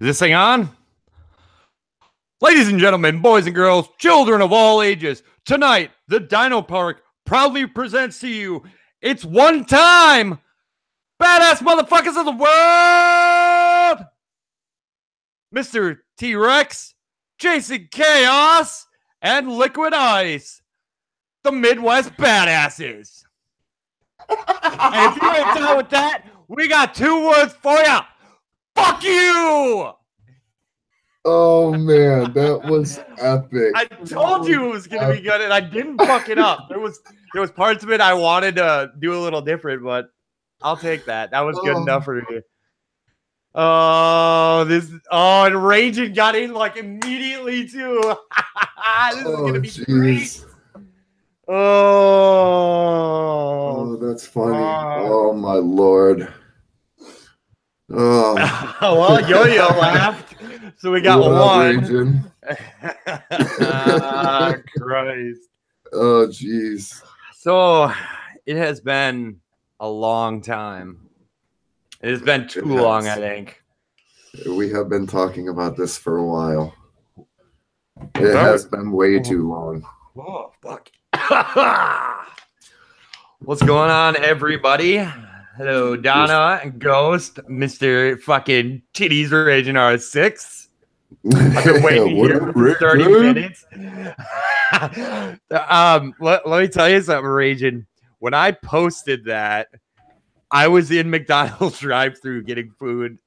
Is this thing on? Ladies and gentlemen, boys and girls, children of all ages, tonight, the Dino Park proudly presents to you its one-time badass motherfuckers of the world! Mr. T-Rex, Jason Chaos, and Liquid Ice, the Midwest Badasses. And if you ain't done with that, we got two words for you. Fuck you! Oh man, that was epic. I told you it was gonna be good, and I didn't fuck it up. There was parts of it I wanted to do a little different, but I'll take that. That was good enough for me. And Raging got in like immediately too. This is gonna be great. Oh, that's funny. Oh my lord. Oh, well, Yo-Yo laughed, so we got one. Christ. Oh, jeez. So it has been a long time. It has been too long, I think. We have been talking about this for a while. It has been way too long. Oh, fuck. What's going on, everybody? Hello, Donna and Ghost, Mr. fucking Titties Raging R6. I've been waiting here for 30 minutes. Let me tell you something, Raging. When I posted that, I was in McDonald's drive-thru getting food.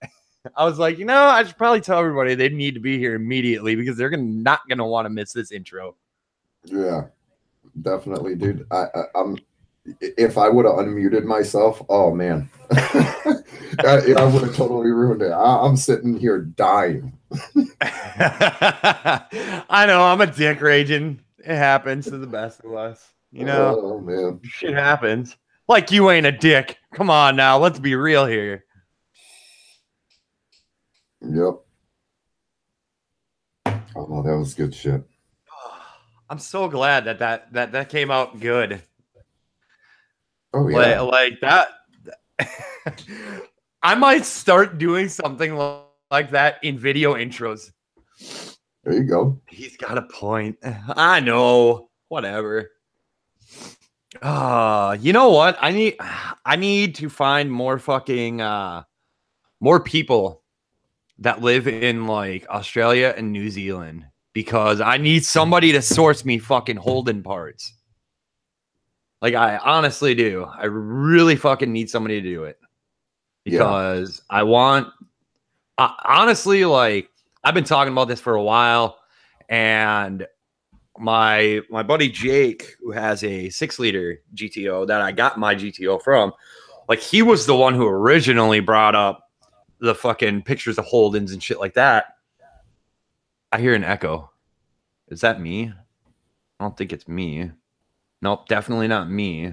I was like, I should probably tell everybody they need to be here immediately because they're not going to want to miss this intro. Yeah, definitely, dude. I'm. If I would have unmuted myself, oh man, I would have totally ruined it. I'm sitting here dying. I know, I'm a dick, Raging. It happens to the best of us. Oh man, shit happens. Like you ain't a dick. Come on now, let's be real here. Yep. Oh, that was good shit. I'm so glad that came out good. Oh yeah, like that. I might start doing something like that in video intros. There you go. He's got a point. I know. Whatever. You know what? I need to find more fucking more people that live in like Australia and New Zealand because I need somebody to source me fucking Holden parts. Like, I honestly do. I really fucking need somebody to do it. Because I want... honestly, like, I've been talking about this for a while. And my buddy Jake, who has a 6-liter GTO that I got my GTO from, like, he was the one who originally brought up the fucking pictures of Holdens and shit like that. I hear an echo. Is that me? I don't think it's me. Nope, definitely not me.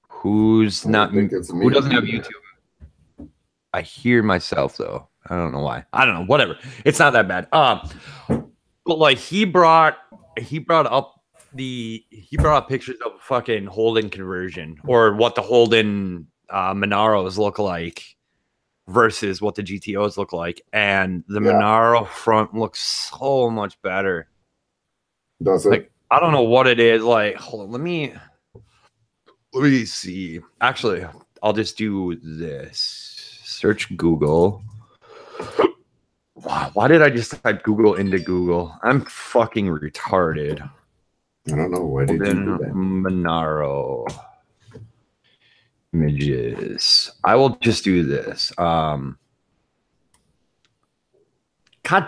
Who's not me? Who doesn't have YouTube? I hear myself though. I don't know why. I don't know. Whatever. It's not that bad. But like he brought up pictures of fucking Holden conversion or what the Holden Monaros look like versus what the GTOs look like, and the Monaro front looks so much better. Does it? Like, I don't know what it is. Like, hold on, let me see. Actually, I'll just do this. Search Google. Wow, why did I just type Google into Google? I'm fucking retarded. I don't know. Why did you do that? Monaro images. I will just do this. God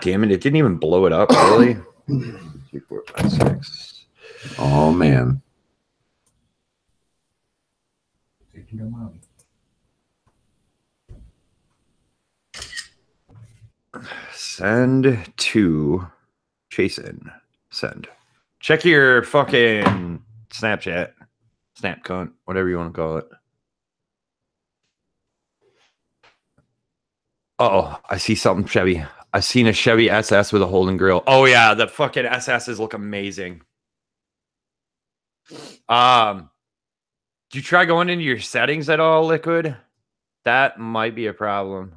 damn it! It didn't even blow it up. Really? 3, 4, 5, 6. Oh man. Send to Jason. Send. Check your fucking Snapchat. Snap cunt. Whatever you want to call it. Oh, I see something Chevy. I've seen a Chevy SS with a Holden grill. Oh yeah, the fucking SSs look amazing. Do you try going into your settings at all, Liquid? That might be a problem.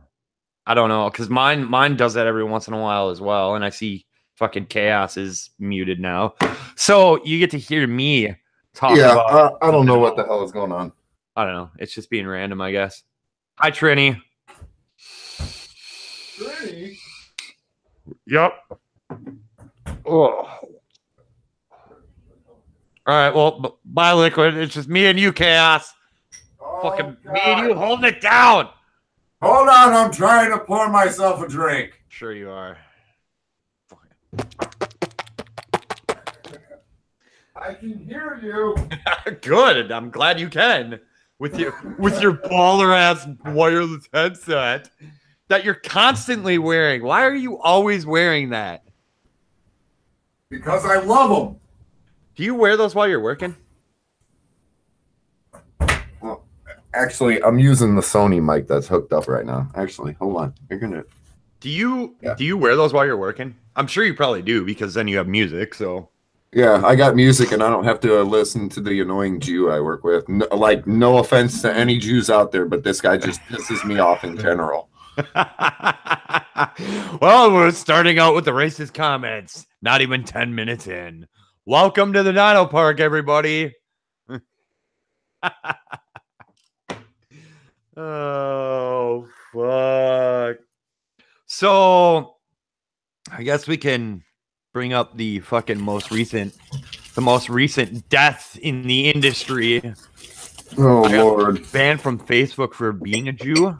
I don't know, because mine does that every once in a while as well, and I see fucking chaos is muted now, so you get to hear me talk about. I don't know what the hell is going on. I don't know. It's just being random, I guess. Hi, Trini. Trini? Yep. Oh. All right. Well, bye, Liquid. It's just me and you, Chaos. Fucking God. Me and you holding it down. Hold on. I'm trying to pour myself a drink. Sure you are. I can hear you. Good. I'm glad you can. With your baller ass wireless headset that you're constantly wearing. Why are you always wearing that? Because I love them. Do you wear those while you're working? Well, actually, I'm using the Sony mic that's hooked up right now. Actually, hold on. You're gonna. Do you wear those while you're working? I'm sure you probably do because then you have music. So. Yeah, I got music and I don't have to listen to the annoying Jew I work with. No offense to any Jews out there, but this guy just pisses me off in general. Well, we're starting out with the racist comments. Not even 10 minutes in. Welcome to the Dino Park, everybody. Oh, fuck. So, I guess we can bring up the fucking most recent death in the industry. Oh, Lord. Banned from Facebook for being a Jew.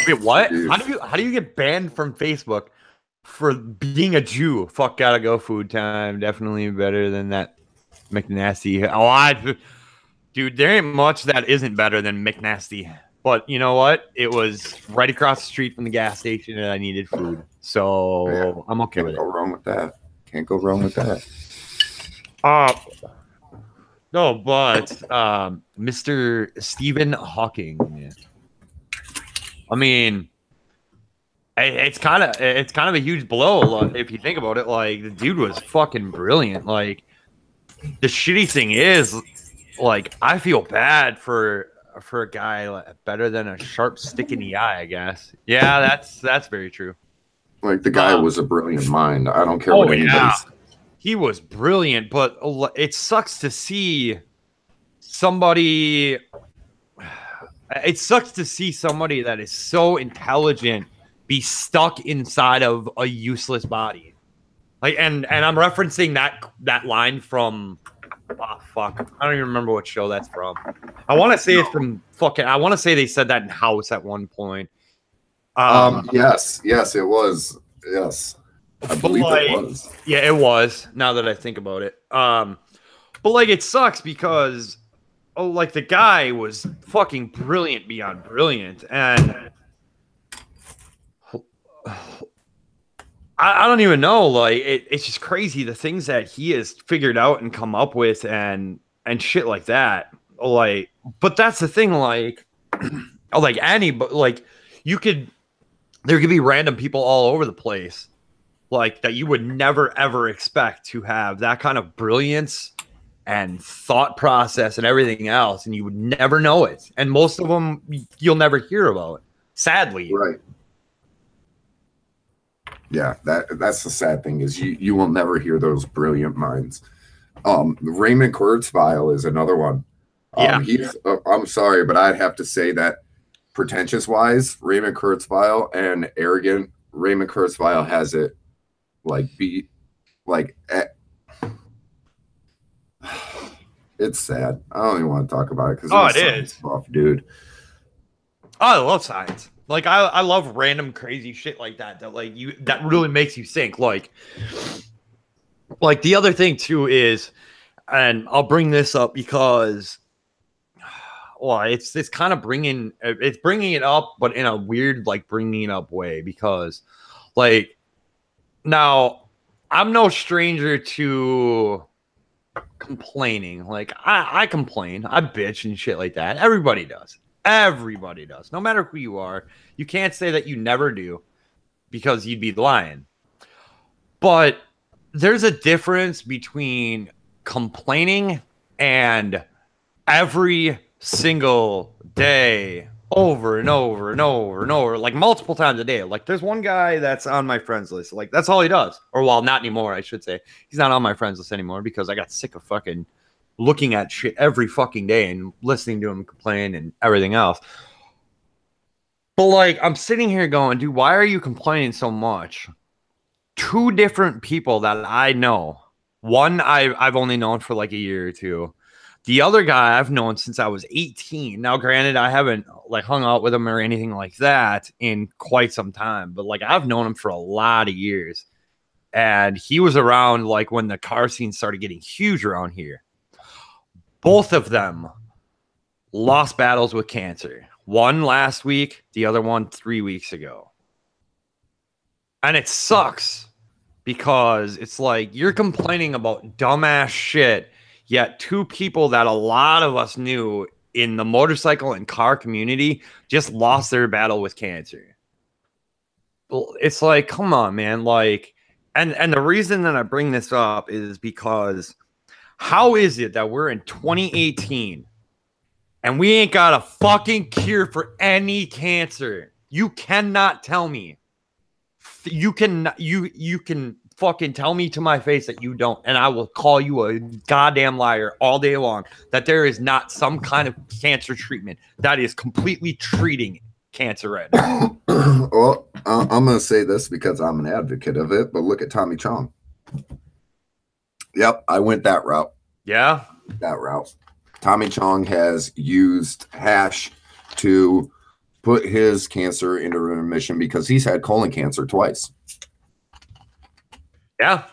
Wait, what? Jeez. How do you get banned from Facebook for being a Jew? Fuck, gotta go. Food time. Definitely better than that McNasty. Dude, there ain't much that isn't better than McNasty. But you know what? It was right across the street from the gas station and I needed food. So yeah, I'm okay with it. Can't go wrong with that. Can't go wrong with that. No, but Mr. Stephen Hawking. I mean, it's kind of a huge blow if you think about it. Like, the dude was fucking brilliant. Like, the shitty thing is, like, I feel bad for a guy better than a sharp stick in the eye, I guess. Yeah, that's very true. Like, the guy was a brilliant mind. I don't care what anybody says. He was brilliant, but it sucks to see somebody. It sucks to see somebody that is so intelligent be stuck inside of a useless body. Like, and I'm referencing that line from. Oh, fuck. I don't even remember what show that's from. I want to say it's from fucking. I want to say they said that in House at one point. Yes, it was. Yes, I believe it was. Yeah, it was. Now that I think about it, but like, it sucks because, like, the guy was fucking brilliant beyond brilliant, and I don't even know. Like, it's just crazy the things that he has figured out and come up with and shit like that. Like, but that's the thing. Like, there could be random people all over the place, like, that you would never ever expect to have that kind of brilliance and thought process and everything else, and you would never know it. And most of them you'll never hear about, sadly. Right. Yeah, that's the sad thing is you will never hear those brilliant minds. Raymond Kurzweil is another one. Yeah. I'm sorry, but I'd have to say that pretentious wise, Raymond Kurzweil, and arrogant Raymond Kurzweil has it it's sad. I don't even want to talk about it because it is rough, dude. I love science. Like, I love random crazy shit like that that really makes you think. Like the other thing too is, and I'll bring this up because, well, it's kind of bringing it up, but in a weird, like, bringing it up way, because, like, now I'm no stranger to complaining. Like, I complain, I bitch and shit like that. Everybody does. Everybody does. No matter who you are. You can't say that you never do, because you'd be lying. But there's a difference between complaining and every single day over and over and over and over, like multiple times a day. Like there's one guy that's on my friends list. Like that's all he does. Or well, not anymore, I should say. He's not on my friends list anymore because I got sick of fucking looking at shit every fucking day and listening to him complain and everything else. But like I'm sitting here going, dude, why are you complaining so much? Two different people that I know. One I've only known for like a year or two. The other guy I've known since I was 18. Now, granted, I haven't like hung out with him or anything like that in quite some time, but like I've known him for a lot of years. And he was around like when the car scene started getting huge around here. Both of them lost battles with cancer. One last week, the other one 3 weeks ago. And it sucks because it's like you're complaining about dumbass shit. Yet two people that a lot of us knew in the motorcycle and car community just lost their battle with cancer. It's like, come on, man. Like, and the reason that I bring this up is because how is it that we're in 2018 and we ain't got a fucking cure for any cancer? You cannot tell me. You can fucking tell me to my face that you don't, and I will call you a goddamn liar all day long, that there is not some kind of cancer treatment that is completely treating cancer right now. Well, I'm going to say this because I'm an advocate of it, but look at Tommy Chong. Yep, I went that route. Yeah? That route. Tommy Chong has used hash to put his cancer into remission because he's had colon cancer twice. Yeah.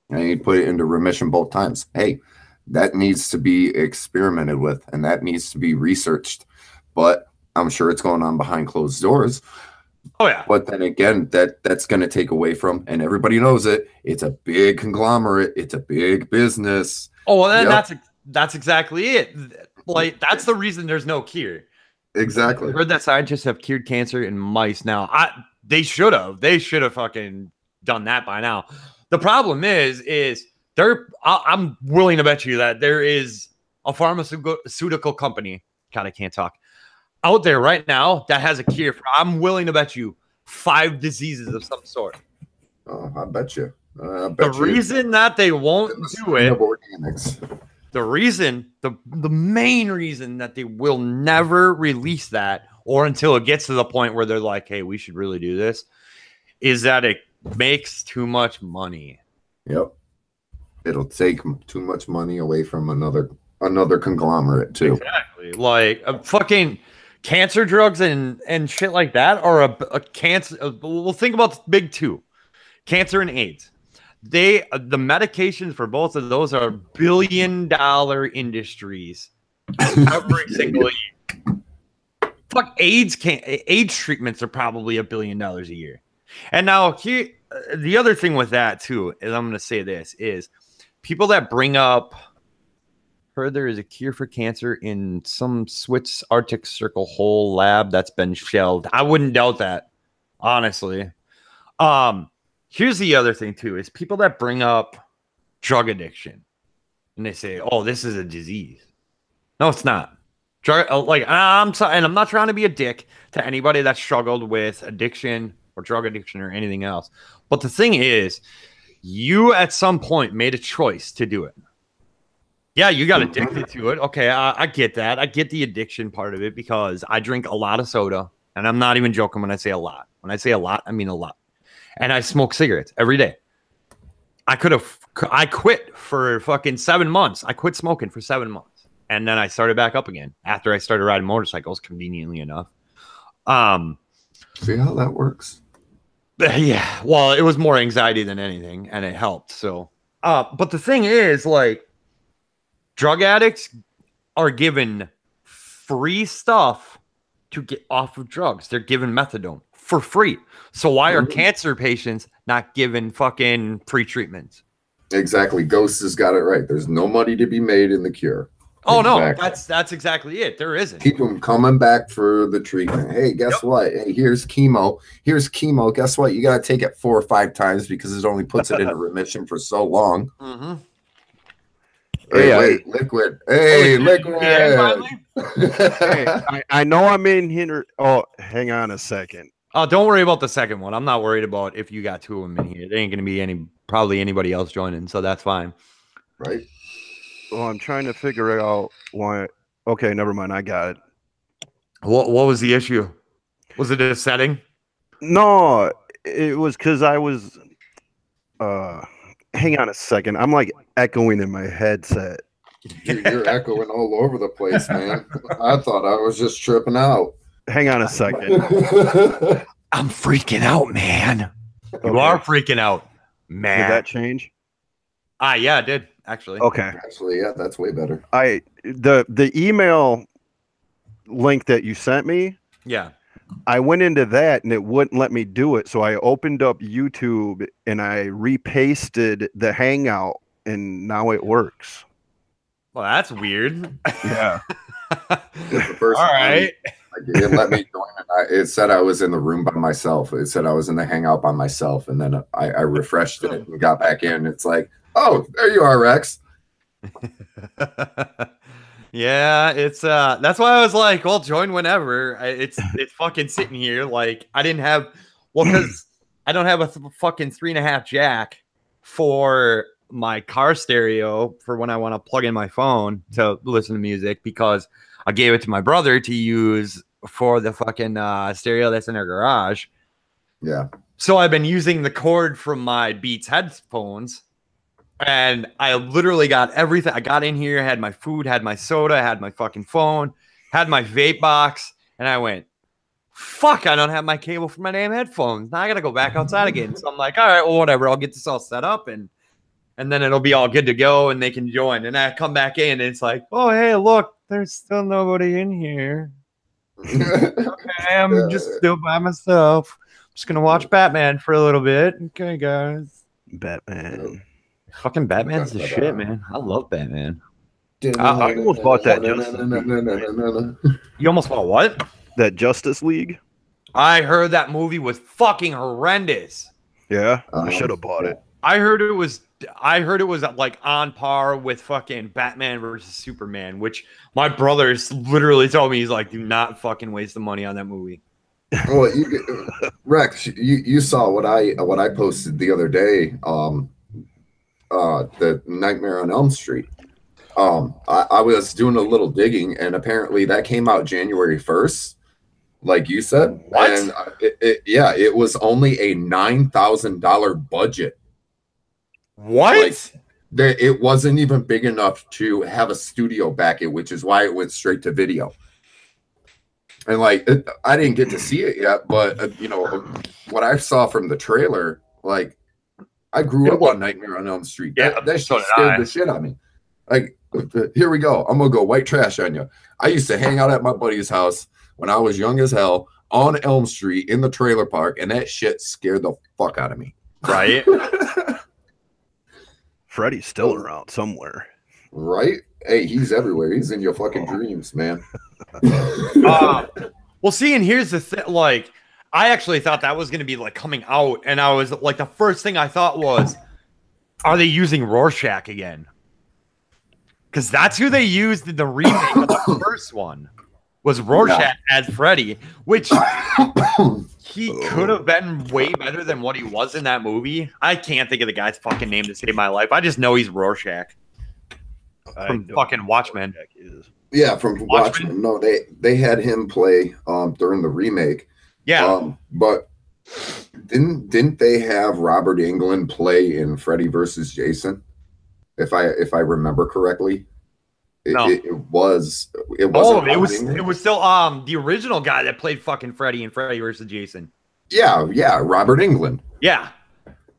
And he put it into remission both times. Hey, that needs to be experimented with and that needs to be researched. But I'm sure it's going on behind closed doors. Oh, yeah. But then again, that's going to take away from, and everybody knows it, it's a big conglomerate. It's a big business. Oh, well, then that's exactly it. Like, that's the reason there's no cure. Exactly. I heard that scientists have cured cancer in mice now. They should have. They should have fucking done that by now. The problem is I'm willing to bet you that there is a pharmaceutical company, God, I can't talk, out there right now that has a cure for, I'm willing to bet you, 5 diseases of some sort. Oh, I bet you. The reason that they won't do it, the main reason that they will never release that, or until it gets to the point where they're like, hey, we should really do this, is that it makes too much money. Yep. It'll take too much money away from another conglomerate too. Exactly. Like fucking cancer drugs and shit like that are a cancer. We'll think about the big two, cancer and AIDS. The medications for both of those are billion-dollar industries every single year. Fuck, AIDS treatments are probably $1 billion a year. And now here, the other thing with that too is, I'm going to say this, is people that bring up, heard there is a cure for cancer in some Swiss Arctic Circle hole lab that's been shelved. I wouldn't doubt that, honestly. Here's the other thing too, is people that bring up drug addiction and they say, oh, this is a disease. No, it's not. I'm sorry, and I'm not trying to be a dick to anybody that struggled with addiction or drug addiction or anything else. But the thing is, you at some point made a choice to do it. Yeah, you got addicted to it. Okay, I get that. I get the addiction part of it because I drink a lot of soda, and I'm not even joking when I say a lot. When I say a lot, I mean a lot. And I smoke cigarettes every day. I quit for fucking 7 months. I quit smoking for 7 months. And then I started back up again after I started riding motorcycles, conveniently enough. See how that works? Yeah, well, it was more anxiety than anything, and it helped. So, but the thing is, like, drug addicts are given free stuff to get off of drugs. They're given methadone for free. So why are cancer patients not given fucking free treatments? Exactly. Ghost has got it right. There's no money to be made in the cure. Oh, exactly. No, that's exactly it. There isn't. Keep them coming back for the treatment. Hey, guess what? Hey, here's chemo. Here's chemo. Guess what? You got to take it 4 or 5 times because it only puts it into remission for so long. Wait, liquid. Hey, liquid. Hey, I know I'm in here. Oh, hang on a second. Oh, don't worry about the second one. I'm not worried about if you got two of them in here. There ain't gonna be probably anybody else joining, so that's fine. Right. Well, I'm trying to figure out why. Okay, never mind. I got it. What was the issue? Was it a setting? No, it was because I was. Hang on a second. I'm like echoing in my headset. Dude, you're echoing all over the place, man. I thought I was just tripping out. Hang on a second. I'm freaking out, man. Okay. You are freaking out, man. Did that change? Yeah, it did actually. Okay. Actually, yeah, that's way better. The email link that you sent me. Yeah. I went into that and it wouldn't let me do it. So I opened up YouTube and I repasted the Hangout and now it works. Well, that's weird. Yeah. The first all right. It let me join it. It said I was in the room by myself. It said I was in the Hangout by myself. And then I refreshed it and got back in. It's like, oh, there you are, Rex. Yeah, it's that's why I was like, well, join whenever. It's fucking sitting here like I didn't have because I don't have a fucking 3.5 jack for my car stereo for when I want to plug in my phone to listen to music because I gave it to my brother to use for the fucking stereo that's in our garage. Yeah. So I've been using the cord from my Beats headphones. And I literally got everything. I got in here, had my food, had my soda, had my fucking phone, had my vape box, and I went, fuck, I don't have my cable for my damn headphones. Now I gotta go back outside again. So I'm like, all right, well, whatever. I'll get this all set up and then it'll be all good to go and they can join. And I come back in and it's like, oh hey, look, there's still nobody in here. Okay, I'm just still by myself. I'm just gonna watch Batman for a little bit. Okay, guys. Batman. Fucking Batman's the shit, man. I love Batman. I almost bought that Justice League. You almost bought what? That Justice League? I heard that movie was fucking horrendous. Yeah, I should have bought it. I heard it was like on par with fucking Batman versus Superman, which my brothers literally told me he's like, do not fucking waste the money on that movie. Well, Rex, you saw what I posted the other day. The Nightmare on Elm Street. I was doing a little digging, and apparently that came out January 1st, like you said. What? And it was only a $9,000 budget. What? Like, it wasn't even big enough to have a studio back it, which is why it went straight to video. And like, I didn't get to see it yet, but you know what I saw from the trailer, like. I grew up on Nightmare on Elm Street. Yeah, that shit scared the shit out of me. Like, here we go. I'm gonna go white trash on you. I used to hang out at my buddy's house when I was young as hell on Elm Street in the trailer park, and that shit scared the fuck out of me. Right? Freddy's still around somewhere. Right? Hey, he's everywhere. He's in your fucking dreams, man. Well, see, and here's the thing. Like, I actually thought that was going to be like coming out, and I was like, the first thing I thought was, are they using Rorschach again? Because that's who they used in the remake of the first one. Was Rorschach as Freddy, which he could have been way better than what he was in that movie. I can't think of the guy's fucking name to save my life. I just know he's Rorschach from fucking Watchmen. Yeah, from Watchmen. No, they had him play during the remake. Yeah, but didn't they have Robert Englund play in Freddy versus Jason? If I remember correctly, it was it was still the original guy that played fucking Freddy in Freddy versus Jason. Yeah, Robert Englund. Yeah,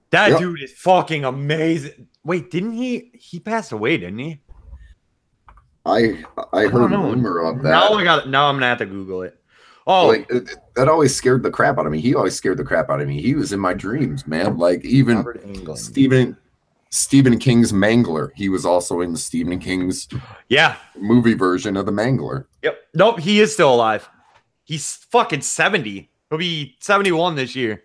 that dude is fucking amazing. Wait, didn't he passed away? Didn't he? I heard a rumor of that. Now I'm gonna have to Google it. Oh, like that always scared the crap out of me. He always scared the crap out of me. He was in my dreams, man. Like even Stephen King's Mangler. He was also in the Stephen King's movie version of the Mangler. Yep. Nope. He is still alive. He's fucking 70. He'll be 71 this year.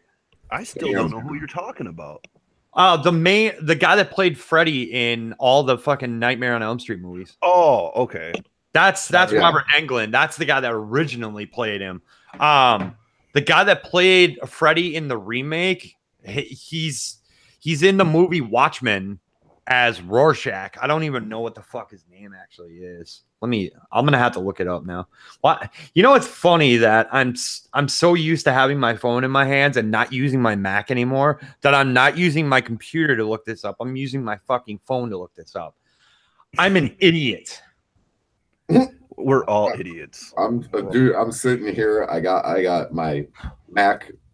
I still don't know who you're talking about. The guy that played Freddy in all the fucking Nightmare on Elm Street movies. Oh, okay. That's Robert Englund. That's the guy that originally played him. The guy that played Freddy in the remake, he's in the movie Watchmen as Rorschach. I don't even know what the fuck his name actually is. I'm gonna have to look it up now. What? You know, it's funny that I'm so used to having my phone in my hands and not using my Mac anymore that I'm not using my computer to look this up. I'm using my fucking phone to look this up. I'm an idiot. We're all idiots. I'm sitting here. I got my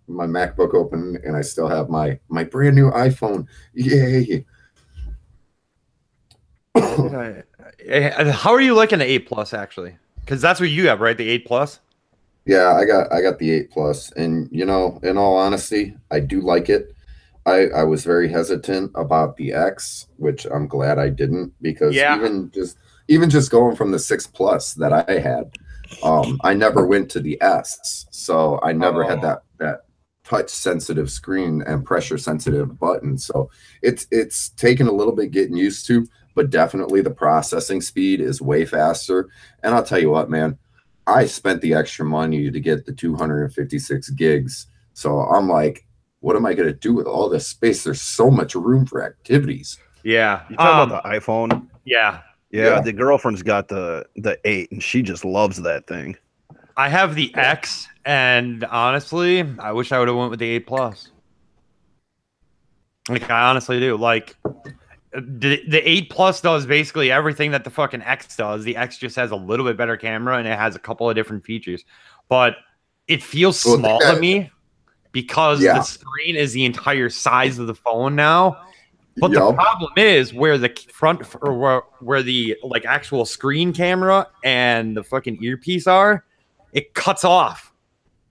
MacBook open, and I still have my brand new iPhone. Yay! How are you liking the 8 Plus actually? Because that's what you have, right? The 8 Plus. Yeah, I got the 8 Plus, and you know, in all honesty, I do like it. I was very hesitant about the X, which I'm glad I didn't, because even just going from the 6 Plus that I had, I never went to the S, so I never had that touch sensitive screen and pressure sensitive button. So it's taken a little bit getting used to, but definitely the processing speed is way faster. And I'll tell you what, man, I spent the extra money to get the 256 gigs. So I'm like, what am I going to do with all this space? There's so much room for activities. Yeah. You talking about the iPhone? Yeah. Yeah, the girlfriend's got the 8, and she just loves that thing. I have the X, and honestly, I wish I would have went with the 8 Plus. Like, I honestly do. Like, the 8 Plus does basically everything that the fucking X does. The X just has a little bit better camera, and it has a couple of different features. But it feels small to me because the screen is the entire size of the phone now. But the problem is where the front or where the like actual screen camera and the fucking earpiece are, it cuts off.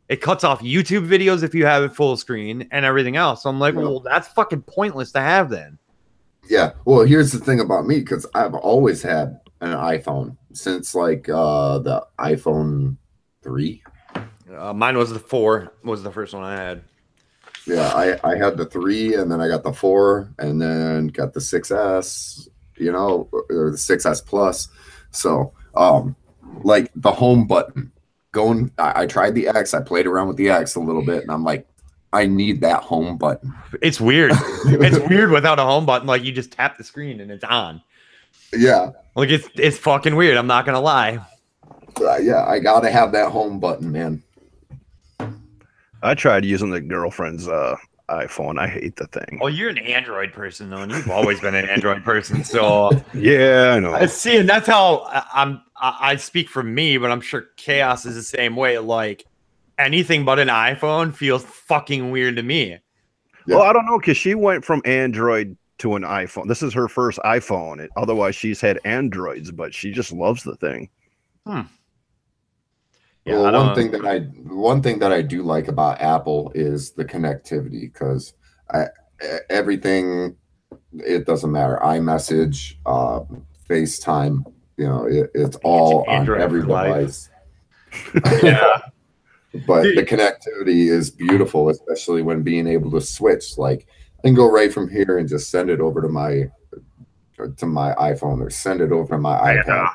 It cuts off YouTube videos if you have it full screen and everything else. So I'm like, well, that's fucking pointless to have then. Yeah. Well, here's the thing about me, because I've always had an iPhone since like the iPhone 3. Mine was the 4. Was the first one I had. Yeah, I had the 3, and then I got the 4, and then got the 6S, you know, or the 6S Plus. So, like the home button, I tried the X, I played around with the X a little bit, and I'm like, I need that home button. It's weird. It's weird without a home button. Like, you just tap the screen and it's on. Yeah. Like, it's fucking weird. I'm not going to lie. Yeah, I got to have that home button, man. I tried using the girlfriend's iPhone. I hate the thing. Oh, you're an Android person, though, and you've always been an Android person. So yeah, I know. See, and that's how I speak for me, but I'm sure Chaos is the same way. Like, anything but an iPhone feels fucking weird to me. Yeah. Well, I don't know, because she went from Android to an iPhone. This is her first iPhone. Otherwise, she's had Androids, but she just loves the thing. Yeah, well, one thing that I do like about Apple is the connectivity, because everything, it doesn't matter. iMessage, FaceTime, you know, it's all on every device. Yeah. But the connectivity is beautiful, especially when being able to switch. Like, I can go right from here and just send it over to my iPhone, or send it over to my iPad.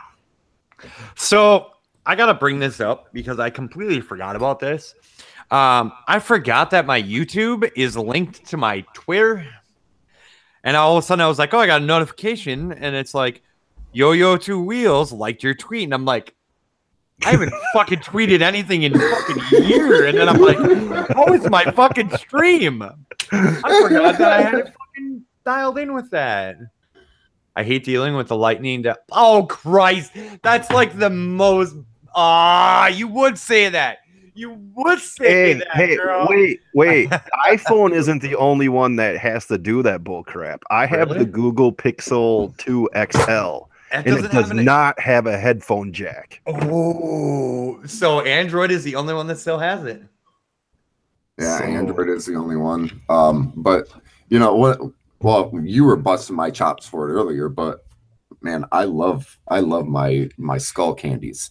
So I gotta bring this up because I completely forgot about this. I forgot that my YouTube is linked to my Twitter, and all of a sudden I was like, "Oh, I got a notification," and it's like, "Yo 2 Wheels liked your tweet," and I'm like, I haven't fucking tweeted anything in fucking a year, and then I'm like, "How is my fucking stream?" I forgot that I had it fucking dialed in with that. I hate dealing with the lightning. Oh Christ, that's like the most. You would say that. You would say that. Hey, girl. wait. iPhone isn't the only one that has to do that bull crap. I have the Google Pixel 2 XL, and it does not have a headphone jack. Oh, so Android is the only one that still has it. Yeah, Android is the only one. But you know what? Well, you were busting my chops for it earlier, but man, I love my skull candies.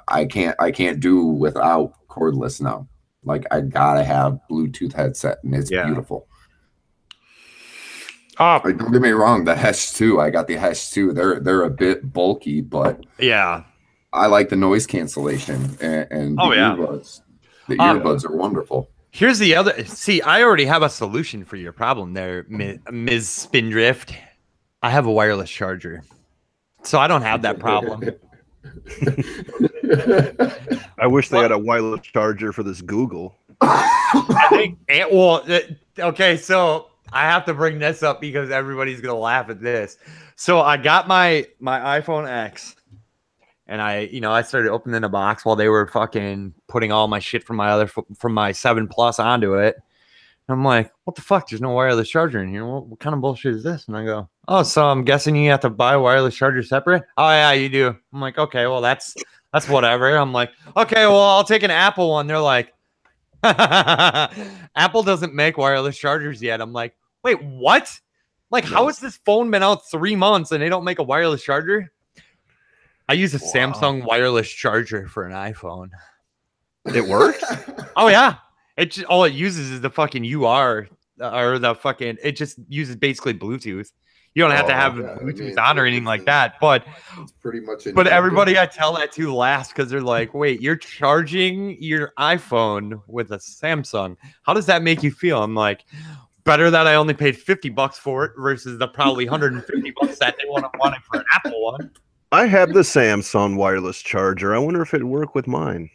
I can't do without cordless now. Like, I gotta have Bluetooth headset, and it's beautiful. Don't get me wrong, the Hesh 2, I got the Hesh 2. They're a bit bulky, but yeah, I like the noise cancellation and the earbuds. The earbuds are wonderful. Here's the other. See, I already have a solution for your problem there, Ms. Spindrift. I have a wireless charger, so I don't have that problem. I wish they had a wireless charger for this Google. I think. Okay, so I have to bring this up because everybody's gonna laugh at this. So I got my iPhone X, and I started opening the box while they were fucking putting all my shit from my 7 Plus onto it. And I'm like, what the fuck? There's no wireless charger in here. What kind of bullshit is this? And I go, oh, so I'm guessing you have to buy a wireless charger separate? Oh yeah, you do. I'm like, okay, well that's whatever. I'm like, okay, well I'll take an Apple one. They're like, Apple doesn't make wireless chargers yet. I'm like, wait, what? Like, how has this phone been out 3 months and they don't make a wireless charger? I use a Samsung wireless charger for an iPhone. It works? Oh yeah. All it uses is the fucking UR or the fucking. It just uses basically Bluetooth. You don't have to have Bluetooth on or anything like that. But it's pretty much. But everybody I tell that to laughs because they're like, "Wait, you're charging your iPhone with a Samsung? How does that make you feel?" I'm like, better that I only paid $50 for it versus the probably $150 that they wanted for an Apple one. I have the Samsung wireless charger. I wonder if it'd work with mine.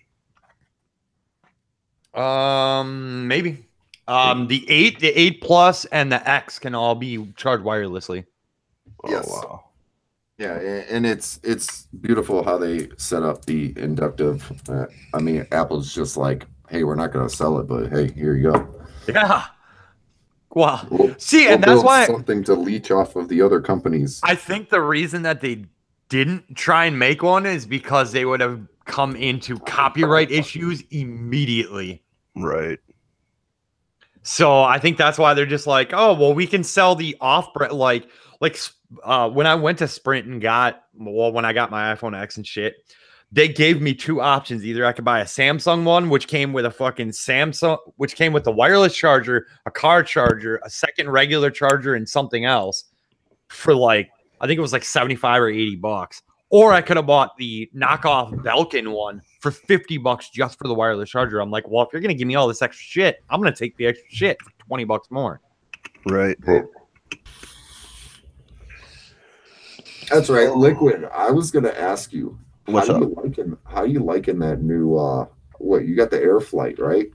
Maybe. The 8 Plus, and the X can all be charged wirelessly. Yes. Oh, wow. Yeah, and it's beautiful how they set up the inductive. I mean, Apple's just like, hey, we're not going to sell it, but hey, here you go. Yeah. Wow. We'll that's build why something to leech off of the other companies. I think the reason that they didn't try and make one is because they would have come into copyright issues immediately. Right. So I think that's why they're just like, oh, well, we can sell the off-brand, like when I went to Sprint and when I got my iPhone X and shit, they gave me 2 options. Either I could buy a Samsung one, which came with which came with the wireless charger, a car charger, a second regular charger, and something else for I think it was like $75 or $80. Or I could have bought the knockoff Belkin one for $50 just for the wireless charger. I'm like, well, if you're going to give me all this extra shit, I'm going to take the extra shit for $20 more. Right. That's right. Liquid, I was going to ask you, What's up? How you liking that new, you got the Air Flight, right?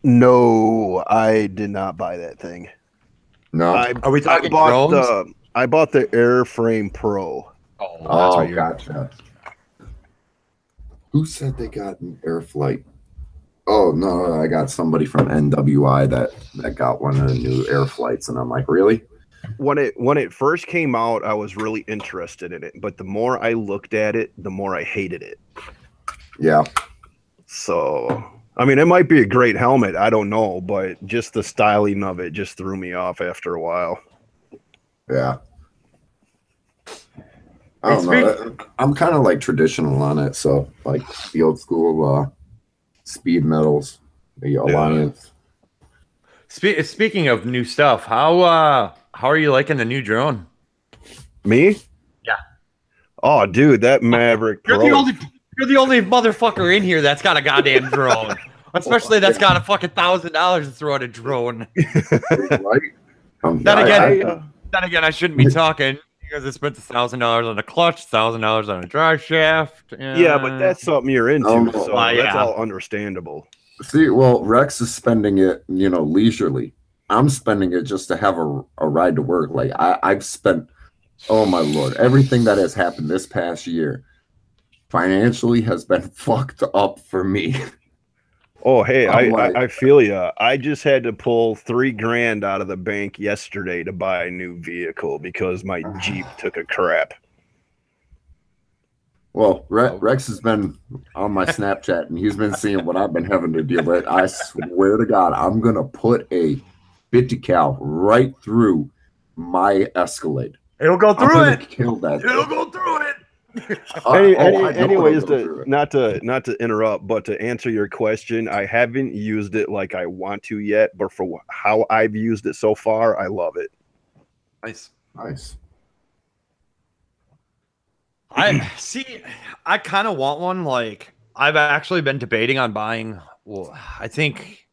No, I did not buy that thing. No. Are we talking drones? I bought the Airframe Pro. Oh, gotcha. Who said they got an Air Flight? Oh, no, I got somebody from NWI that got one of the new Air Flights, and I'm like, really? When it first came out, I was really interested in it, but the more I looked at it, the more I hated it. Yeah. So, I mean, it might be a great helmet, I don't know, but just the styling of it just threw me off after a while. Yeah. I don't know. I'm kind of like traditional on it, so like the old school speed medals, the Alliance. Speaking of new stuff, how are you liking the new drone? Me? Yeah. Oh, dude, that Maverick Pro. You're the only motherfucker in here that's got a goddamn drone. Especially that's got a fucking $1,000 to throw at a drone. Right? Then again, I shouldn't be talking. Because I spent $1,000 on a clutch, $1,000 on a drive shaft. Yeah, but that's something you're into, so that's all understandable. See, well, Rex is spending it, leisurely. I'm spending it just to have a ride to work. Like I've spent, oh my Lord, everything that has happened this past year financially has been fucked up for me. Oh, hey, I feel ya. I just had to pull $3,000 out of the bank yesterday to buy a new vehicle because my Jeep took a crap. Well, Rex has been on my Snapchat, and he's been seeing what I've been having to deal with. I swear to God, I'm going to put a 50 cal right through my Escalade. It'll go through it. Kill that. It'll go through it. Anyways, not to interrupt, but to answer your question, I haven't used it like I want to yet, but for how I've used it so far, I love it. Nice. Nice. I see. I kind of want one. Like, I've actually been debating on buying. Well, I think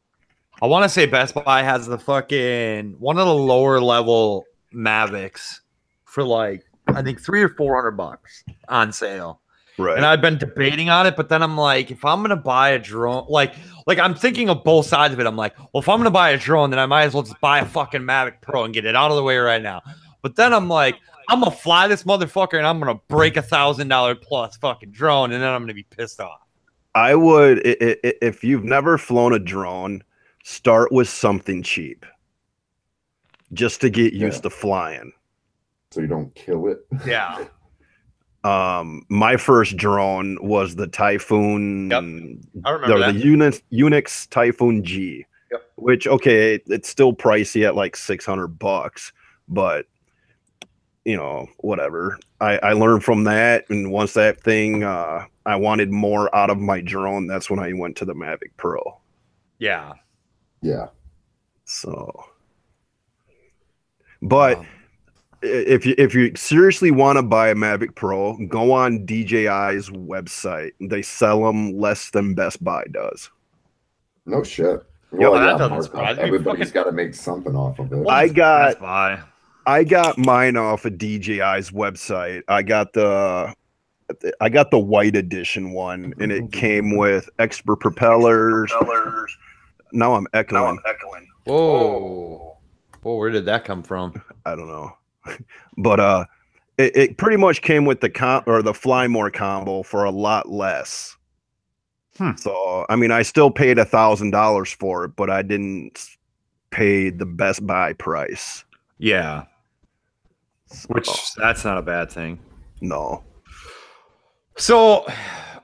I want to say Best Buy has the fucking one of the lower level Mavics for like I think $300 or $400 on sale. Right. And I've been debating on it, but then I'm like, if I'm gonna buy a drone, like I'm thinking of both sides of it. I'm like, well, if I'm gonna buy a drone, then I might as well just buy a fucking Mavic Pro and get it out of the way right now. But then I'm like, I'm gonna fly this motherfucker and I'm gonna break $1,000 plus fucking drone, and then I'm gonna be pissed off. I would, if you've never flown a drone, start with something cheap, just to get used to flying, so you don't kill it. Yeah. My first drone was the Typhoon. Yep. I remember that. The Unix Typhoon G. Yep. Which, okay, it's still pricey at like $600, but you know, whatever. I learned from that, and once that thing, I wanted more out of my drone. That's when I went to the Mavic Pro. Yeah. Yeah. So, but if you seriously want to buy a Mavic Pro, go on DJI's website. They sell them less than Best Buy does. No shit. Well, yeah, everybody's got to make something off of it. I got mine off of DJI's website. I got the white edition one, and it came with expert propellers. Now I'm echoing. Whoa. Well, where did that come from? I don't know. But it pretty much came with the Fly More combo for a lot less. So I mean, I still paid $1,000 for it, but I didn't pay the Best Buy price. Yeah. Which that's not a bad thing. No. So,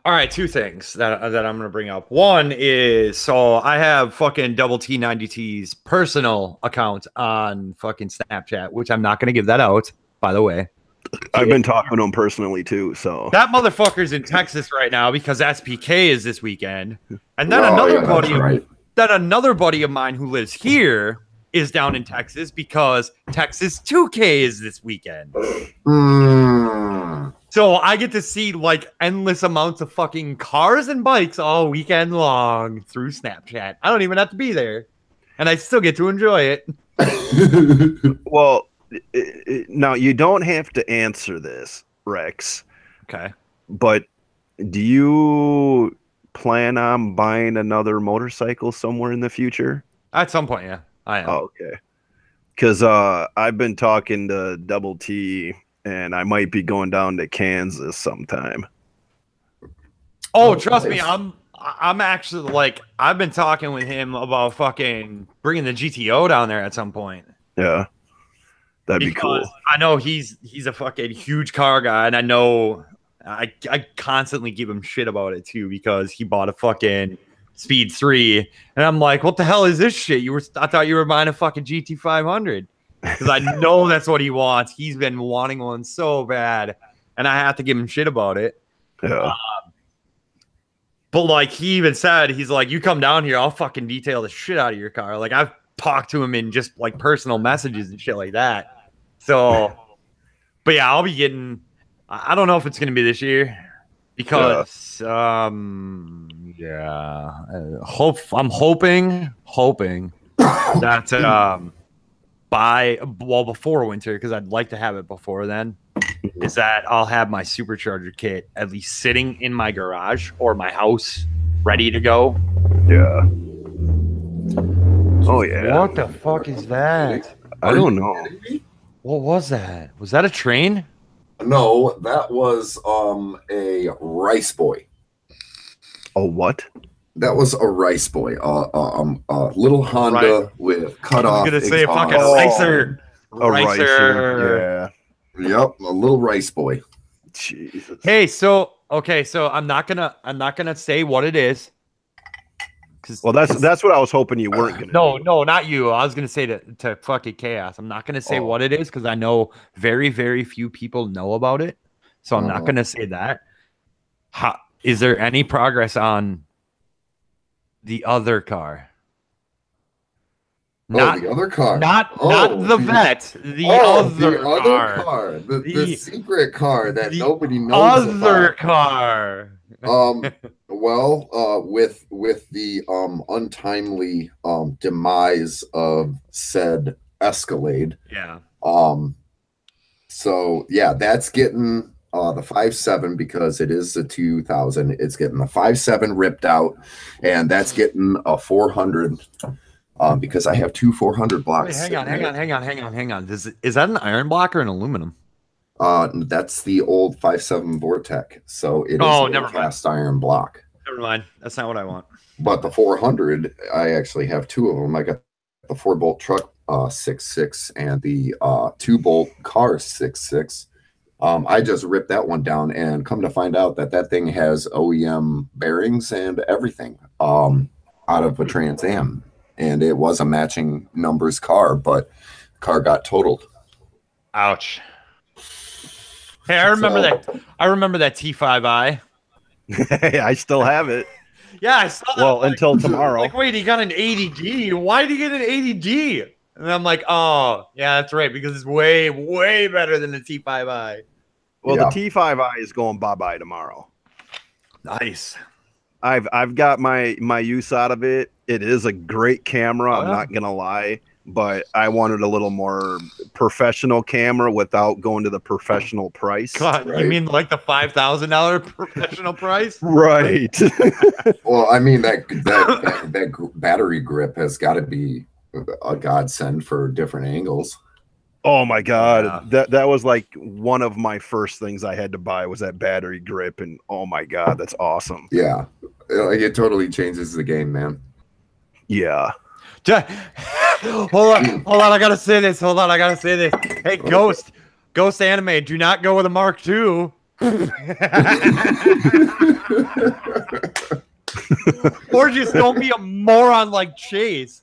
all right, two things that I'm going to bring up. One is, so I have fucking Double T90T's personal account on fucking Snapchat, which I'm not going to give that out, by the way. I've been talking to him personally too, so. That motherfucker's in Texas right now because SPK is this weekend. And then another buddy of mine who lives here is down in Texas because Texas 2K is this weekend. So I get to see like endless amounts of fucking cars and bikes all weekend long through Snapchat. I don't even have to be there, and I still get to enjoy it. Well, now you don't have to answer this, Rex. Okay. But do you plan on buying another motorcycle somewhere in the future? At some point, yeah. I am. Oh, okay. Because I've been talking to Double T, and I might be going down to Kansas sometime. Oh, trust me, I'm actually like I've been talking with him about fucking bringing the GTO down there at some point. Yeah, that'd be cool. I know he's a fucking huge car guy, and I know I constantly give him shit about it too because he bought a fucking Speed 3, and I'm like, what the hell is this shit? I thought you were buying a fucking GT500 because I know that's what he wants. He's been wanting one so bad, and I have to give him shit about it. Yeah. But like he even said, he's like, you come down here, I'll fucking detail the shit out of your car. Like I've talked to him in just like personal messages and shit like that. So, but yeah, I'll be getting. I don't know if it's gonna be this year because I'm hoping that before winter, because I'd like to have it before then, is that I'll have my supercharger kit at least sitting in my garage or my house ready to go. Yeah. Oh yeah. What the fuck is that? I don't know. What was that? Was that a train? No, that was a Rice Boy. A what? That was a Rice Boy. A little Honda with cut off. I was gonna say a fucking Ricer. A Ricer. Yeah. Yep, a little Rice Boy. Jesus. Hey, so I'm not gonna say what it is. Well, that's what I was hoping you weren't gonna. No, not you. I was gonna say to fucking Chaos. I'm not gonna say what it is because I know very, very few people know about it. So I'm not gonna say that. Is there any progress on the other car? Not the other car. Not the vet. The other car. car. The secret car that the nobody knows other about. car. Well, with the untimely demise of said Escalade. Yeah. So yeah, that's getting the 5.7 because it is a 2000. It's getting the 5.7 ripped out, and that's getting a 400 because I have two 400 blocks. Wait, hang on. Is that an iron block or an aluminum? That's the old 5.7 Vortec. So it is a cast iron block. Never mind. That's not what I want. But the 400, I actually have two of them. I got the 4-bolt truck 6.6 and the 2-bolt car 6.6. I just ripped that one down and come to find out that thing has OEM bearings and everything out of a Trans Am. And it was a matching numbers car, but the car got totaled. Ouch. Hey, I remember that T5i. I still have it. Yeah, I saw that. Well, until tomorrow. Like, wait, he got an 80G. Why did he get an 80G? And I'm like, oh, yeah, that's right, because it's way, way better than the T5i. Well, the T5i is going bye-bye tomorrow. Nice. I've got my use out of it. It is a great camera. I'm not gonna lie, but I wanted a little more professional camera without going to the professional price. God, right? You mean like the $5,000 professional price? Right. Well, I mean that battery grip has got to be a godsend for different angles. Oh my God. Yeah. That was like one of my first things I had to buy was that battery grip, and oh my God, that's awesome. Yeah. It totally changes the game, man. Yeah. Hold on, I gotta say this. Hey, Ghost Anime, do not go with a Mark II. Or just don't be a moron like Chase.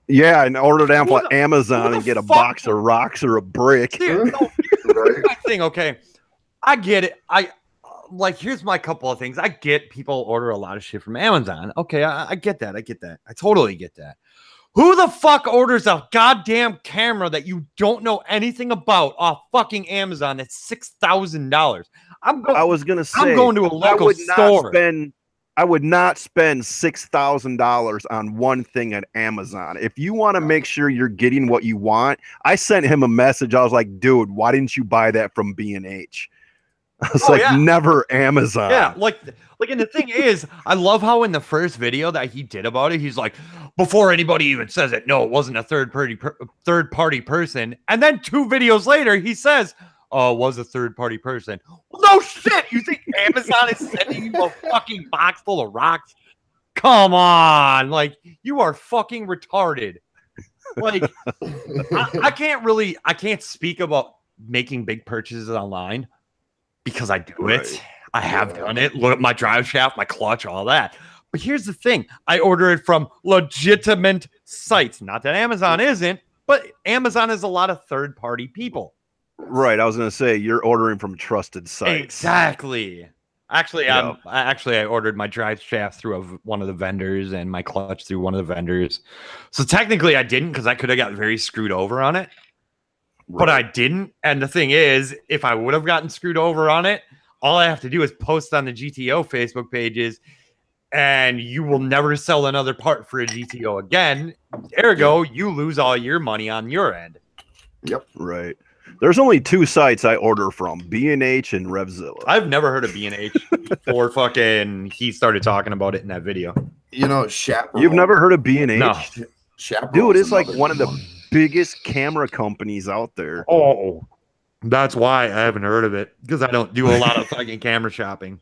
Yeah, and order it down from Amazon and get a box of rocks or a brick. Dude, no, here's my thing, okay? I get it. Here's my couple of things. I get people order a lot of shit from Amazon. Okay, I get that. I totally get that. Who the fuck orders a goddamn camera that you don't know anything about off fucking Amazon at $6,000? I was gonna say I'm going to a local store. I would not spend $6,000 on one thing at Amazon. If you want to make sure you're getting what you want, I sent him a message. I was like, dude, why didn't you buy that from B&H? I was never Amazon. Yeah, and the thing is, I love how in the first video that he did about it, he's like, before anybody even says it, no, it wasn't a third party person. And then 2 videos later, he says, oh, it was a third party person. Well, no shit. You think Amazon is sending you a fucking box full of rocks? Come on. Like, you are fucking retarded. Like, I can't speak about making big purchases online because I do it. I have done it. Look at my drive shaft, my clutch, all that. But here's the thing. I order it from legitimate sites. Not that Amazon isn't, but Amazon is a lot of third-party people. Right. I was going to say, you're ordering from trusted sites. Exactly. Actually, I ordered my drive shaft through one of the vendors and my clutch through one of the vendors. So technically I didn't, because I could have got very screwed over on it. Right. But I didn't. And the thing is, if I would have gotten screwed over on it, all I have to do is post on the GTO Facebook pages, and you will never sell another part for a GTO again. Ergo, you lose all your money on your end. Yep. Right. There's only 2 sites I order from, B&H and Revzilla. I've never heard of B&H before fucking he started talking about it in that video. You know, Chaparral. You've never heard of B&H? No. Dude, it's like one of the biggest camera companies out there. Oh, that's why I haven't heard of it, because I don't do a lot of fucking camera shopping.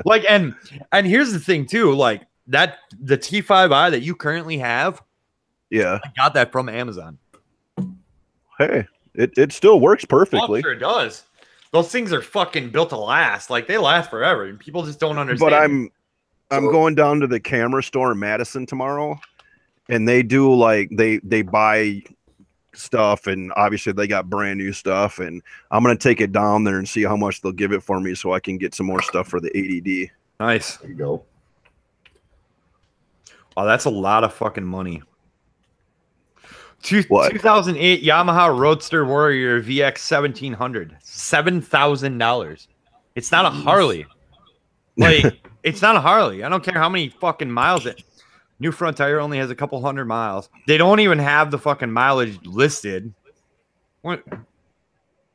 Like, and here's the thing too, like that the T5i that you currently have, I got that from Amazon. Hey, it still works perfectly. Oh, sure it does. Those things are fucking built to last. Like, they last forever, and people just don't understand. But I'm going down to the camera store in Madison tomorrow, and they do like they buy stuff, and obviously they got brand new stuff, and I'm gonna take it down there and see how much they'll give it for me so I can get some more stuff for the ADD. Nice. There you go. Wow, that's a lot of fucking money. What? 2008 Yamaha Roadster Warrior VX 1700, $7,000. It's not a Harley. Like, it's not a Harley. I don't care how many fucking miles it. New front tire only has a couple hundred miles. They don't even have the fucking mileage listed. What?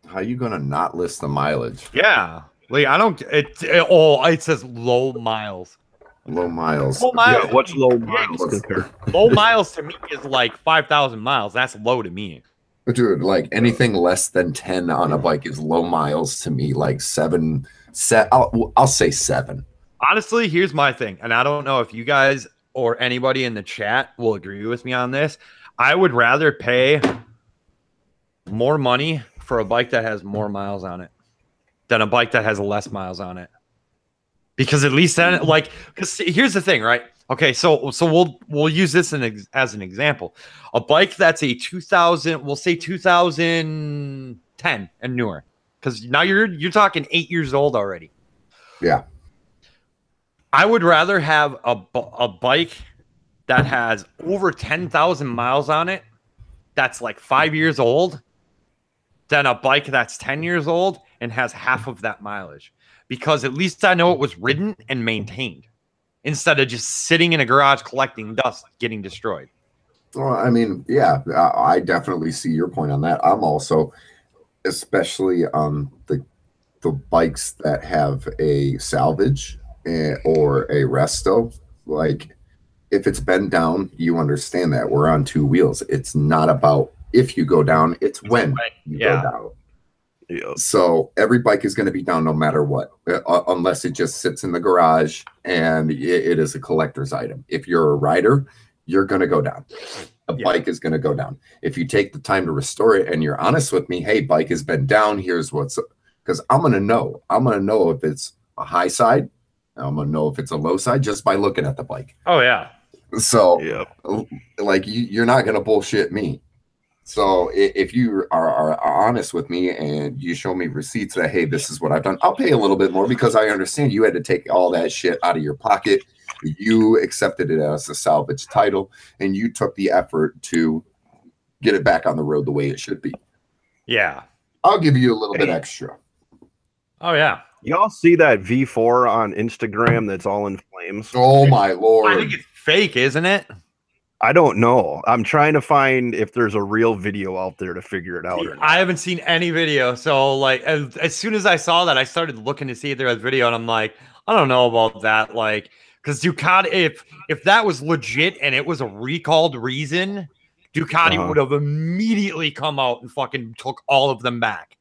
How you gonna not list the mileage? Yeah. Like, I don't. It says low miles. Low miles. Low miles. Yeah, what's low miles compared? Low miles to me is like 5,000 miles. That's low to me. Dude, like anything less than 10 on a bike is low miles to me. Like 7. I'll say 7. Honestly, here's my thing, and I don't know if you guys or anybody in the chat will agree with me on this. I would rather pay more money for a bike that has more miles on it than a bike that has less miles on it. Because at least then, like, because here's the thing, right? Okay, so we'll use this as an example. A bike that's a 2000, we'll say 2010 and newer, because now you're talking 8 years old already. Yeah. I would rather have a bike that has over 10,000 miles on it that's like 5 years old than a bike that's 10 years old and has half of that mileage. Because at least I know it was ridden and maintained instead of just sitting in a garage collecting dust, getting destroyed. Well, I mean, yeah, I definitely see your point on that. I'm also, especially on the bikes that have a salvage or a resto, like if it's bent down, you understand that we're on 2 wheels. It's not about if you go down, it's when you go down. Yeah. So every bike is going to be down no matter what, unless it just sits in the garage and it is a collector's item. If you're a rider, you're going to go down. A bike is going to go down. If you take the time to restore it and you're honest with me, hey, bike has been down. Here's what's, because I'm going to know. I'm going to know if it's a high side. I'm going to know if it's a low side just by looking at the bike. Oh, yeah. So, like, you're not going to bullshit me. So if you are honest with me and you show me receipts that, hey, this is what I've done, I'll pay a little bit more because I understand you had to take all that shit out of your pocket. You accepted it as a salvage title and you took the effort to get it back on the road the way it should be. Yeah. I'll give you a little bit extra. Oh, yeah. Y'all see that V4 on Instagram that's all in flames? Oh, my Lord. I think it's fake, isn't it? I don't know. I'm trying to find if there's a real video out there to figure it out. Or not. I haven't seen any video. So, like, as soon as I saw that, I started looking to see if there was video, and I'm like, I don't know about that. Like, because Ducati, if that was legit and it was a recalled reason, Ducati would have immediately come out and fucking took all of them back.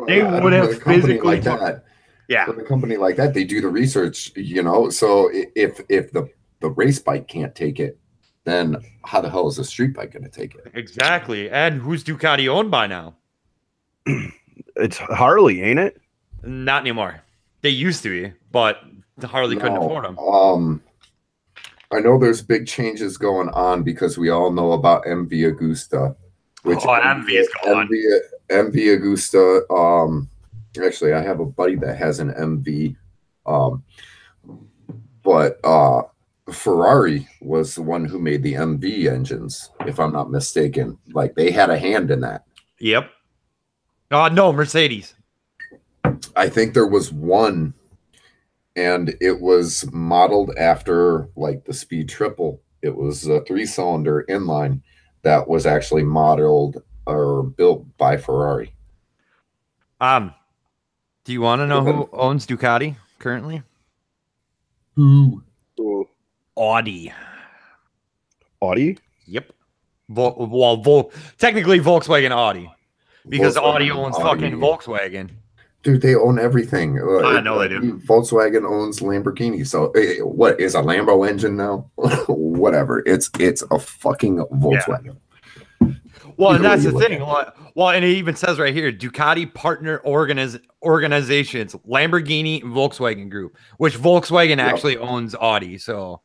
They would have physically like that. Yeah. With a company like that, they do the research, you know. So if the race bike can't take it, then how the hell is a street bike going to take it? Exactly. And who's Ducati owned by now? It's Harley, ain't it? Not anymore. They used to be, but the Harley couldn't afford them. I know there's big changes going on because we all know about MV Agusta. Which MV is gone. MV Agusta. Actually, I have a buddy that has an MV. But Ferrari was the one who made the MV engines, if I'm not mistaken. Like, they had a hand in that. Yep. No, Mercedes. I think there was one, and it was modeled after, like, the Speed Triple. It was a 3-cylinder inline that was actually modeled or built by Ferrari. Do you want to know who owns Ducati currently? Who? Audi. Audi? Yep. Technically Volkswagen Audi. Because Audi owns fucking Volkswagen. Dude, they own everything. I know they do. Volkswagen owns Lamborghini. So what is a Lambo engine now? Whatever. It's a fucking Volkswagen. Yeah. Well, and that's the thing. Well, and it even says right here, Ducati partner organizations, Lamborghini and Volkswagen Group, which Volkswagen actually owns Audi. So,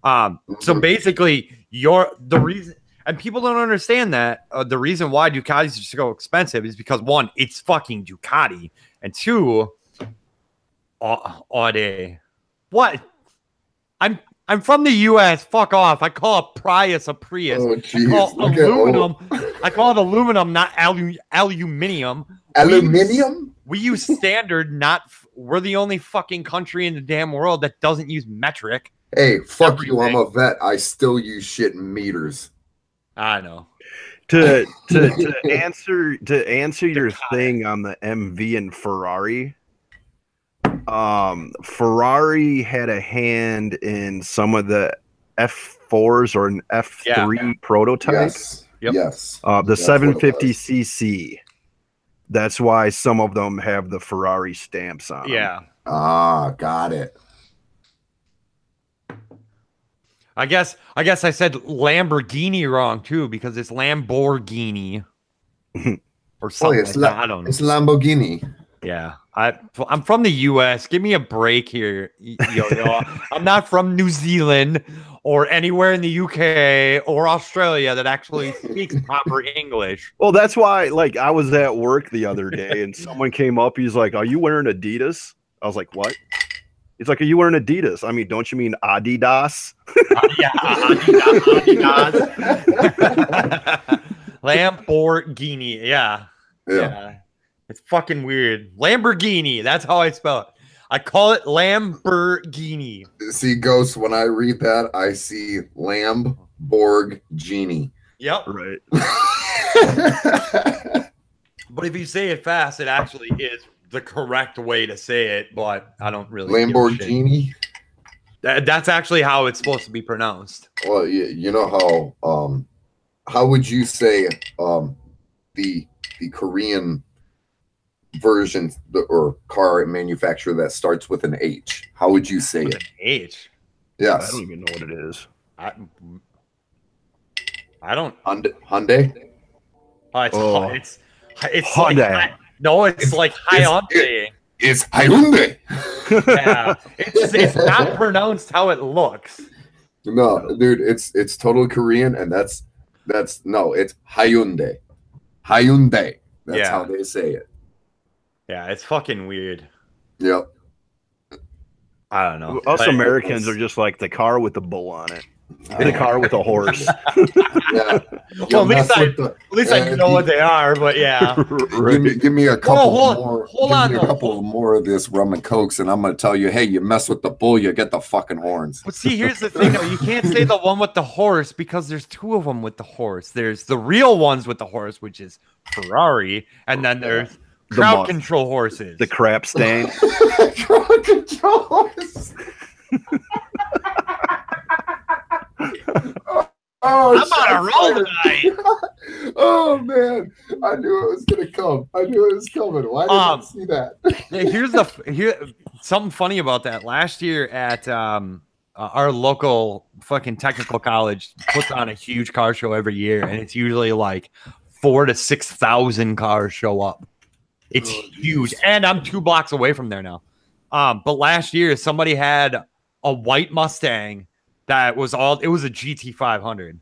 so basically, the reason, and people don't understand that the reason why Ducatis are so expensive is because, one, it's fucking Ducati, and two, Audi. What? I'm I'm from the U.S. Fuck off. I call a Prius a Prius. Oh, I call aluminum. I call it aluminum, not aluminium. Aluminium? We use standard, not. We're the only fucking country in the damn world that doesn't use metric. Hey, fuck you. I'm a vet. I still use shit in meters. I know. To answer your thing on the MV and Ferrari, Ferrari had a hand in some of the F4s or an F3 prototype. Yes. Yep. Yes. The 750cc. That's why some of them have the Ferrari stamps on them. Yeah. Ah, got it. I guess I said Lamborghini wrong too because it's Lamborghini or something. It's I don't know. It's Lamborghini. Yeah, I'm from the U.S. Give me a break here, yo. I'm not from New Zealand or anywhere in the U.K. or Australia that actually speaks proper English. Well, that's why, like, I was at work the other day and someone came up. He's like, "Are you wearing Adidas?" I was like, "What?" He's like, "Are you wearing Adidas?" I mean, don't you mean Adidas? Yeah, Adidas. Lamborghini. Yeah. It's fucking weird. Lamborghini. That's how I spell it. I call it Lamborghini. See, Ghost, when I read that, I see Lamborghini. Yep. Right. But if you say it fast, it actually is the correct way to say it, but I don't really Lamborghini. That's actually how it's supposed to be pronounced. Well, you know how would you say the Korean version or car manufacturer that starts with an H? How would you say it? H. Yes. I don't even know what it is. I don't. Hyundai. It's Hyundai. Like, no, it's like Hyundai. It's Hyundai. Yeah, it's not pronounced how it looks. No, dude, it's totally Korean, and it's Hyundai. Hyundai. That's how they say it. Yeah, it's fucking weird. Yep. I don't know. Us Americans are just like the car with the bull on it. The car with a horse. Yeah. Well, at least I know what they are, but yeah. Give me a couple more. Hold on, a couple more of this rum and cokes, and I'm gonna tell you, hey, you mess with the bull, you get the fucking horns. But see, here's the thing, though. You can't say the one with the horse because there's two of them with the horse. There's the real ones with the horse, which is Ferrari, and then there's crowd control horses. The crap stain. Crowd control horse. Oh, I'm on a roll tonight. Oh man, I knew it was gonna come. I knew it was coming. Why didn't I see that? Here's something funny about that. Last year at our local fucking technical college puts on a huge car show every year, and it's usually like 4,000 to 6,000 cars show up. It's huge, and I'm 2 blocks away from there now. But last year somebody had a white Mustang. It was a GT 500,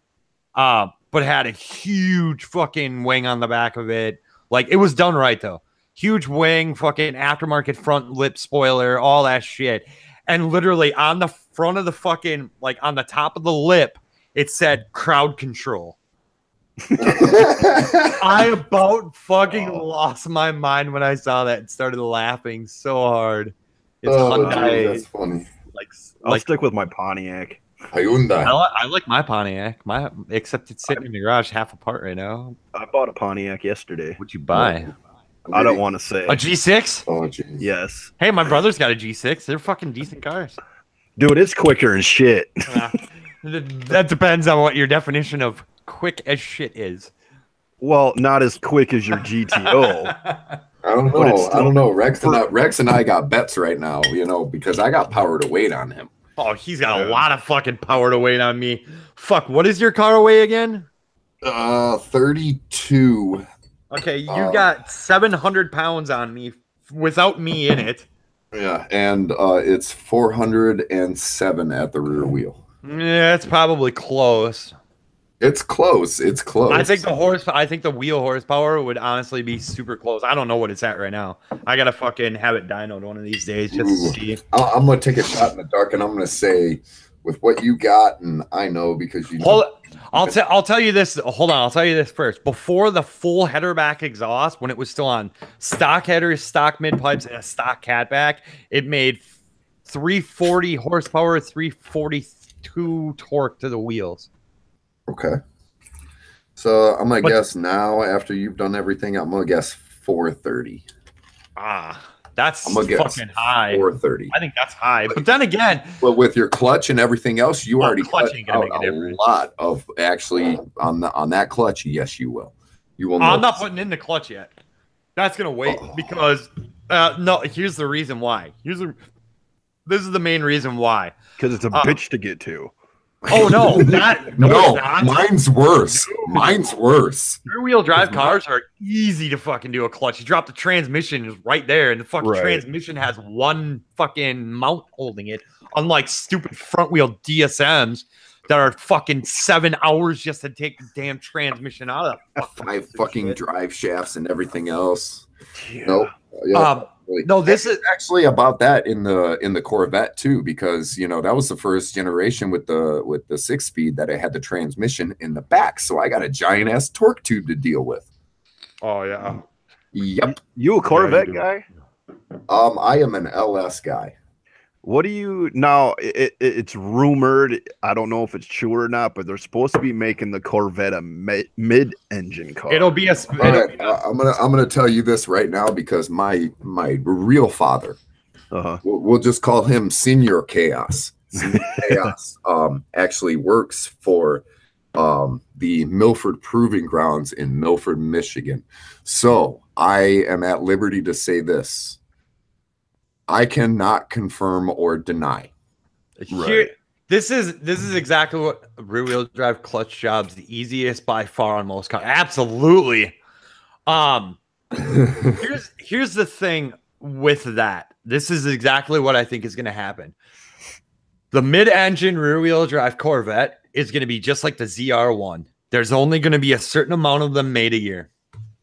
but it had a huge fucking wing on the back of it. Like, it was done right though. Huge wing, fucking aftermarket front lip spoiler, all that shit. And literally on the front of the fucking, like on the top of the lip, it said crowd control. I about fucking lost my mind when I saw that and started laughing so hard. It's Hyundai. Dude, that's funny. I'll stick with my Pontiac. Hyundai. I like my Pontiac. Except it's sitting in the garage half apart right now. I bought a Pontiac yesterday. What'd you buy? I don't want to say. A G6? Oh, jeez. Yes. Hey, my brother's got a G6. They're fucking decent cars. Dude, it's quicker as shit. That depends on what your definition of quick as shit is. Well, not as quick as your GTO. I don't know. I don't know. Rex and I got bets right now, because I got power to weight on him. Oh, he's got a lot of fucking power to weight on me. Fuck, what is your car weight again? 32. Okay, you got 700 pounds on me without me in it. Yeah, and it's 407 at the rear wheel. Yeah, it's probably close. It's close. It's close. I think the wheel horsepower would honestly be super close. I don't know what it's at right now. I gotta fucking have it dynoed one of these days just to see. I'm gonna take a shot in the dark, and I'm gonna say with what you got, and I know because you know. Hold, I'll tell you this. Hold on, I'll tell you this first. Before the full header back exhaust, when it was still on stock headers, stock mid pipes, and a stock catback, it made 340 horsepower, 342 torque to the wheels. Okay. So I'm gonna guess now, after you've done everything, I'm gonna guess 430. That's fucking high. 430. I think that's high. But then again, but with your clutch and everything else, you already cut out a lot of actually on that clutch. Yes, you will. You will. I'm not putting in the clutch yet. That's gonna wait because no. Here's the reason why. This is the main reason why. Because it's a bitch to get to. Oh no, no, mine's worse. Mine's worse. Rear-wheel drive cars are easy to fucking do a clutch. You drop the transmission is right there, and the fucking transmission has one fucking mount holding it. Unlike stupid front-wheel DSMs that are fucking 7 hours just to take the damn transmission out of the 5 fucking drive shafts and everything else. Yeah. Nope. Yeah. No, this is actually about that in the Corvette too, because you know that was the first generation with the 6-speed that it had the transmission in the back, so I got a giant ass torque tube to deal with. Oh yeah. Yep. You a Corvette guy? I am an LS guy. What do you now? It's rumored. I don't know if it's true or not, but they're supposed to be making the Corvette a mid-engine car. It'll be a. I'm gonna tell you this right now because my real father, we'll just call him Senior Chaos. Senior Chaos actually works for the Milford Proving Grounds in Milford, Michigan. So I am at liberty to say this. I cannot confirm or deny. This is exactly what rear-wheel drive clutch jobs the easiest by far on most cars. Absolutely. Here's the thing with that. This is exactly what I think is going to happen. The mid-engine rear-wheel drive Corvette is going to be just like the ZR1. There's only going to be a certain amount of them made a year.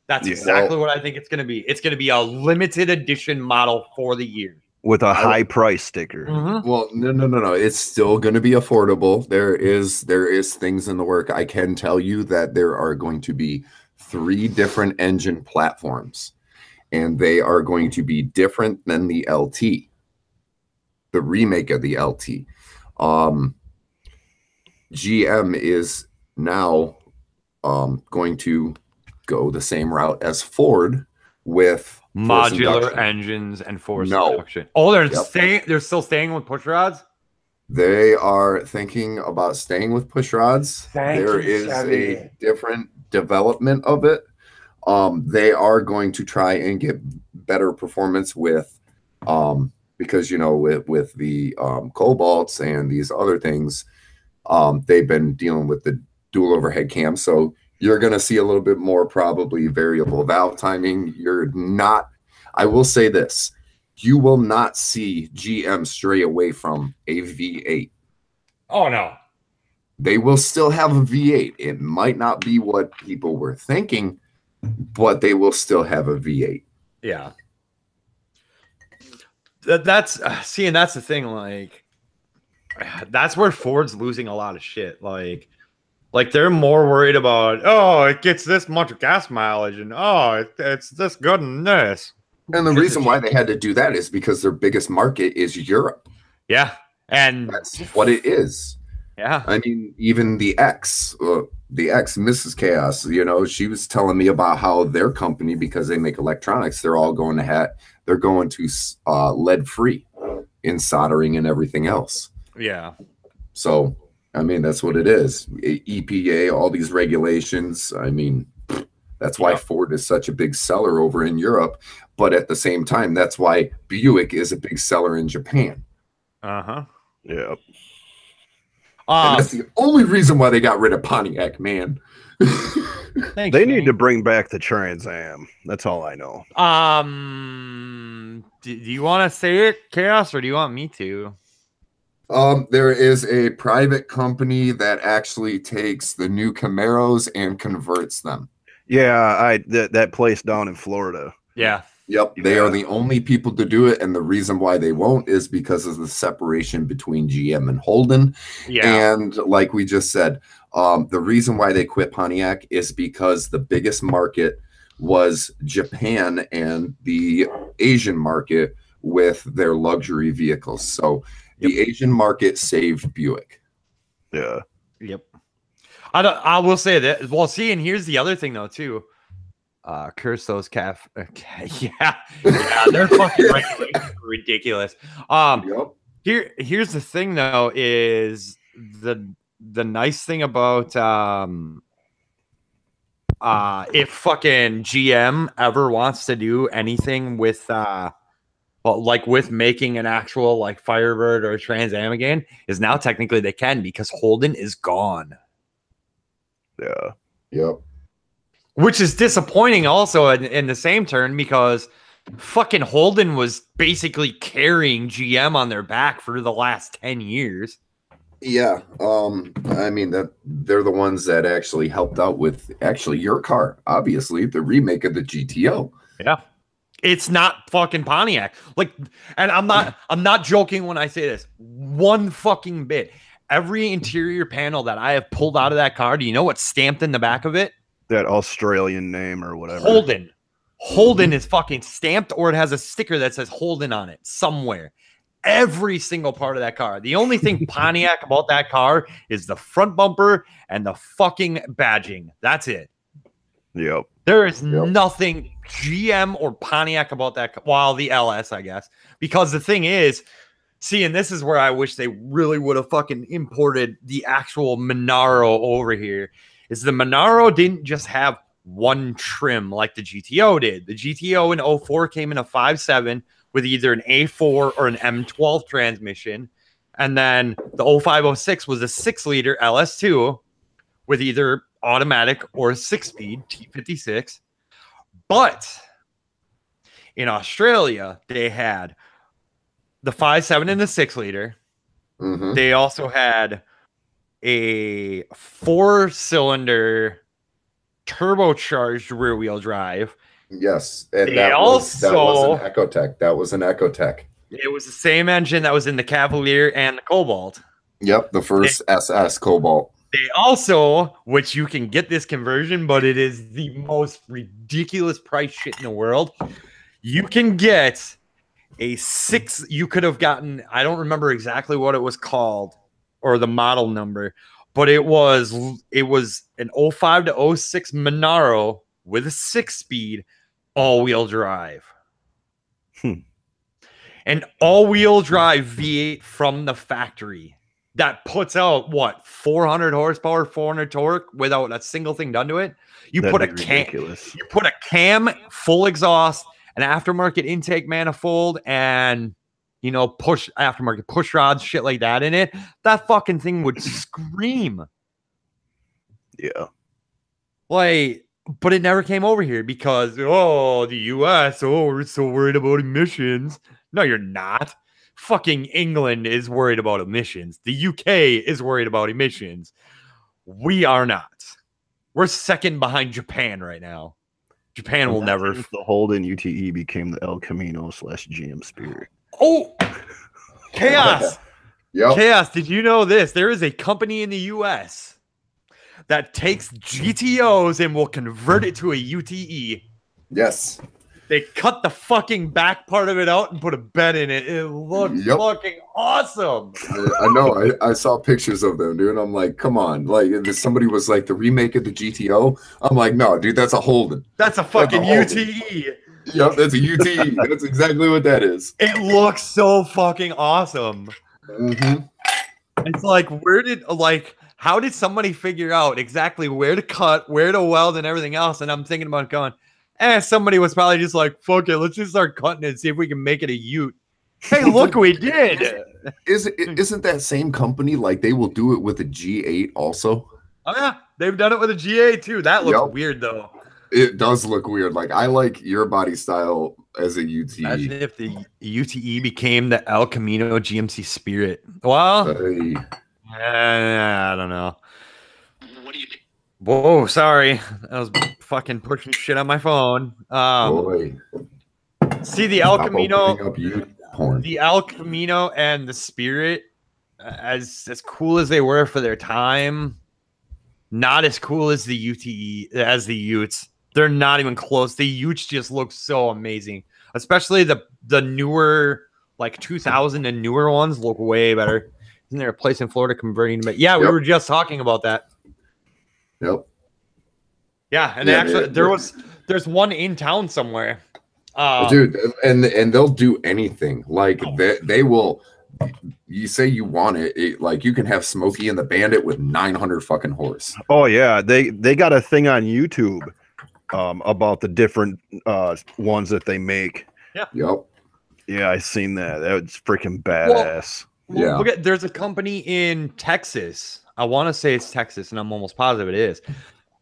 That's exactly what I think it's going to be. It's going to be a limited edition model for the year. With a high price sticker. Mm-hmm. Well, no. It's still going to be affordable. There is things in the work. I can tell you that there are going to be 3 different engine platforms, and they are going to be different than the LT, the remake of the LT. GM is now going to go the same route as Ford with modular engines and force induction. Oh, they're still staying with push rods? They are thinking about staying with push rods. There is a different development of it. They are going to try and get better performance with because you know with the Cobalts and these other things, they've been dealing with the dual overhead cam. So you're going to see a little bit more probably variable valve timing. You're not, I will say this, you will not see GM stray away from a V8. Oh, no. They will still have a V8. It might not be what people were thinking, but they will still have a V8. Yeah. That's see, and that's the thing. Like, that's where Ford's losing a lot of shit. Like they're more worried about, oh, it gets this much gas mileage, and oh, it's this good and this. And the reason why they had to do that is because their biggest market is Europe. Yeah, and that's what it is. Yeah, I mean, even the ex, Mrs. Chaos, you know, she was telling me about how their company, because they make electronics, they're all going to lead free in soldering and everything else. Yeah. So, I mean, that's what it is. EPA, all these regulations. I mean, that's why Ford is such a big seller over in Europe. But at the same time, that's why Buick is a big seller in Japan. Yeah. And that's the only reason why they got rid of Pontiac, man. They need to bring back the Trans Am. That's all I know. Do you want to say it, Chaos, or do you want me to? There is a private company that actually takes the new Camaros and converts them. Yeah, that place down in Florida. Yeah. Yep, Yeah. they are the only people to do it, and the reason why they won't is because of the separation between GM and Holden. Yeah. And like we just said, the reason why they quit Pontiac is because the biggest market was Japan and the Asian market with their luxury vehicles. So the Asian market saved Buick. Yeah. Yep. I will say that. Well, see, and here's the other thing though too. Curse those calf. Okay, yeah, they're fucking ridiculous. Yep. Here's the thing though, is the nice thing about if fucking GM ever wants to do anything with well, like with making an actual like Firebird or Trans Am again, is now technically they can, because Holden is gone. Yeah. Yep. Which is disappointing also in the same turn, because fucking Holden was basically carrying GM on their back for the last 10 years. Yeah. I mean that they're the ones that actually helped out with actually your car, obviously, the remake of the GTO. Yeah. It's not fucking Pontiac. Like, and I'm not joking when I say this. One fucking bit. Every interior panel that I have pulled out of that car, do you know what's stamped in the back of it? That Australian name or whatever. Holden. Holden is fucking stamped, or it has a sticker that says Holden on it somewhere. Every single part of that car. The only thing Pontiac about that car is the front bumper and the fucking badging. That's it. Yep. There is nothing GM or Pontiac about that. Well, the LS, I guess. Because the thing is, see, and this is where I wish they really would have fucking imported the actual Monaro over here, is the Monaro didn't just have one trim like the GTO did. The GTO in 04 came in a 5.7 with either an A4 or an M12 transmission. And then the 0506 was a 6-liter LS2 with either automatic or a 6-speed T56. But in Australia, they had the 5.7 and the 6-liter. Mm-hmm. They also had a 4-cylinder turbocharged rear wheel drive. Yes, and that was an Ecotec. That was an Ecotec. It was the same engine that was in the Cavalier and the Cobalt. Yep, the first SS Cobalt. They also, which you can get this conversion, but it is the most ridiculous price shit in the world. You can get a 6. You could have gotten, I don't remember exactly what it was called or the model number, but it was an 05 to 06 Monaro with a 6-speed all-wheel drive. An all-wheel drive V8 from the factory that puts out, what, 400 horsepower, 400 torque without a single thing done to it? That'd put a ridiculous. You put a cam, full exhaust, an aftermarket intake manifold, and aftermarket push rods, shit like that in it. That fucking thing would scream. Yeah. Like, but it never came over here because, the US, we're so worried about emissions. No, you're not. Fucking England is worried about emissions. The UK is worried about emissions. We are not. We're second behind Japan right now. Japan will never. The Holden UTE became the El Camino / GM Spirit. Oh, Chaos. Yep. Chaos, did you know this? There is a company in the US that takes GTOs and will convert it to a UTE. Yes. They cut the fucking back part of it out and put a bed in it. It looks fucking awesome. I know. I saw pictures of them, dude. I'm like, come on. Like, if somebody was like the remake of the GTO. I'm like, no, dude, that's a Holden. That's a fucking UTE. Yep, that's a UTE. That's exactly what that is. It looks so fucking awesome. Mm-hmm. It's like, how did somebody figure out exactly where to cut, where to weld, and everything else? And I'm thinking about going, somebody was probably just like, fuck it, let's just start cutting it and see if we can make it a ute. Hey, look, we did. Isn't that same company, like, they will do it with a G8 also? Oh, yeah. They've done it with a G8 too. That looks weird, though. It does look weird. Like, I like your body style as a UTE. Imagine if the UTE became the El Camino GMC Spirit. Well, I don't know. What do you think? Whoa, sorry. I was fucking pushing shit on my phone. Boy. See the El Stop Camino, opening up you porn. the El Camino and the Spirit, as cool as they were for their time, not as cool as the UTE as the Utes. They're not even close. The Utes just look so amazing, especially the newer, like 2000 and newer ones look way better. Isn't there a place in Florida converting them? Yeah, we were just talking about that. Yep. Yeah, and actually, there's one in town somewhere. Dude, and they'll do anything. Like they will. You say you want it, like you can have Smokey and the Bandit with 900 fucking horse. Oh yeah, they got a thing on YouTube about the different ones that they make. Yeah. Yep. Yeah, I seen that. That was freaking badass. Yeah. Look at, there's a company in Texas. I want to say it's Texas, and I'm almost positive it is.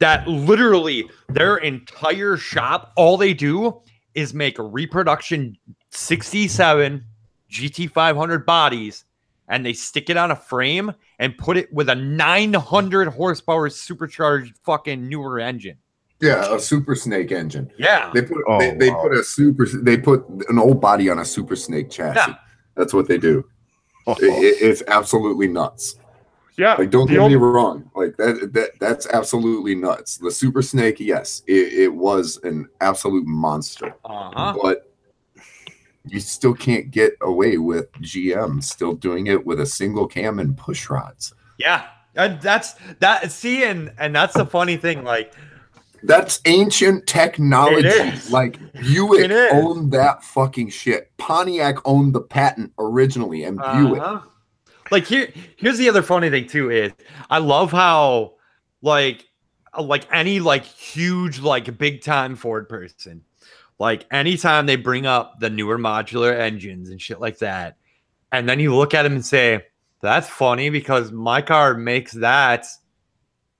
That literally their entire shop, all they do is make reproduction 67 GT500 bodies, and they stick it on a frame and put it with a 900 horsepower supercharged fucking newer engine. Yeah, a Super Snake engine. Yeah, they put they put an old body on a Super Snake chassis. Yeah. That's what they do. It's absolutely nuts. Yeah, like don't get me wrong, like that's absolutely nuts. The Super Snake, yes, it was an absolute monster, but you still can't get away with GM still doing it with a single cam and push rods. Yeah, and that's that. See, and that's the funny thing, like. That's ancient technology. Like Buick owned that fucking shit. Pontiac owned the patent originally, and Buick. Like here's the other funny thing too is I love how like any like huge like big time Ford person, like anytime they bring up the newer modular engines and shit like that, and then you look at them and say that's funny because my car makes that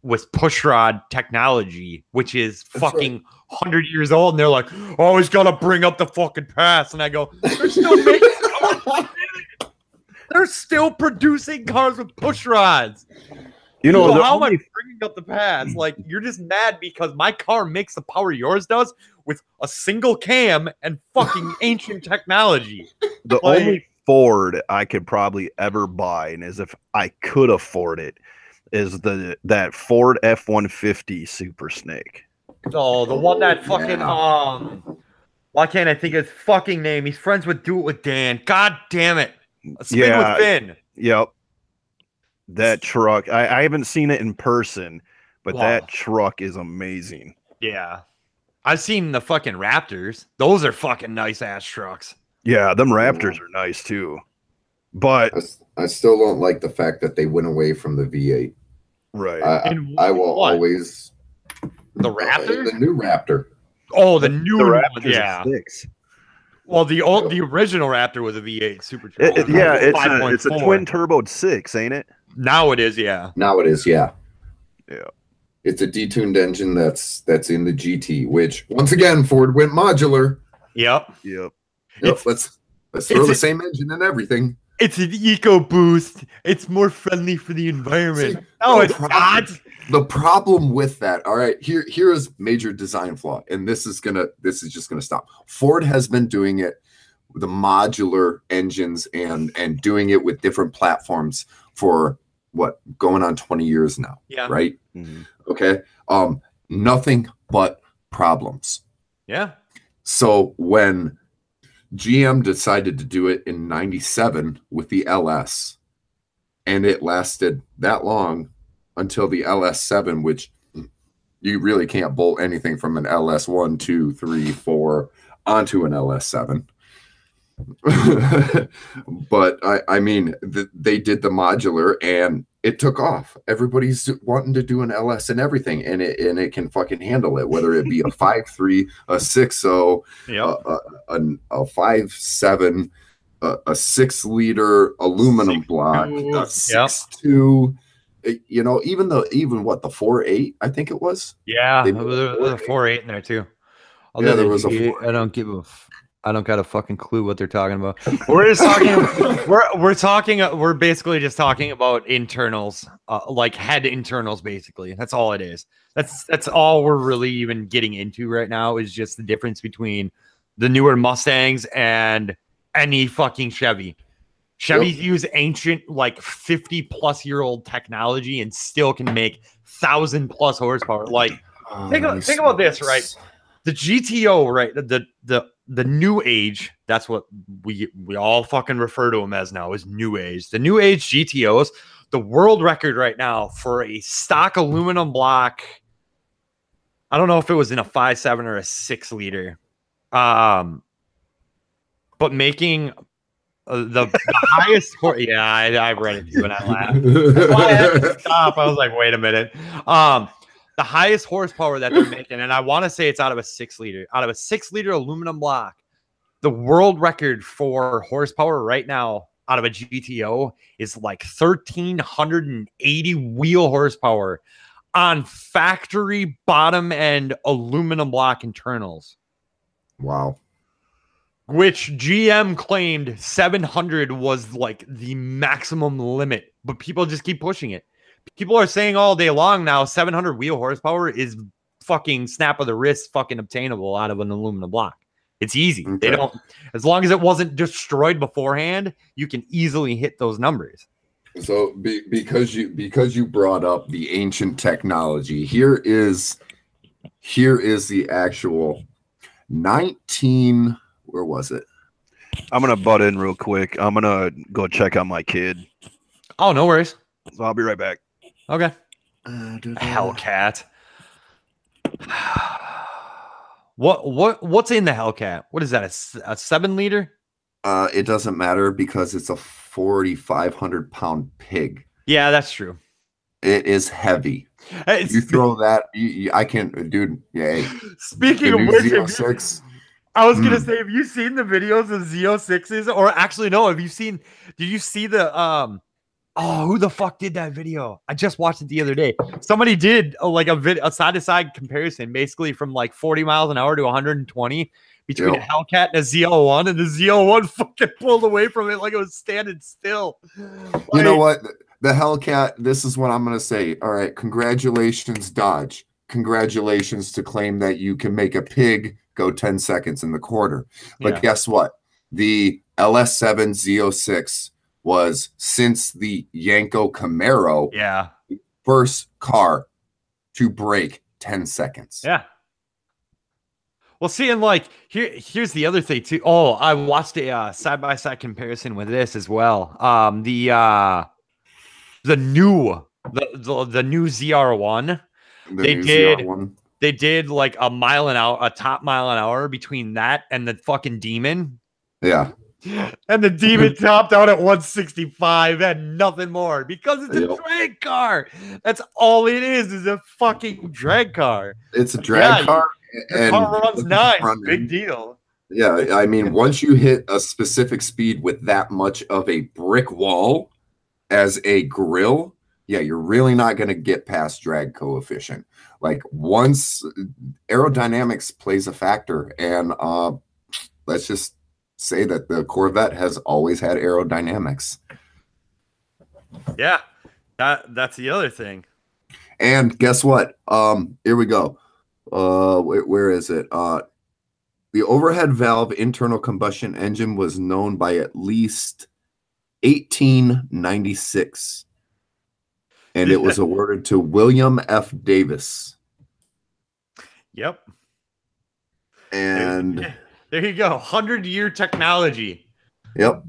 with pushrod technology, which is fucking 100 years old, and they're like, always gotta bring up the fucking past. And I go, they're still making cars. They're still producing cars with pushrods. You know how am I bringing up the past? Like, you're just mad because my car makes the power yours does with a single cam and fucking ancient technology. The only Ford I could probably ever buy, and as if I could afford it, is that Ford F-150 Super Snake. Oh, the one that fucking why can't I think of his fucking name? He's friends with Do It With Dan. God damn it. Spin with Finn. Yep. That truck. I haven't seen it in person, but that truck is amazing. Yeah. I've seen the fucking Raptors. Those are fucking nice ass trucks. Yeah, them Raptors are nice too. But I still don't like the fact that they went away from the V8. Right. I will always the Raptor? The new Raptor. Oh, the new Raptor, yeah. Well, the original Raptor was a V8 supercharged. It's a twin turbo 6, ain't it? Now it is, yeah. Now it is, yeah. Yeah. It's a detuned engine that's in the GT, which once again Ford went modular. Yep. Let's throw the same engine and everything. It's an eco boost. It's more friendly for the environment. It's not. The problem with that, all right, here is major design flaw, and this is just gonna stop. Ford has been doing it with the modular engines and doing it with different platforms for what, going on 20 years now. Yeah. Right? Mm-hmm. Okay. Nothing but problems. Yeah. So when GM decided to do it in 97 with the LS, and it lasted that long until the LS7, which you really can't bolt anything from an LS1, 2, 3, 4 onto an LS7. But I mean, they did the modular and it took off. Everybody's wanting to do an LS and everything, and it can fucking handle it, whether it be a 5.3, a 6.0, a 5.7, a 6-liter aluminum block, a 6.2. You know, even what, the 4.8, I think it was. Yeah, there was a 4.8 in there too. Yeah, there was a 4.8. I don't give a. I don't got a fucking clue what they're talking about. We're just talking. We're basically just talking about internals, like head internals. Basically, that's all it is. That's all we're really even getting into right now is just the difference between the newer Mustangs and any fucking Chevy. Chevys use ancient, like 50-plus-year-old technology and still can make 1,000+ horsepower. Like, think about this, right? The GTO, right? The new age. That's what we all fucking refer to them as now, is new age. The new age GTOs. The world record right now for a stock aluminum block. I don't know if it was in a 5.7 or a 6-liter. But making the highest I read it too and I laughed. That's why I had to stop. I was like, wait a minute. The highest horsepower that they're making, and I want to say it's out of a 6-liter aluminum block. The world record for horsepower right now out of a GTO is like 1,380 wheel horsepower on factory bottom end aluminum block internals. Wow. Which GM claimed 700 was like the maximum limit, but people just keep pushing it. People are saying all day long now 700 wheel horsepower is fucking snap of the wrist fucking obtainable out of an aluminum block. It's easy. Okay. They don't, as long as it wasn't destroyed beforehand, you can easily hit those numbers. So because you brought up the ancient technology, here is the actual 19. Where was it? I'm gonna butt in real quick. I'm gonna go check on my kid. Oh, no worries. So I'll be right back. Okay. Hellcat. What's in the Hellcat? What is that? A 7-liter? It doesn't matter because it's a 4,500 pound pig. Yeah, that's true. It is heavy. You throw that, I can, dude. Yeah. Speaking of which, Z06. I was gonna say, have you seen the videos of Z06s? Or actually, no. Did you see the who the fuck did that video? I just watched it the other day. Somebody did a side-to-side comparison, basically from like 40 miles an hour to 120 between a Hellcat and a Z01, and the Z01 fucking pulled away from it like it was standing still. You know what? The Hellcat, this is what I'm going to say. All right, congratulations, Dodge. Congratulations to claim that you can make a pig go 10 seconds in the quarter. But guess what? The LS7 Z06 was, since the Yanko Camaro, the first car to break 10 seconds. Yeah. Well, see, and like here's the other thing too. Oh, I watched a side-by-side comparison with this as well. The new ZR1. They did like a mile an hour, a top mile an hour between that and the fucking Demon. Yeah. And the Demon topped out at 165, had nothing more because it's a drag car. That's all it is a fucking drag car. It's a drag car. The car runs 9. Big deal. Yeah, I mean, once you hit a specific speed with that much of a brick wall as a grill, you're really not going to get past drag coefficient. Like, once aerodynamics plays a factor, and let's just say that the Corvette has always had aerodynamics. Yeah, that's the other thing. And guess what? Here we go. Where is it? The overhead valve internal combustion engine was known by at least 1896, and it was awarded to William F. Davis. Yep. And there you go. 100-year technology. Yep.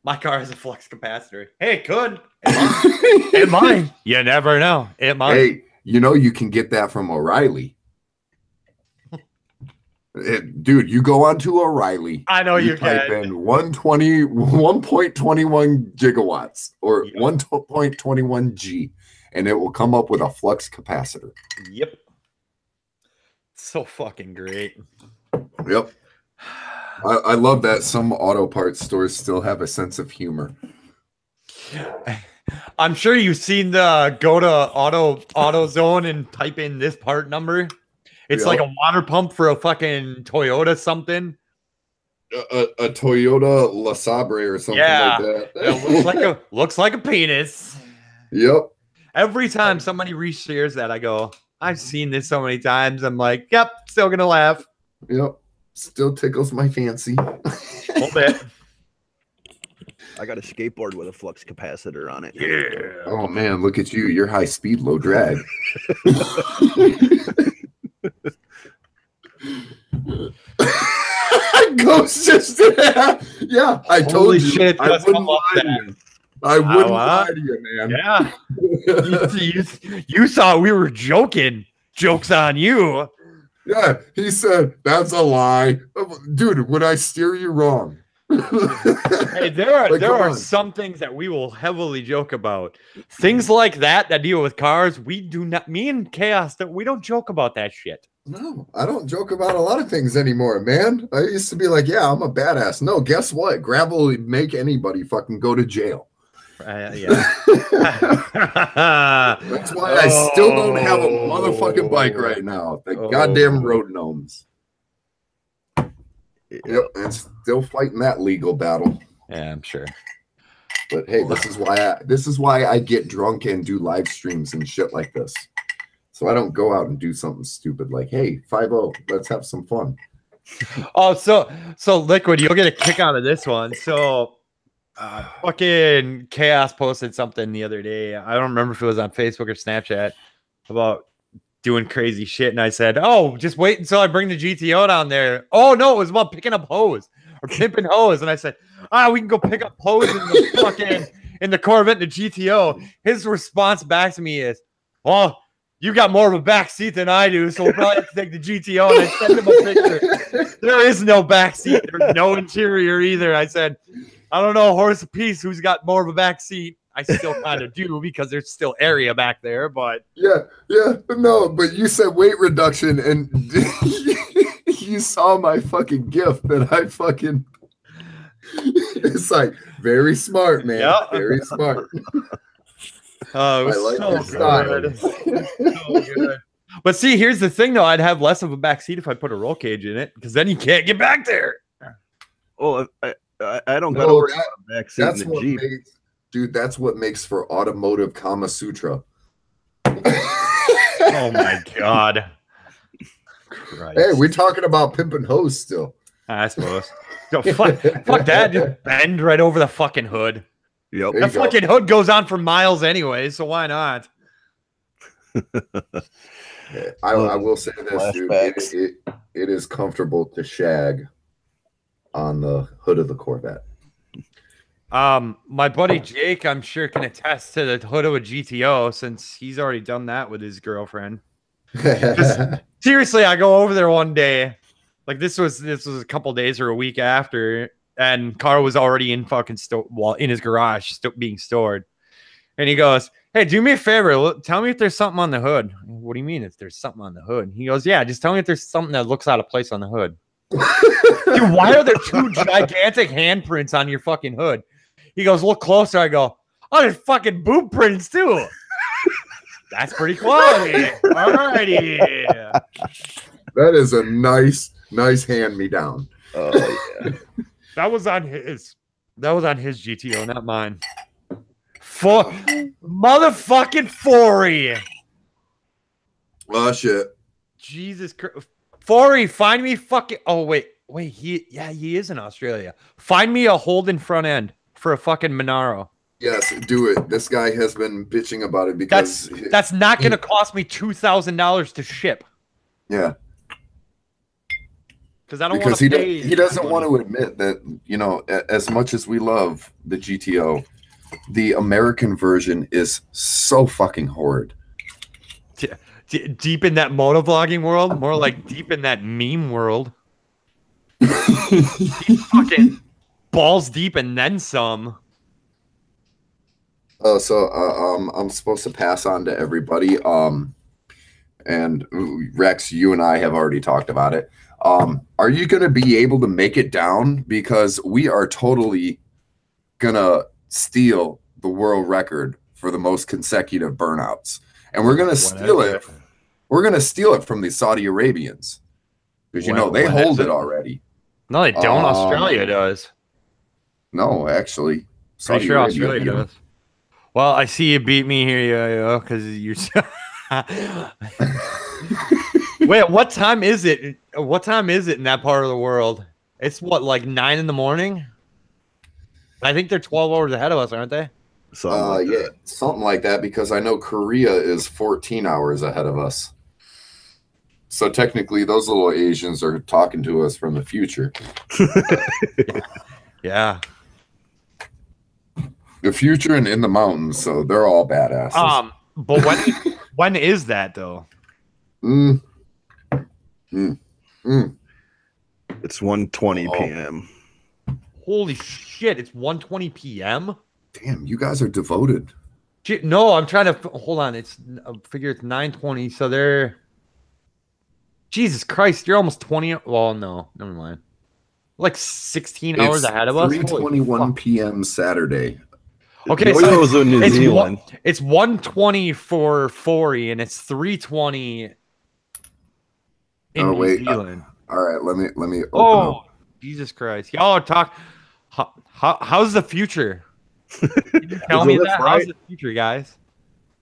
My car has a flux capacitor. Hey, it could. It might. You never know. It might. Hey, you can get that from O'Reilly. Dude, you go on to O'Reilly. I know you type can. in 1.21 gigawatts or 1.21 G, and it will come up with a flux capacitor. Yep. So fucking great. Yep. I love that some auto parts stores still have a sense of humor. I'm sure you've seen the go to AutoZone and type in this part number. It's like a water pump for a fucking Toyota something. A Toyota La Sabre or something like that. It looks like a penis. Yep. Every time somebody reshares that, I go, I've seen this so many times. I'm like, yep, still gonna laugh. Yep. Still tickles my fancy. A little bit. I got a skateboard with a flux capacitor on it. Yeah. Oh man, look at you. You're high speed, low drag. Ghost just yeah, I told Holy you. shit, I wouldn't lie to you. I wouldn't lie to you, man. Yeah. you thought we were joking. Joke's on you. Yeah, he said that's a lie. Dude, would I steer you wrong? Hey, there are some things that we will heavily joke about. Things like that deal with cars. We do not. Me and Chaos, we don't joke about that shit. No, I don't joke about a lot of things anymore, man. I used to be like, yeah, I'm a badass. No, guess what? Gravel would make anybody fucking go to jail. Yeah. That's why I still don't have a motherfucking bike right now. The goddamn road gnomes. Yep, and still fighting that legal battle. Yeah, I'm sure. But hey, this is why I get drunk and do live streams and shit like this. So I don't go out and do something stupid like, hey, 5-0, let's have some fun. Oh, so Liquid, you'll get a kick out of this one. So fucking Chaos posted something the other day. I don't remember if it was on Facebook or Snapchat about doing crazy shit. And I said, oh, just wait until I bring the GTO down there. Oh, no, it was about picking up hose or pimping hose. And I said, we can go pick up hose in the fucking in the Corvette and the GTO. His response back to me is, well, you got more of a back seat than I do, so we'll probably have to take the GTO. And I sent him a picture. There is no back seat. There's no interior either. I said, I don't know, horse apiece, who's got more of a back seat. I still kind of do because there's still area back there, but but you said weight reduction and you saw my fucking gift that I fucking it's like very smart, man. Yep. Very smart. Oh, it was so good. But see, here's the thing though, I'd have less of a back seat if I put a roll cage in it, because then you can't get back there. Well, I don't got over back seat in the Jeep. Dude, that's what makes for automotive Kama Sutra. Oh my god. Christ. Hey, we're talking about pimping hose still. I suppose. So fuck that. Just bend right over the fucking hood. Yep. The fucking hood goes on for miles anyway, so why not? I will say this, dude. It is comfortable to shag on the hood of the Corvette. My buddy Jake, I'm sure, can attest to the hood of a GTO since he's already done that with his girlfriend. Seriously, I go over there one day, like this was a couple days or a week after, and car was already in fucking in his garage being stored, and he goes, "Hey, do me a favor, tell me if there's something on the hood." What do you mean if there's something on the hood? He goes, "Yeah, just tell me if there's something that looks out of place on the hood." Dude, why are there two gigantic handprints on your fucking hood? He goes, "Look closer." I go, "Oh, there's fucking boob prints too." That's pretty quality. All righty. That is a nice hand me down. Oh yeah. That was on his GTO, not mine. Motherfucking 40. Oh shit. Jesus Christ. 40, find me fucking wait, he is in Australia. Find me a Holden front end for a fucking Monaro. Yes, do it. This guy has been bitching about it because that's not going to cost me $2,000 to ship. Yeah, because I don't want to pay. He doesn't want to admit that, you know, as much as we love the GTO, the American version is so fucking horrid. Deep in that motovlogging world, more like deep in that meme world. Fucking balls deep and then some. So I'm supposed to pass on to everybody. And Rex, you and I have already talked about it. Are you going to be able to make it down? Because we are totally going to steal the world record for the most consecutive burnouts. And we're going to steal it. We're going to steal it from the Saudi Arabians. Because, you know, they hold it already. No, they don't. Australia does. No, actually. Pretty sure Australia does. Well, I see you beat me here, because you're... Wait, what time is it? What time is it in that part of the world? It's what, like 9 in the morning? I think they're 12 hours ahead of us, aren't they? Something like Yeah, that. something like that, because I know Korea is 14 hours ahead of us. So technically, those little Asians are talking to us from the future. Yeah. The future and in the mountains, so they're all badasses. But when is that though? It's 1:20 p.m. Holy shit! It's 1:20 p.m. Damn, you guys are devoted. No, I'm trying to hold on. It's figure it's 9:20, so they're. Jesus Christ, you're almost 20. Well, no, never mind. Like 16 hours ahead of us. 3:21 p.m. Saturday. Okay, Yo-Yo's in New Zealand. It's 1:20 for Forey, and it's 3:20 in New Zealand. All right, let me open up. Jesus Christ, y'all are how's the future? Can you tell me that? How's the future, guys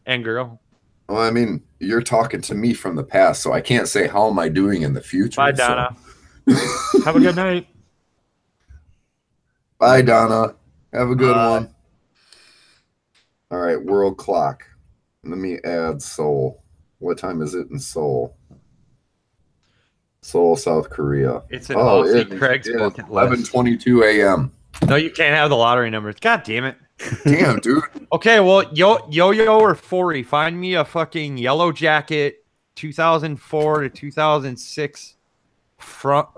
and girl? Well, I mean, you're talking to me from the past, so I can't say how am I doing in the future. Bye, Donna. Have a good night. Bye, Donna. Have a good one. All right, world clock. Let me add Seoul. What time is it in Seoul? Seoul, South Korea. It's an Aussie Craig's bucket list. 11:22 a.m. No, you can't have the lottery numbers. God damn it. Damn, dude. Okay, well, Yo-Yo or Forey, find me a fucking Yellow Jacket 2004 to 2006 front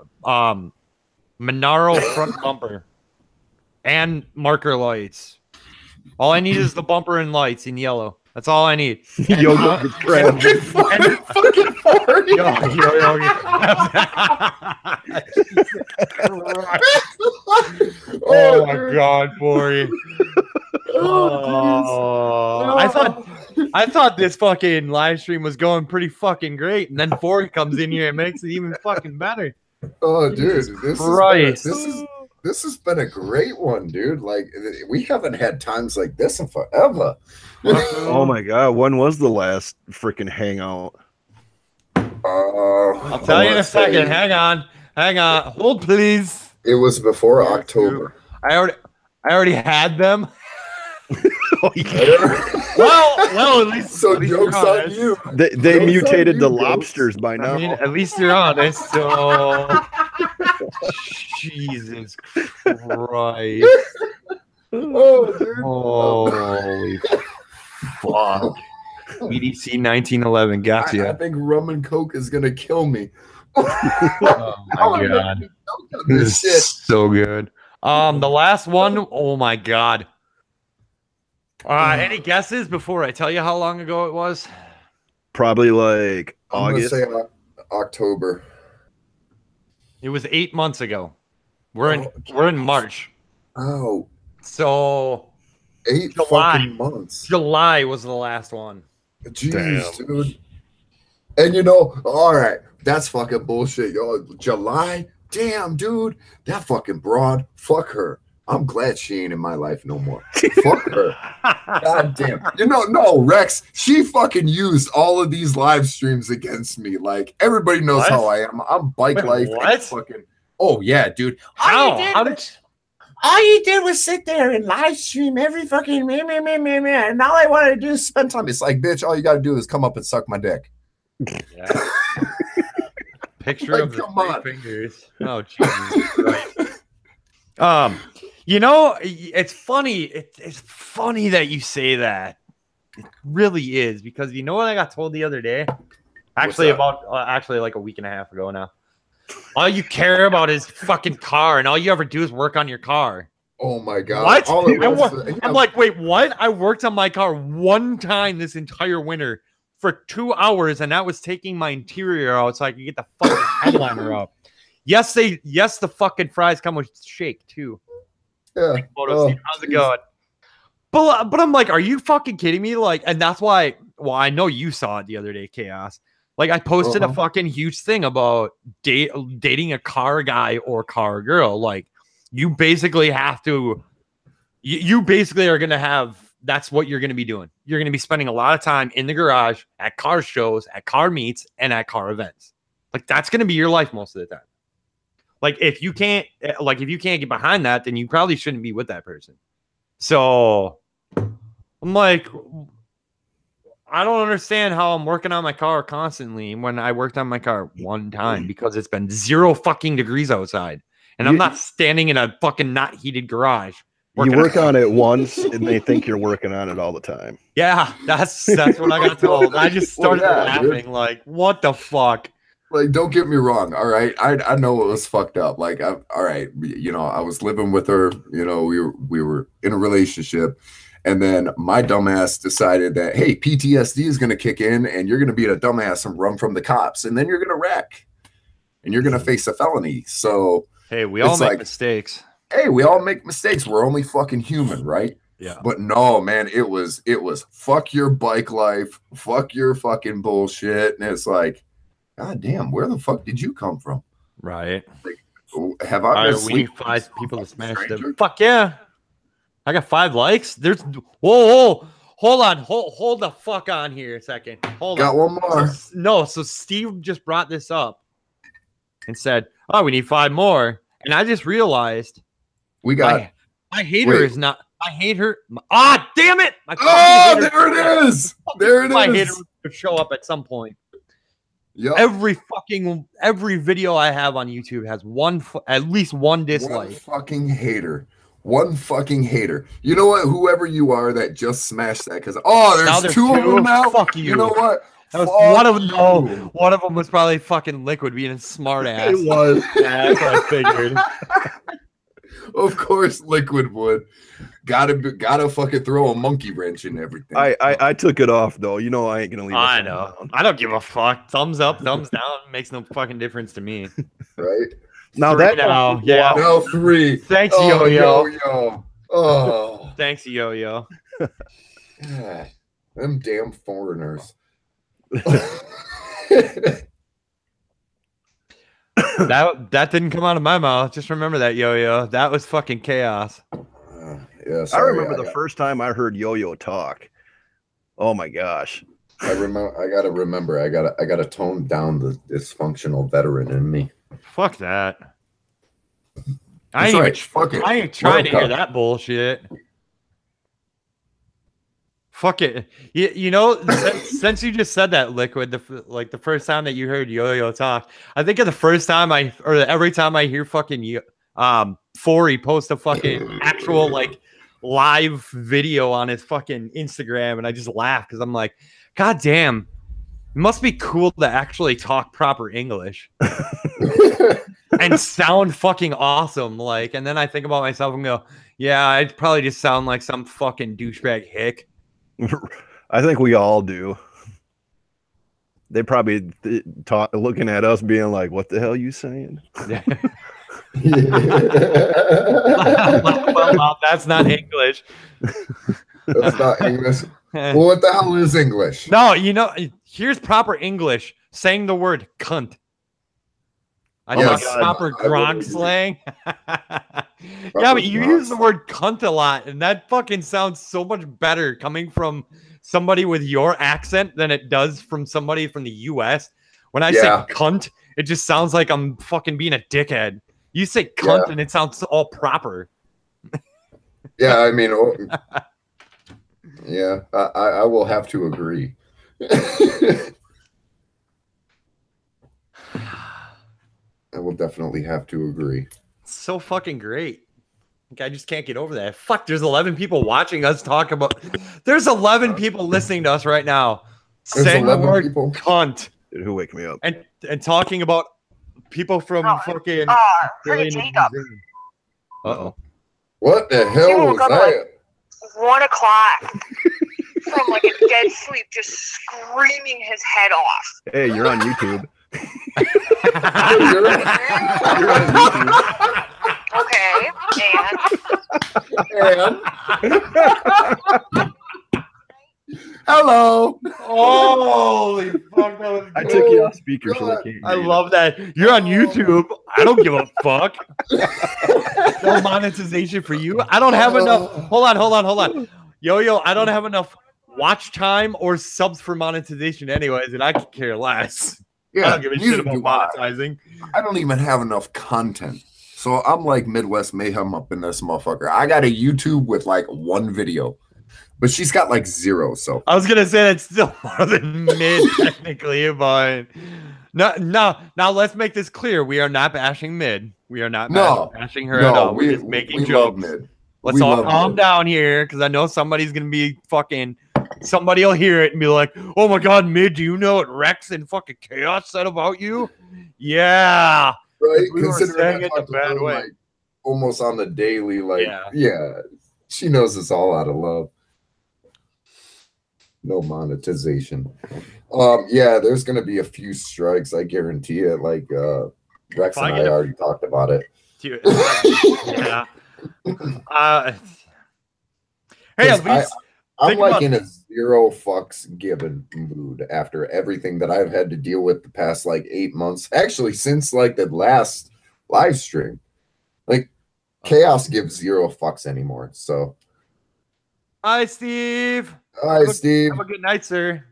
Monaro front bumper and marker lights. All I need is the bumper and lights in yellow. That's all I need. Yo-Yo is trash. Fucking Forey. Oh my God, Forey. Oh, I thought this fucking live stream was going pretty fucking great, and then Forey comes in here and makes it even fucking better. Oh, dude, this has been a great one, dude. Like, we haven't had times like this in forever. Oh my God, when was the last freaking hangout? I'll tell you in a second. Hang on. Hold, please. It was before October. I already had them. Oh, yeah. Well, at least so joke's on you. They mutated the lobsters by now. I mean, at least you're honest. So, Jesus Christ! Oh, dude. Holy fuck! EDC 1911 got you. I think rum and coke is gonna kill me. Oh my God! This is so good. The last one. Oh my God. Any guesses before I tell you how long ago it was? Probably like August. I'm gonna say October. It was 8 months ago. We're in March. Oh, so 8 fucking months. July was the last one. Jeez, dude. And you know, all right, that's fucking bullshit, yo. July, damn, dude, that fucking broad. Fuck her. I'm glad she ain't in my life no more. Fuck her. God damn. You know, no, Rex, she fucking used all of these live streams against me. Like, everybody knows how I am. I'm bike life. What? Fucking, oh, yeah, dude. All you did was sit there and live stream every fucking and all I wanted to do is spend time. It's like, bitch, all you got to do is come up and suck my dick. Yeah. Picture like, of the 3 fingers. Oh, Jesus Christ. You know, it's funny. It's funny that you say that. It really is, because you know what I got told the other day? Actually, like a week and a half ago now. All you care about is fucking car, and all you ever do is work on your car. Oh my God! What? I'm like, wait, what? I worked on my car one time this entire winter for 2 hours, and that was taking my interior out so I could get the fucking headliner up. Yes, the fucking fries come with shake too. Yeah. How's it going? But I'm like, are you fucking kidding me? Like, and that's why. Well, I know you saw it the other day, Chaos. Like, I posted a fucking huge thing about dating a car guy or car girl. Like, you basically have to. You basically are gonna have. That's what you're gonna be doing. You're gonna be spending a lot of time in the garage, at car shows, at car meets, and at car events. Like that's gonna be your life most of the time. Like if you can't get behind that, then you probably shouldn't be with that person. So I'm like, I don't understand how I'm working on my car constantly when I worked on my car one time because it's been 0 fucking degrees outside and I'm not standing in a fucking not heated garage. You work on it once and they think you're working on it all the time. Yeah, that's what I got told. I just started laughing like, what the fuck? Like, don't get me wrong. All right. I know it was fucked up. Like, all right. You know, I was living with her, you know, we were in a relationship. And then my dumbass decided that, hey, PTSD is going to kick in and you're going to be a dumbass and run from the cops. And then you're going to wreck and you're going to face a felony. So, hey, we all make mistakes. Hey, we all make mistakes. We're only fucking human, right? Yeah. But no, man, it was fuck your bike life. Fuck your fucking bullshit. And it's like, God damn, where the fuck did you come from? Right. Like, have I been we need 5 people to smash them. Fuck yeah. I got 5 likes. There's whoa. Hold on. Hold the fuck on here a second. Hold got on. One more. So Steve just brought this up and said, oh, we need 5 more. And I just realized we got my hater is not I hate her. Ah, damn it. Oh, there it is. There it is. My hater would show up at some point. Yep. Every video I have on YouTube has at least one dislike. One fucking hater. You know what? Whoever you are that just smashed that, because there's 2 of them now. Fuck you. You know what? One of them was probably fucking Liquid being a smart ass. It was. Yeah, that's what I figured. Of course, Liquid would. Gotta fucking throw a monkey wrench in everything. I took it off though. You know I ain't gonna leave. I know. Down. I don't give a fuck. Thumbs up, thumbs down makes no fucking difference to me. Right now 3. Thanks, Yo-Yo. Oh, thanks, Yo-Yo. God, them damn foreigners. That didn't come out of my mouth. Just remember that, Yo-Yo. That was fucking chaos. Yeah, I remember the first time I heard Yo-Yo talk. Oh my gosh. I gotta remember. I gotta tone down the dysfunctional veteran in me. Fuck that. I ain't trying to hear that bullshit. Fuck it. You know, since you just said that, Liquid, the first time that you heard Yo-Yo talk, I think of the first time every time I hear fucking Forey post a fucking actual like live video on his fucking Instagram, and I just laugh because I'm like, God damn, it must be cool to actually talk proper English and sound fucking awesome. Like, and then I think about myself and go, yeah, I'd probably just sound like some fucking douchebag hick. I think we all do. They probably looking at us being like, what the hell are you saying? well, that's not English. That's not English. Well, what the hell is English? No, you know, here's proper English. Saying the word cunt. I talk proper grog slang. Yeah, but you use the word cunt a lot, and that fucking sounds so much better coming from somebody with your accent than it does from somebody from the US. When I say cunt, it just sounds like I'm fucking being a dickhead. You say cunt and it sounds all proper. Yeah, I mean, yeah, I will have to agree. I will definitely have to agree. It's so fucking great. Like, I just can't get over that. Fuck, there's 11 people watching us talk about. There's 11 people listening to us right now saying the word cunt. Dude, who wake me up? And talking about people from fucking. Uh-oh. What the hell was that? 1 o'clock from like a dead sleep, just screaming his head off. Hey, you're on YouTube. You're on YouTube. Okay, and hello. Holy fuck! That was good. I took you off speaker so I can't. I love that. You're on YouTube. I don't give a fuck. No monetization for you. I don't have enough. Hold on. Yo-Yo, I don't have enough watch time or subs for monetization anyways, and I could care less. Yeah, I don't give a shit neither about do I. monetizing. I don't even have enough content. So I'm like Midwest Mayhem up in this motherfucker. I got a YouTube with like 1 video, but she's got like 0. So I was gonna say that's still more than mid technically, but no. Now let's make this clear: we are not bashing mid. We are not No, bashing her at all. We're just making jokes. Love mid. Let's all calm down here, because I know somebody's gonna be fucking. Somebody will hear it and be like, "Oh my god, mid! Do you know what Rex and fucking Chaos said about you?" Yeah, Right? we were saying it in a bad way. Like, almost on the daily, like, Yeah. yeah, she knows it's all out of love. No monetization. Yeah, there's gonna be a few strikes, I guarantee it. Like Rex and I already talked about it. Yeah. Hey, at least I'm like in a 0 fucks given mood after everything that I've had to deal with the past like 8 months. Actually, since like the last live stream, like Chaos gives 0 fucks anymore. So, hi, Steve. Hi, Steve. Have a good night, sir.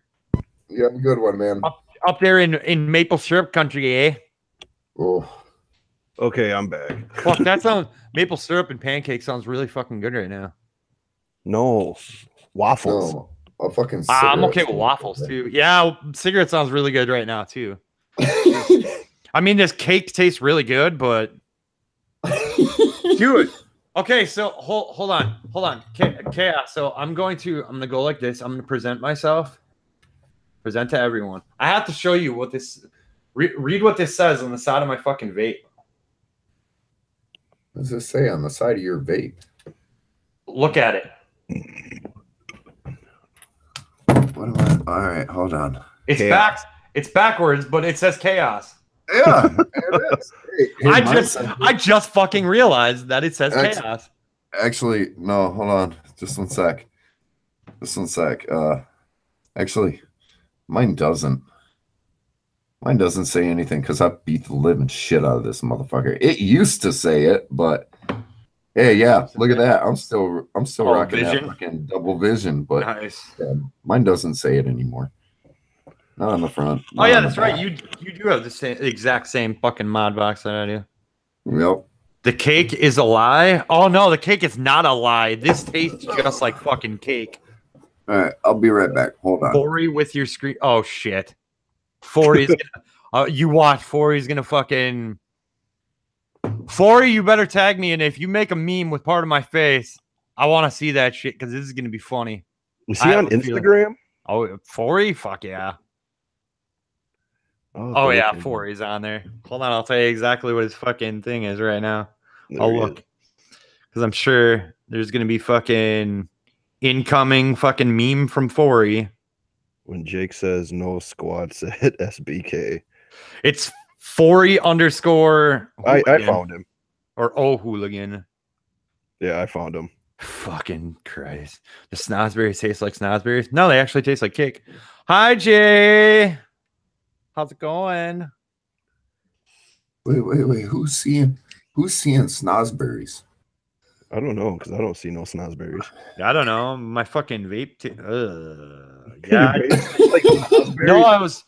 You have a good one, man. Up there in maple syrup country, eh? Oh. Okay, I'm back. Fuck, that sounds maple syrup and pancake sounds really fucking good right now. No, waffles. No, a fucking I'm okay with waffles too. Yeah, cigarette sounds really good right now too. I mean, this cake tastes really good, but dude. Okay, so hold on. Chaos. So I'm gonna go like this. I'm gonna present myself. Present to everyone. I have to show you what this. Read what this says on the side of my fucking vape. What does it say on the side of your vape? Look at it. What am I? All right, hold on. It's It's backwards, but it says chaos. Yeah, it is. Hey, I just fucking realized that it says chaos. Actually, no, hold on. Just one sec. Actually, mine doesn't. Mine doesn't say anything because I beat the living shit out of this motherfucker. It used to say it, but hey, yeah, look at that. I'm still rocking that fucking double vision, but nice. Yeah, mine doesn't say it anymore. Not on the front. Oh yeah, that's right. You do have the exact same fucking mod box that I do. Yep. The cake is a lie. Oh no, the cake is not a lie. This tastes just like fucking cake. All right, I'll be right back. Hold on. Forey with your screen. Oh shit. Forey's gonna, you watch. Forey's gonna fucking. Forey, you better tag me, and if you make a meme with part of my face, I want to see that shit because this is gonna be funny. Was he on Instagram? Oh, Forey, fuck yeah. Oh yeah, Forey's on there. Hold on, I'll tell you exactly what his fucking thing is right now. I'll look because I'm sure there's gonna be fucking incoming fucking meme from Forey. When Jake says no squad set SBK, it's Forey _ I found him. Or hooligan. Yeah, I found him. Fucking Christ. The snozberries taste like snozberries? No, they actually taste like cake. Hi, Jay. How's it going? Wait. Who's seeing snozberries? I don't know because I don't see no snozberries. I don't know. My fucking vape. Yeah. I was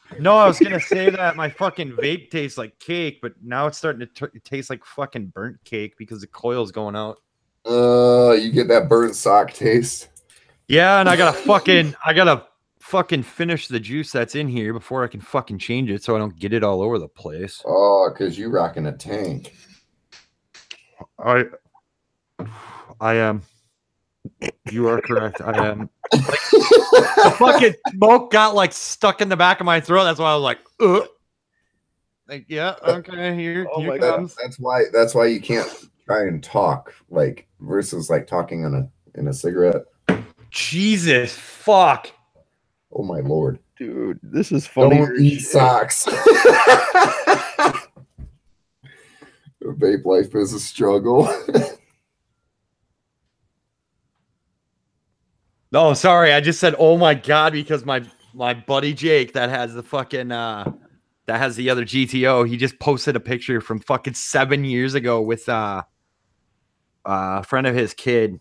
gonna say that my fucking vape tastes like cake, but now it's starting to taste like fucking burnt cake because the coil's going out. You get that burnt sock taste. Yeah, and I gotta fucking finish the juice that's in here before I can fucking change it so I don't get it all over the place. Oh, because you rocking a tank. I am. You are correct. I am. Like, the fucking smoke got like stuck in the back of my throat. That's why I was like, ugh. Like, yeah, okay, here comes. That's why you can't try and talk like versus like talking in a cigarette. Jesus fuck. Oh my lord. Dude, this is funny. Don't eat socks. Vape life is a struggle. No, sorry, I just said oh my god because my buddy Jake that has the fucking that has the other GTO, he just posted a picture from fucking 7 years ago with a friend of his kid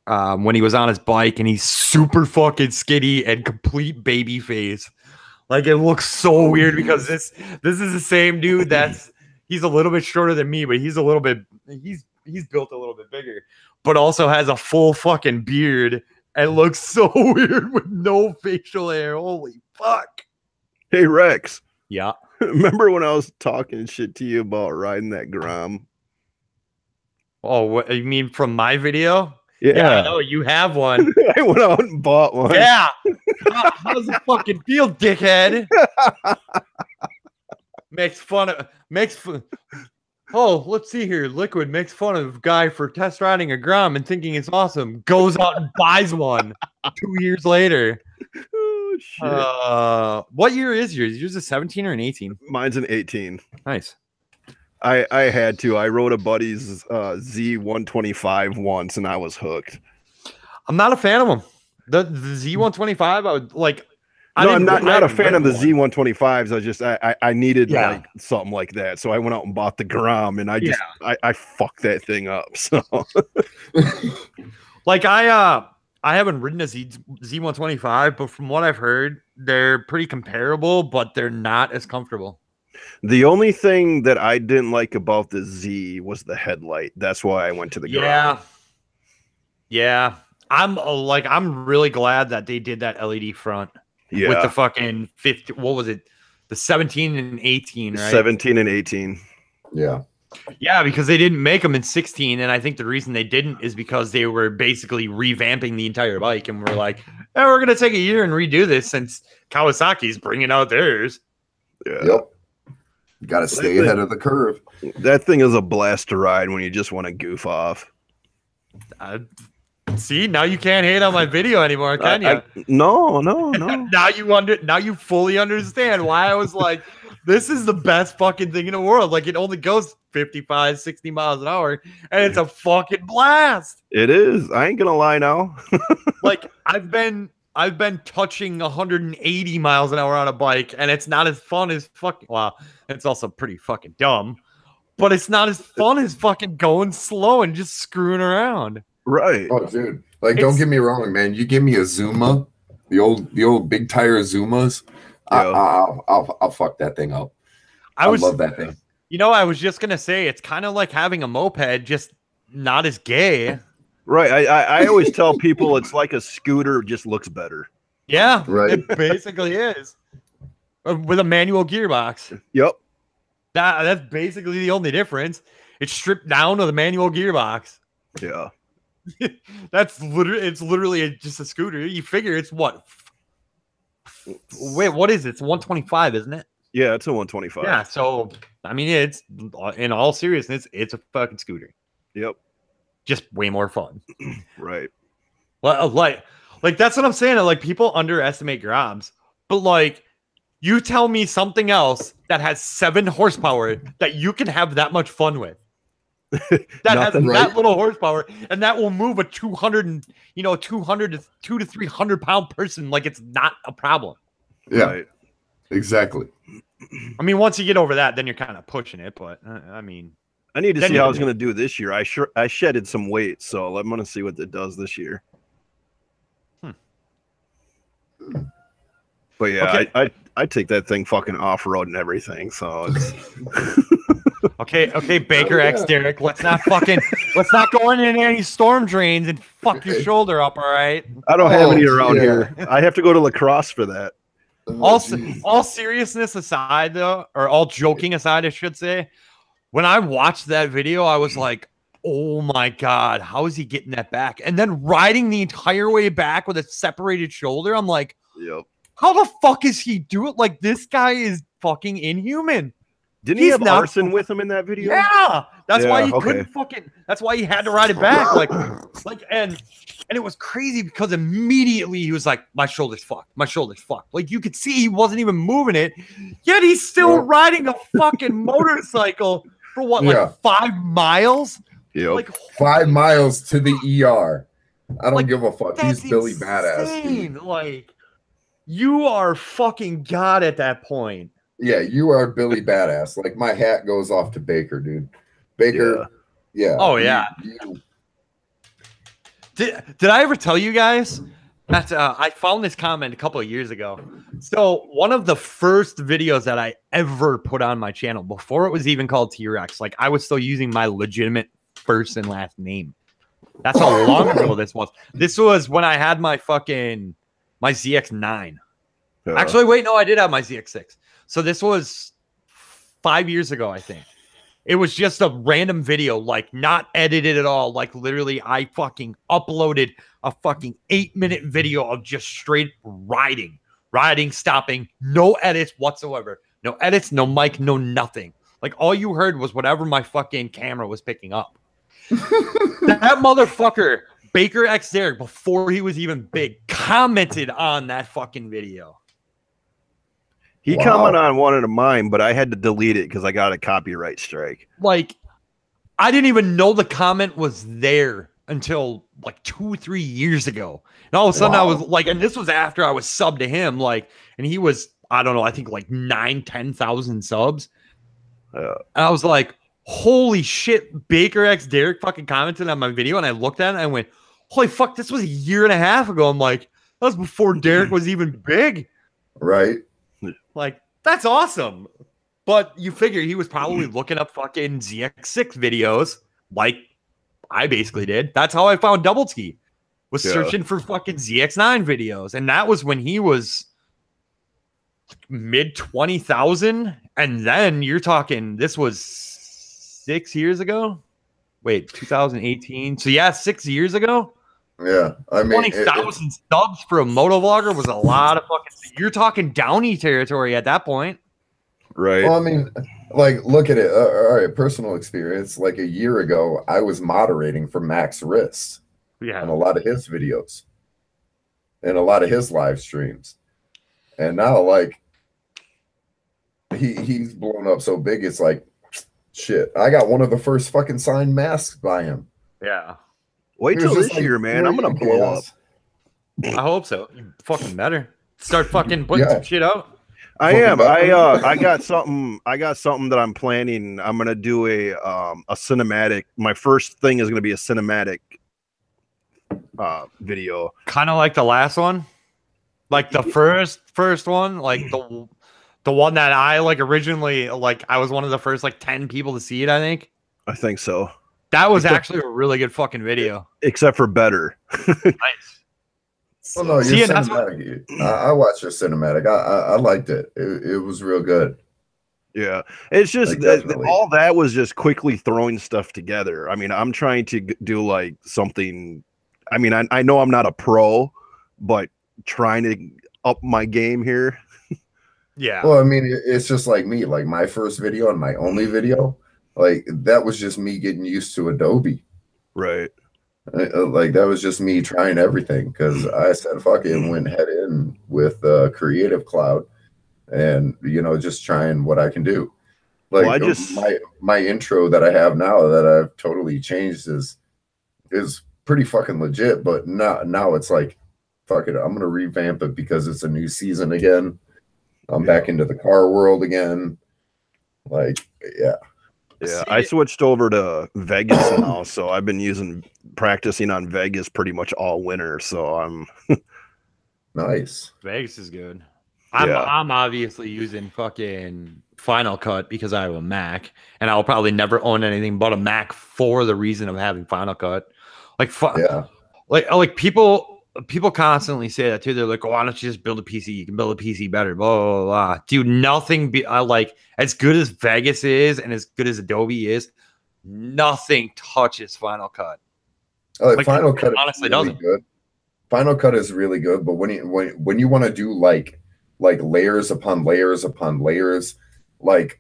when he was on his bike and he's super fucking skinny and complete baby face. Like it looks so weird because this is the same dude he's a little bit shorter than me, but he's built a little bit bigger, but also has a full fucking beard and looks so weird with no facial hair. Holy fuck. Hey Rex. Yeah. Remember when I was talking shit to you about riding that Grom? Oh, what you mean from my video? Yeah, I know you have one. I went out and bought one. Yeah. How's it fucking feel, dickhead? Oh, let's see here. Liquid makes fun of guy for test riding a Grom and thinking it's awesome. Goes out and buys one 2 years later. Oh shit. What year is yours? Yours is 17 or an 18? Mine's an 18. Nice. I had to. I rode a buddy's Z125 once and I was hooked. I'm not a fan of them. The Z125, I would like. I'm not a fan of the Z125s. I needed like something like that, so I went out and bought the Grom, and I fucked that thing up. So, like I haven't ridden a Z125, but from what I've heard, they're pretty comparable, but they're not as comfortable. The only thing that I didn't like about the Z was the headlight. That's why I went to the Grom. Yeah. I'm really glad that they did that LED front. Yeah. With the fucking 50, what was it? The 17 and 18, right? 17 and 18. Yeah. Yeah, because they didn't make them in 16. And I think the reason they didn't is because they were basically revamping the entire bike. And we're like, hey, we're going to take a year and redo this since Kawasaki's bringing out theirs. Yeah. Yep. You got to stay ahead of the curve. That thing is a blast to ride when you just want to goof off. See, now you can't hate on my video anymore, can you? No. Now you fully understand why I was like, this is the best fucking thing in the world. Like it only goes 55, 60 miles an hour, and it's a fucking blast. It is. I ain't gonna lie now. Like I've been touching 180 miles an hour on a bike, and it's not as fun as fucking. Well, it's also pretty fucking dumb, but it's not as fun as fucking going slow and just screwing around. Right. Oh, dude. Like, don't get me wrong, man. You give me a Zuma, the old big tire Zumas, I'll fuck that thing up. I love that thing. You know, I was just gonna say it's kind of like having a moped, just not as gay. Right. I always tell people it's like a scooter, just looks better. Yeah. Right. It basically is. With a manual gearbox. Yep. That's basically the only difference. It's stripped down with a manual gearbox. Yeah. It's literally just a scooter. You figure it's what? Wait, what is it? It's 125, isn't it? Yeah, it's a 125. Yeah, so I mean, it's in all seriousness, it's a fucking scooter. Yep. Just way more fun. Right. Well, like that's what I'm saying. Like people underestimate Groms, but like you tell me something else that has 7 horsepower that you can have that much fun with. That has that little horsepower, and that will move a 200 to 300 pound person like it's not a problem. Yeah, right. Exactly. I mean, once you get over that, then you're kind of pushing it. But I mean, I need to see how I was going to do this year. I shedded some weight, so I'm going to see what it does this year. But yeah, okay. I take that thing fucking off road and everything. So it's okay, Baker X Derek. Let's not go in any storm drains and fuck your shoulder up. All right. I don't have any around here. I have to go to lacrosse for that. All seriousness aside, though, or all joking aside, I should say, when I watched that video, I was like, "Oh my god, how is he getting that back?" And then riding the entire way back with a separated shoulder, I'm like, "Yep, how the fuck is he doing? Like this guy is fucking inhuman." Didn't he have Arson with him in that video? Yeah, that's why he couldn't fucking. That's why he had to ride it back, and it was crazy because immediately he was like, "My shoulder's fucked. My shoulder's fucked." Like you could see he wasn't even moving it, yet he's still riding a fucking motorcycle for what, like 5 miles? Yep. Like 5 miles to the ER. I don't give a fuck. He's Billy insane. Badass. Dude. Like you are fucking God at that point. Yeah, you are Billy Badass. Like my hat goes off to Baker, dude. Baker, yeah. Oh yeah. Did I ever tell you guys That's I found this comment a couple of years ago. So one of the first videos that I ever put on my channel before it was even called T-Rex, like I was still using my legitimate first and last name. That's how long ago this was. This was when I had my ZX9. Actually, wait, no, I did have my ZX6. So this was 5 years ago, I think. It was just a random video, like not edited at all. Like literally, I fucking uploaded a fucking 8-minute video of just straight riding, stopping, no edits whatsoever. No edits, no mic, no nothing. Like all you heard was whatever my fucking camera was picking up. That motherfucker, Baker X Derek, before he was even big, commented on that fucking video. He commented on one of mine, but I had to delete it because I got a copyright strike. Like, I didn't even know the comment was there until like 2-3 years ago. And all of a sudden I was like, and this was after I was subbed to him, like, and he was, I don't know, I think like 9,000-10,000 subs. And I was like, holy shit, Baker X Derek fucking commented on my video. And I looked at it and I went, holy fuck, this was a year and a half ago. I'm like, that was before Derek was even big. Right. Like, that's awesome. But you figure he was probably looking up fucking ZX6 videos like I basically did. That's how I found Double T. Was searching for fucking ZX9 videos. And that was when he was mid 20,000. And then you're talking, this was 6 years ago? Wait, 2018. So yeah, 6 years ago? Yeah, I mean, 20,000 subs for a motovlogger was a lot of fucking. You're talking Downey territory at that point, right? Well, I mean, like, look at it. All right, personal experience. Like a year ago, I was moderating for Max Wrist, on a lot of his videos, and a lot of his live streams, and now like he's blown up so big, it's like shit. I got one of the first fucking signed masks by him. Yeah. Wait till this year, man. I'm gonna blow up. I hope so. You fucking better start fucking putting some shit out. I am. I got something. I got something that I'm planning. I'm gonna do a cinematic. My first thing is gonna be a cinematic video, kind of like the last one, like the first one, like the one that I like originally. Like I was one of the first like 10 people to see it. I think so. That was actually a really good fucking video. Except for better. Nice. Well, no, your cinematic. I watched your cinematic. I liked it. It was real good. Yeah. It's just all that was just quickly throwing stuff together. I mean, I'm trying to do like something. I mean, I know I'm not a pro, but trying to up my game here. Yeah. Well, I mean, it's just like me. Like my first video and my only video. Like that was just me getting used to Adobe. Right. Like that was just me trying everything because I said fuck it and went head in with Creative Cloud and just trying what I can do. Like my intro that I have now that I've totally changed is pretty fucking legit, but now it's like fuck it, I'm gonna revamp it because it's a new season again. I'm back into the car world again. Like yeah. Yeah, I switched over to Vegas now, so I've been practicing on Vegas pretty much all winter. So I'm nice. Vegas is good. I'm obviously using fucking Final Cut because I have a Mac, and I'll probably never own anything but a Mac for the reason of having Final Cut. Like, like people constantly say that too. They're like, oh, why don't you just build a PC? You can build a PC better, blah, blah, blah. Dude, nothing like as good as Vegas is and as good as Adobe is, nothing touches Final Cut. Like Final Cut honestly really doesn't. Good. Final Cut is really good, but when you want to do like layers upon layers upon layers, like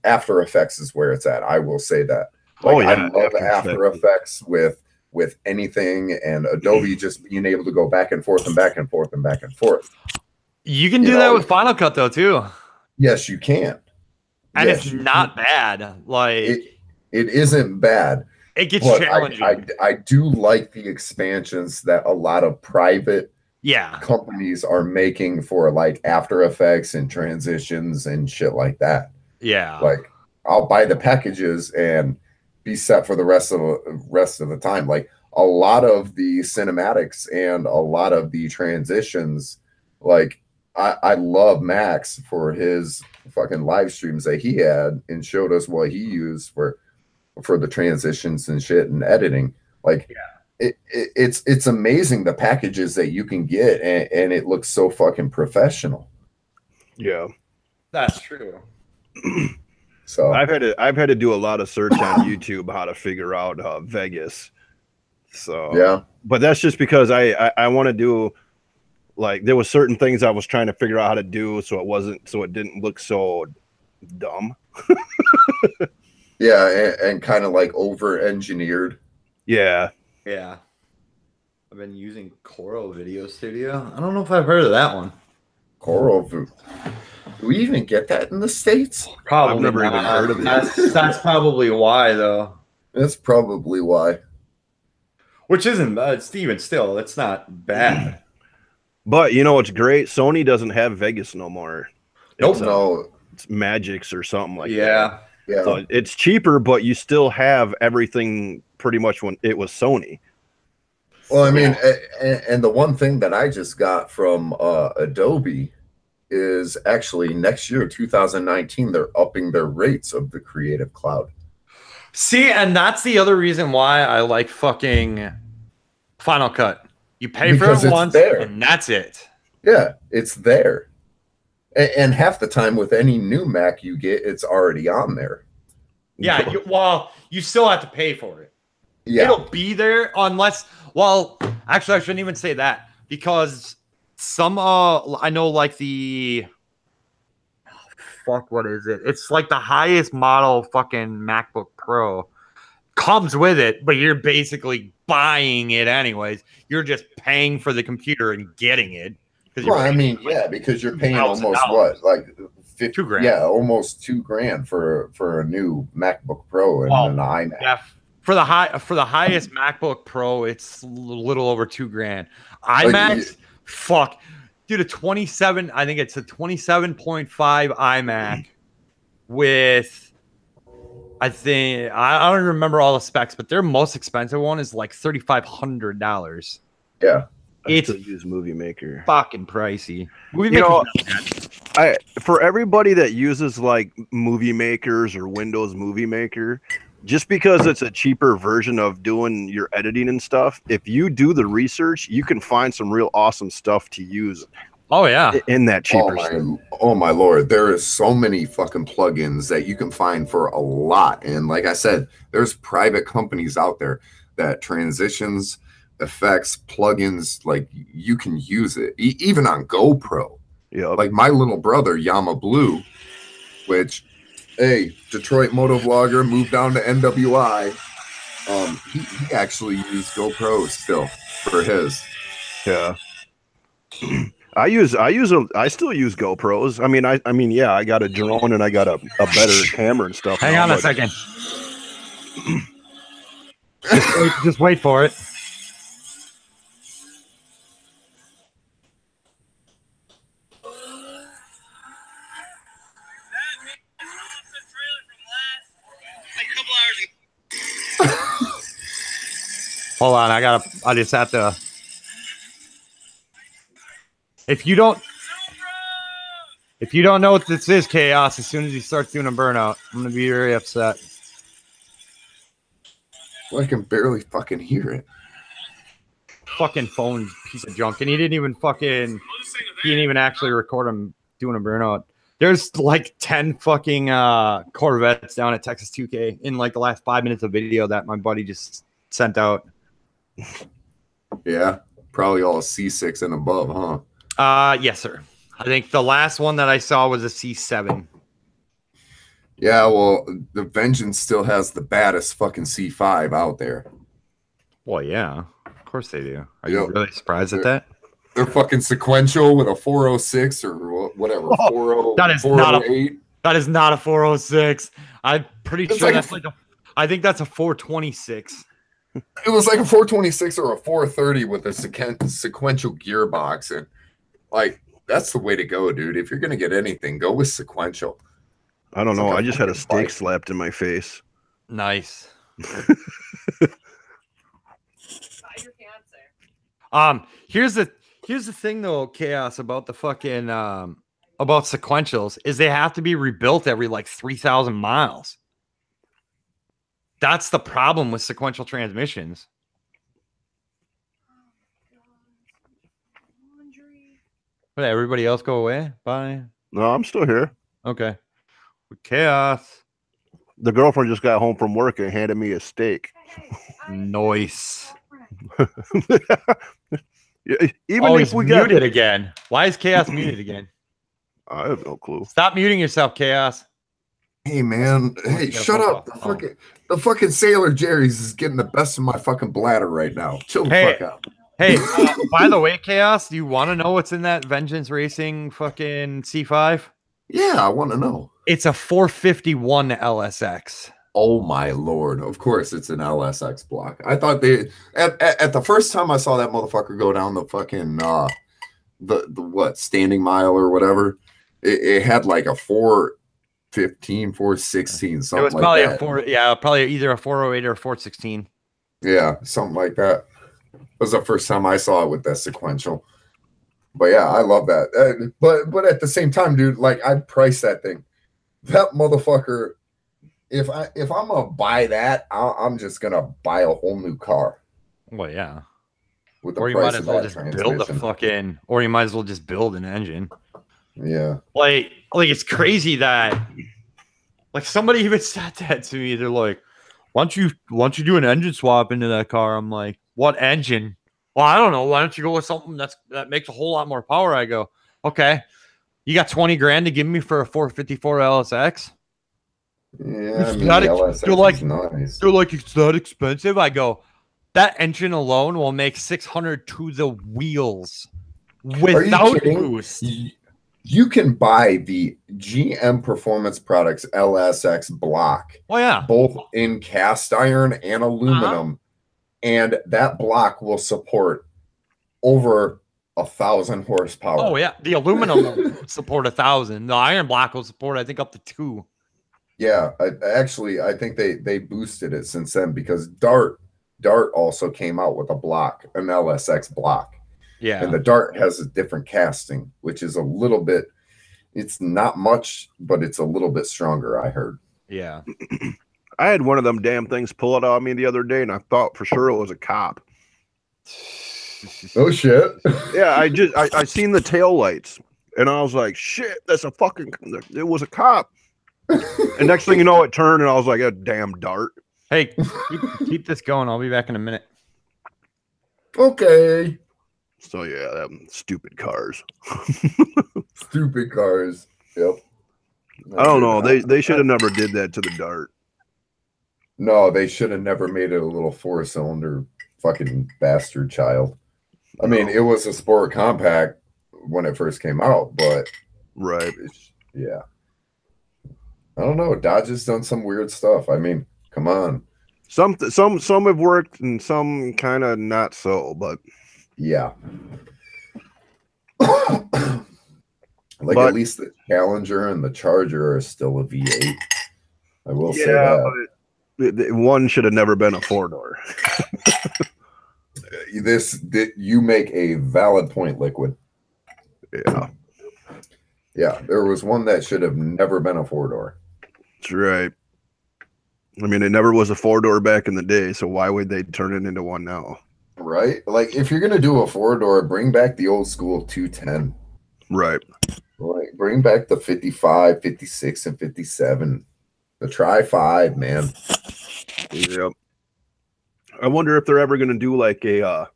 After Effects is where it's at. I will say that. Like, I love After Effects with anything, and Adobe just being able to go back and forth and back and forth and back and forth. You can do that with Final Cut though too. Yes, you can. And it's not bad. Like it isn't bad. It gets challenging. I do like the expansions that a lot of private companies are making for like After Effects and transitions and shit like that. Yeah. Like I'll buy the packages and be set for the rest of the time. Like a lot of the cinematics and a lot of the transitions, like I love Max for his fucking live streams that he had and showed us what he used for the transitions and shit and editing. Like, it's amazing the packages that you can get, and it looks so fucking professional. Yeah, that's true. So I've had to do a lot of search on YouTube how to figure out Vegas. So yeah, but that's just because I want to do, like, there was certain things I was trying to figure out how to do so it didn't look so dumb. Yeah, and kind of like over engineered. Yeah. Yeah. I've been using Coral Video Studio. I don't know if I've heard of that one. Coral. Do we even get that in the States? Probably I've never even heard of it. That's probably why, though. That's probably why. Which isn't bad, Steven, still, it's not bad. But you know what's great? Sony doesn't have Vegas no more. Nope. No. It's Magix or something like that. Yeah. So it's cheaper, but you still have everything pretty much when it was Sony. Well, I mean, and the one thing that I just got from Adobe is actually next year, 2019, they're upping their rates of the Creative Cloud. See, and that's the other reason why I like fucking Final Cut. You pay for it once, and that's it. Yeah, it's there. And half the time with any new Mac you get, it's already on there. Yeah, you still have to pay for it. Yeah. It'll be there unless, well, actually, I shouldn't even say that because some, I know like the, what is it? It's like the highest model fucking MacBook Pro comes with it, but you're basically buying it anyways. You're just paying for the computer and getting it. Well, I mean, yeah, because you're paying almost what, like $2,000? Yeah, almost $2,000 for a new MacBook Pro and an iMac. Yeah, for the highest MacBook Pro, it's a little over $2,000. iMacs, fuck, dude, I think it's a 27.5 iMac with, I don't remember all the specs, but their most expensive one is like $3,500. Yeah. I still use Movie Maker. Fucking pricey. For everybody that uses like Movie Makers or Windows Movie Maker, just because it's a cheaper version of doing your editing and stuff, if you do the research, you can find some real awesome stuff to use. Oh yeah, in that cheaper. Oh my lord, there is so many fucking plugins that you can find for a lot, and like I said, there's private companies out there that transitions, effects, plugins, like you can use it even on GoPro. Yeah, like my little brother Yama Blue, which, hey, Detroit motovlogger, moved down to NWI. He actually used GoPro still for his. Yeah. I still use GoPros. I mean, yeah, I got a drone and I got a better camera and stuff. Hang on a second. Just wait for it. Hold on, I just have to. If you don't know what this is, Chaos, as soon as he starts doing a burnout, I'm gonna be very upset. Well, I can barely fucking hear it. Fucking phone piece of junk, and he didn't even actually record him doing a burnout. There's like 10 fucking Corvettes down at Texas 2K in like the last 5 minutes of video that my buddy just sent out. Yeah, probably all C6 and above, huh? Yes, sir. I think the last one that I saw was a C7. Yeah, well, the Vengeance still has the baddest fucking C5 out there. Well, yeah, of course they do. Are you really surprised at that? They're fucking sequential with a 406 or whatever. 40, that is 408. That is not a 406. I'm pretty sure that's I think that's a 426. It was like a 426 or a 430 with a sequential gearbox, and like that's the way to go, dude. If you're gonna get anything, go with sequential. I don't know. I just had a steak slapped in my face. Nice. Here's the thing though, Chaos, about the fucking about sequentials is they have to be rebuilt every like 3,000 miles. That's the problem with sequential transmissions. Did everybody else go away? Bye. No, I'm still here. Okay. Chaos. The girlfriend just got home from work and handed me a steak. Nice. Even oh, if he's we muted again. Why is Chaos muted again? I have no clue. Stop muting yourself, Chaos. Hey man, hey, shut up. The fucking Sailor Jerry's is getting the best of my fucking bladder right now. Chill the fuck out. Hey, by the way, Chaos, do you want to know what's in that Vengeance Racing fucking C5? Yeah, I want to know. It's a 451 LSX. Oh my lord! Of course, it's an LSX block. I thought they at the first time I saw that motherfucker go down the fucking the what standing mile or whatever. It had like a 415, 416, something. It was probably probably either a 408 or a 416. Yeah, something like that. It was the first time I saw it with that sequential. But yeah, I love that. But at the same time, dude, like I'd price that thing. That motherfucker. If I'm gonna buy that, I'm just gonna buy a whole new car. Well, yeah. With the or you price might as of well that just build a fucking, or you might as well just build an engine. Yeah. Like it's crazy that, like somebody even said that to me. They're like, why don't you do an engine swap into that car? I'm like, what engine? Well, I don't know. Why don't you go with something that makes a whole lot more power? I go, okay. You got 20 grand to give me for a 454 LSX? Yeah, it's nice. They're like, it's that expensive. I go, that engine alone will make 600 to the wheels without boost. You can buy the GM Performance Products LSX block. Oh yeah, both in cast iron and aluminum, and that block will support over 1,000 horsepower. Oh yeah, the aluminum will support 1,000. The iron block will support, I think, up to 2. Yeah, I think they boosted it since then because Dart also came out with a block, an LSX block. Yeah, and the Dart has a different casting, which is a little bit. It's not much, but it's a little bit stronger. I heard. Yeah, I had one of them damn things pull it on me the other day, and I thought for sure it was a cop. Oh shit! Yeah, I seen the tail lights, and I was like, shit, that's a fucking. It was a cop. And next thing you know, it turned, and I was like, a damn Dart. Hey, keep this going. I'll be back in a minute. Okay. So yeah, them stupid cars. Stupid cars. Yep. I don't know. They should have never did that to the Dart. No, they should have never made it a little 4-cylinder fucking bastard child. I mean, it was a sport compact when it first came out, but right. Yeah. I don't know. Dodge has done some weird stuff. I mean, come on. Some have worked and some kind of not so, but yeah. At least the Challenger and the Charger are still a V8. I will say that. But one should have never been a 4-door. You make a valid point, Liquid. Yeah. Yeah, there was one that should have never been a 4-door. That's right. I mean, it never was a 4-door back in the day, so why would they turn it into one now? Right? Like, if you're going to do a 4-door, bring back the old school 210. Right. Like, bring back the 55, 56, and 57. The Tri-5, man. Yep. I wonder if they're ever going to do like a,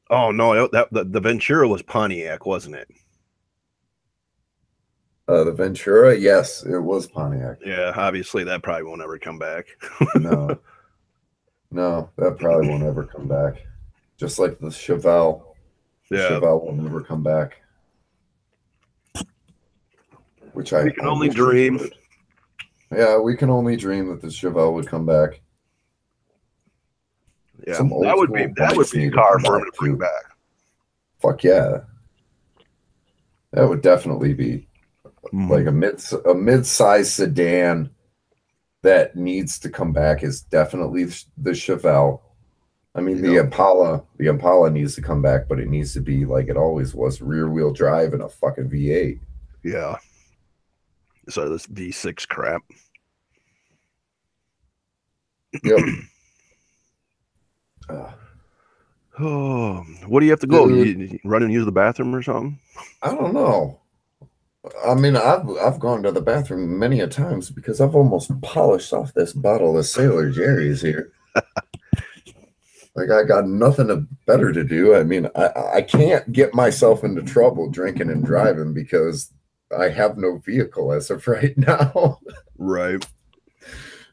oh no, the Ventura was Pontiac, wasn't it? The Ventura, yes, it was Pontiac. Yeah, obviously that probably won't ever come back. No, that probably won't ever come back. Just like the Chevelle. The Chevelle will never come back. We can only dream. Yeah, we can only dream that the Chevelle would come back. Yeah, that would be a car for him to bring back. Fuck yeah, that would definitely be like a mid-size sedan that needs to come back is definitely the Chevelle. I mean, the Impala needs to come back, but it needs to be like it always was, rear wheel drive and a fucking V8. Yeah. So this V6 crap. Yep. Oh, what do you have to go? You run and use the bathroom or something? I don't know. I mean, I've gone to the bathroom many a times because I've almost polished off this bottle of Sailor Jerry's here. Like, I got nothing better to do. I mean, I can't get myself into trouble drinking and driving because I have no vehicle as of right now. Right.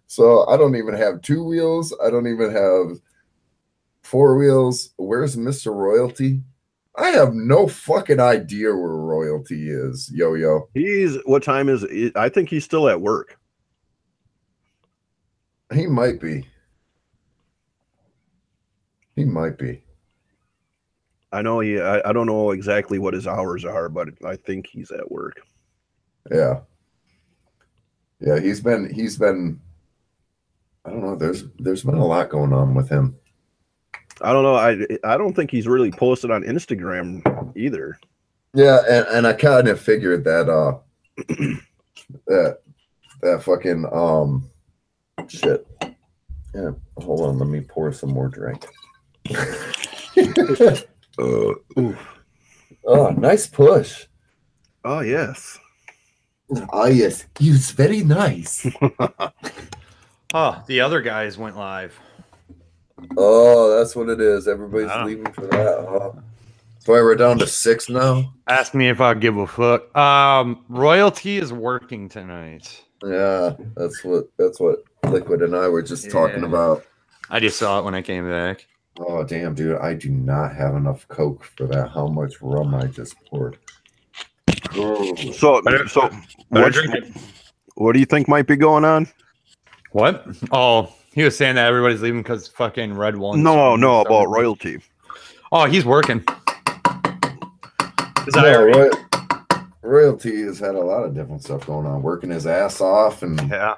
So I don't even have 2 wheels. I don't even have 4 wheels. Where's Mr. Royalty? I have no fucking idea where Royalty is, Yo-Yo. What time is it? I think he's still at work. He might be. He might be. I know I don't know exactly what his hours are, but I think he's at work. Yeah. Yeah, he's been I don't know, there's been a lot going on with him. I don't know. I don't think he's really posted on Instagram either. Yeah, and I kind of figured that that fucking shit. Yeah, hold on, let me pour some more drink. Oh, nice push. Oh yes. Oh yes, he was very nice. Oh, the other guys went live. Oh, that's what it is. Everybody's leaving for that. Huh? That's why we're down to 6 now. Ask me if I give a fuck. Royalty is working tonight. Yeah, that's what Liquid and I were just talking about. I just saw it when I came back. Oh damn, dude! I do not have enough Coke for that. How much rum I just poured? Oh. So what do you think might be going on? What? Oh, he was saying that everybody's leaving because fucking Red won. No, about Royalty. Oh, he's working. Royalty has had a lot of different stuff going on, working his ass off, and yeah.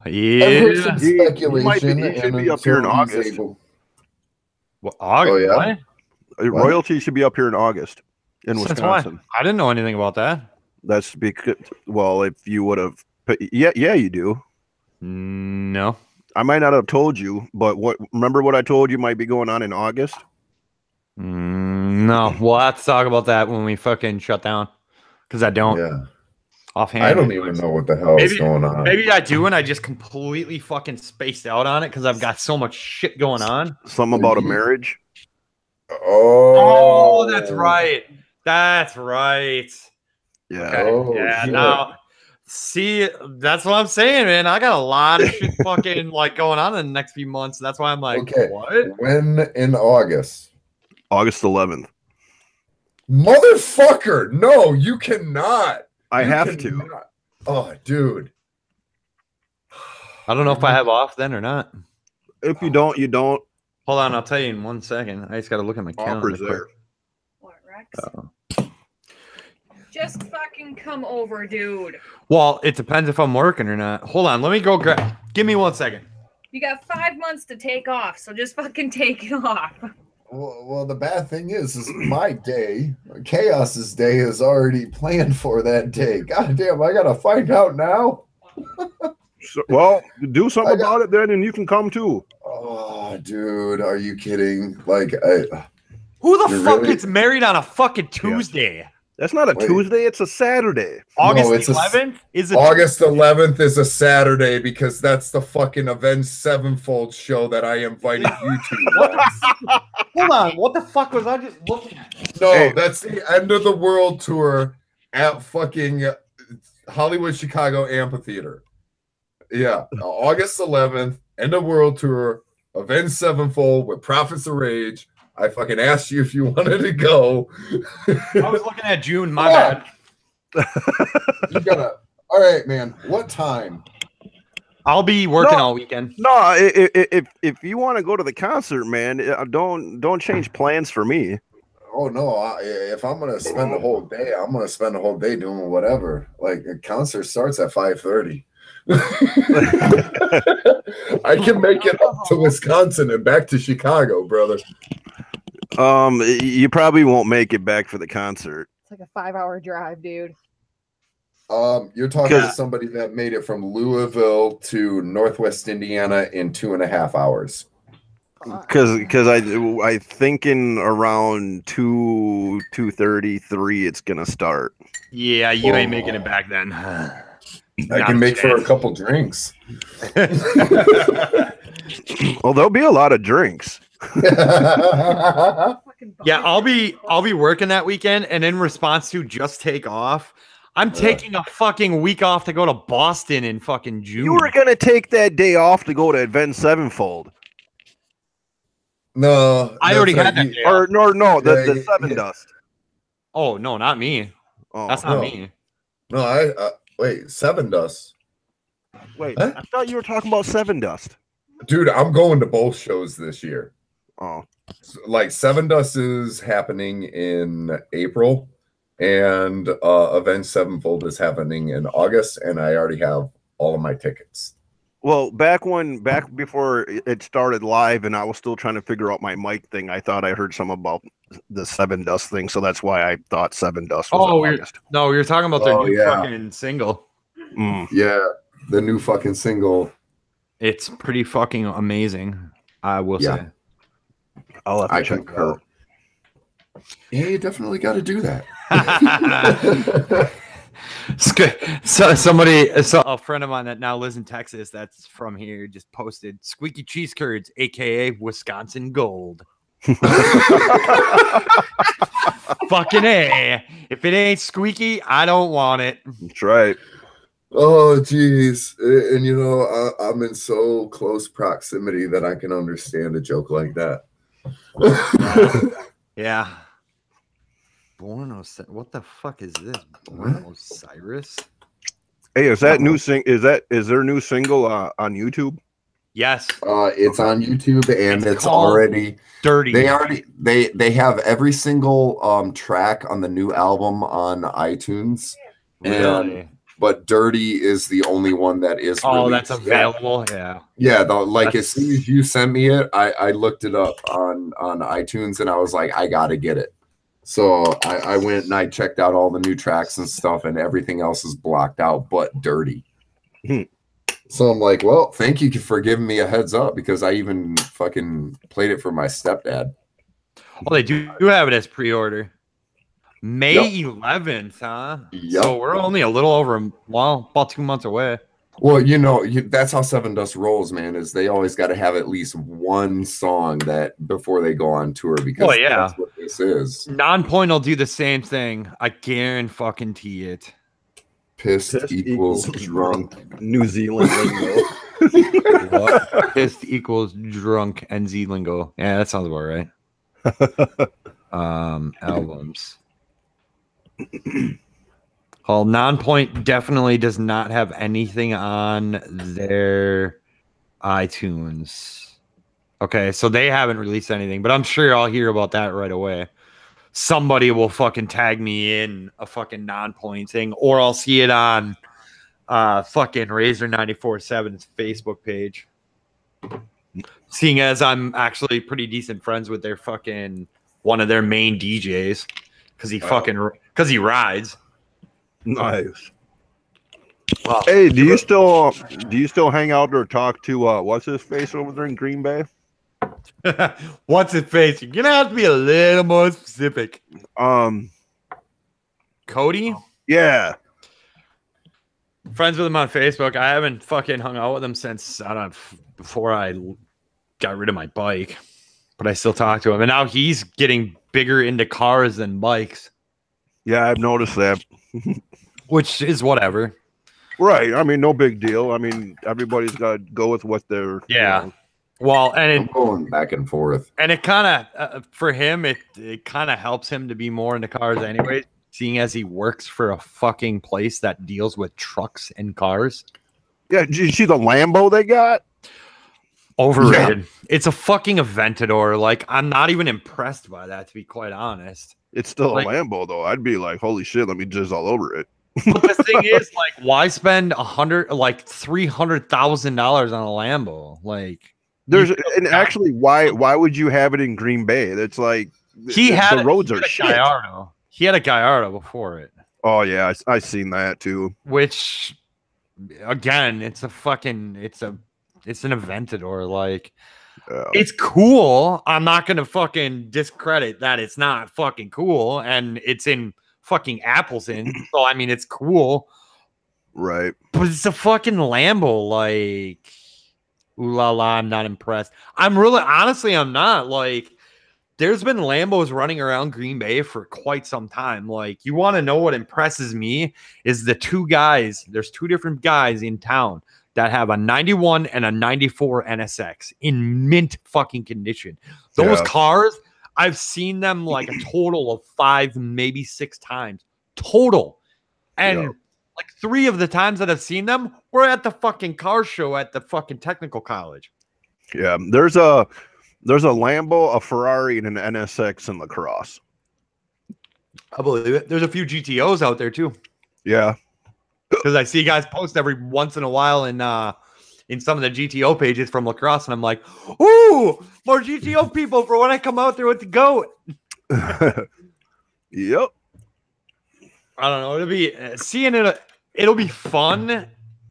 I've heard some speculation. He should be up here in August. Well, August? Oh yeah. What? Royalty should be up here in August in Wisconsin. I didn't know anything about that. That's because, well, if you would have, yeah, you do. No, I might not have told you, but remember what I told you might be going on in August? No, we'll have to talk about that when we fucking shut down. Because I don't. Yeah. Offhand, I don't even know what the hell is going on. Maybe I do, and I just completely fucking spaced out on it because I've got so much shit going on. Something about a marriage. Oh, that's right. That's right. Yeah. Okay. Oh, yeah. shit. Now, see, that's what I'm saying, man. I got a lot of shit fucking like going on in the next few months. That's why I'm like, okay. What? When in August? August 11th. Motherfucker! No, you cannot. I have to. Oh, dude. I don't know if I have off then or not. If you don't, you don't. Hold on, I'll tell you in 1 second. I just got to look at my calendar. Offer's there. What, Rex? Just fucking come over, dude. Well, it depends if I'm working or not. Hold on, let me go grab. Give me 1 second. You got 5 months to take off, so just fucking take it off. Well, the bad thing is my day, Chaos's day, is already planned for that day. God damn, I gotta find out now. Well, do something about it then, and you can come too. Oh, dude, are you kidding? Like, who the fuck gets married on a fucking Tuesday? Yeah. That's not a Tuesday, it's a Saturday. August 11th is a August 11th is a Saturday because that's the fucking Avenged Sevenfold show that I invited you to. Hold on, what the fuck was I just looking at? No, that's the end of the world tour at fucking Hollywood Chicago Amphitheater. Yeah, August 11th, end of world tour, Avenged Sevenfold with Prophets of Rage. I fucking asked you if you wanted to go. I was looking at June, my bad. You gotta. All right, man. What time? I'll be working all weekend. No, if you want to go to the concert, man, don't change plans for me. Oh no! If I'm gonna spend the whole day, I'm gonna spend the whole day doing whatever. Like a concert starts at 5:30. I can make it up to Wisconsin and back to Chicago, brother. You probably won't make it back for the concert. It's like a 5-hour drive, dude. You're talking to somebody that made it from Louisville to Northwest Indiana in 2.5 hours. Because I thinking around 2:33 it's gonna start. Yeah, you ain't making it back then. I can make for a couple drinks. Well, there'll be a lot of drinks. Yeah, I'll be working that weekend, and in response to just take off, I'm taking a fucking week off to go to Boston in fucking June. You were gonna take that day off to go to Advent Sevenfold. No, I already had that day off. The Seven Dust. Oh no, not me. Oh, That's not me. No, I wait, Seven Dust. Wait, I thought you were talking about Seven Dust. Dude, I'm going to both shows this year. Oh, Like Seven Dust is happening in April, and Avenged Sevenfold is happening in August, and I already have all of my tickets. well, back before it started live, and I was still trying to figure out my mic thing. I thought I heard some about the Seven Dust thing, so that's why I thought Seven Dust was August. No, we were talking about their new fucking single. Yeah, the new fucking single. It's pretty fucking amazing. I will say. I'll have to check it out. Yeah, you definitely got to do that. So a friend of mine that now lives in Texas that's from here just posted squeaky cheese curds, aka Wisconsin Gold. Fucking A. If it ain't squeaky, I don't want it. That's right. Oh, geez. And you know, I'm in so close proximity that I can understand a joke like that. Yeah. Buenos. What the fuck is this? Buenos Aires? Hey, is that new is their new single on YouTube? Yes. It's on YouTube, and it's already dirty. They have every single track on the new album on iTunes. Really? But Dirty is the only one that is released. That's available. Yeah. As soon as you sent me it, I looked it up on iTunes, and I was like, I gotta get it. So I went and I checked out all the new tracks and stuff, and everything else is blocked out but Dirty. So I'm like, well, thank you for giving me a heads up, because I even fucking played it for my stepdad. Oh, they do have it as pre-order. May 11th, huh? Yep. So we're only a little over, about 2 months away. Well, you know, that's how Seven Dust rolls, man, is they always got to have at least one song that before they go on tour, because that's what this is. Non-point will do the same thing. I guarantee it. Pissed equals drunk. New Zealand lingo. What? Pissed equals drunk NZ lingo. Yeah, that sounds about right. Albums. Well, Non-Point definitely does not have anything on their iTunes. Okay, so they haven't released anything, but I'm sure I'll hear about that right away. Somebody will fucking tag me in a fucking Non-Point thing, or I'll see it on fucking Razor 94.7's Facebook page. Seeing as I'm actually pretty decent friends with their fucking one of their main DJs, because he rides. Nice. Well, hey, do you still hang out or talk to what's his face over there in Green Bay? What's his face? You're gonna have to be a little more specific. Cody? Yeah. Friends with him on Facebook. I haven't fucking hung out with him since before I got rid of my bike, but I still talk to him, and now he's getting bigger into cars than bikes. Yeah, I've noticed that. Which is whatever. Right. I mean, no big deal. I mean, everybody's got to go with what they're... Yeah. You know. Well, and I'm going back and forth. And it kind of, for him, it kind of helps him to be more into cars anyway, seeing as he works for a fucking place that deals with trucks and cars. Yeah, did you see the Lambo they got? Overrated. Yeah. It's a fucking Aventador. Like, I'm not even impressed by that, to be quite honest. It's still a Lambo, though. I'd be like, holy shit, let me jizz all over it. But the thing is, like, why spend $300,000 on a Lambo? Like, actually, why would you have it in Green Bay? That's like the roads are shit. Gallardo. He had a Gallardo before it. Oh yeah, I seen that too. Which, again, it's an Aventador. Like, it's cool. I'm not gonna fucking discredit that it's not fucking cool, and it's in fucking Appleton. So I mean, it's cool, right? But it's a fucking Lambo. Like, ooh la la, I'm not impressed. I'm not. Like, there's been Lambos running around Green Bay for quite some time. Like, you want to know what impresses me is the two guys. There's two different guys in town that have a 91 and a 94 NSX in mint fucking condition. Those cars, I've seen them like a total of 5, maybe 6 times total. And like 3 of the times that I've seen them were at the fucking car show at the fucking technical college. Yeah, there's a Lambo, a Ferrari, and an NSX in La Crosse. I believe it. There's a few GTOs out there too. Yeah. Because I see guys post every once in a while in some of the GTO pages from La Crosse, and I'm like, ooh, more GTO people for when I come out there with the goat. Yep. I don't know. It'll be it'll be fun,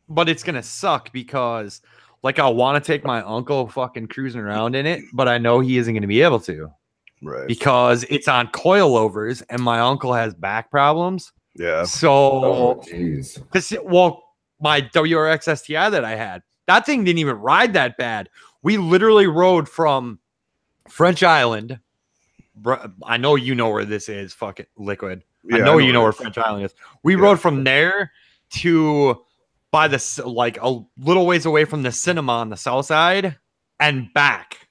but it's gonna suck because like I want to take my uncle fucking cruising around in it, but I know he isn't gonna be able to. Right. Because it's on coilovers and my uncle has back problems. Yeah. So jeez. My WRX STI that I had, that thing didn't even ride that bad. We literally rode from French Island. I know you know where this is, fucking Liquid. Yeah, I know you know where French Island is. We rode from there to by the like a little ways away from the cinema on the south side and back.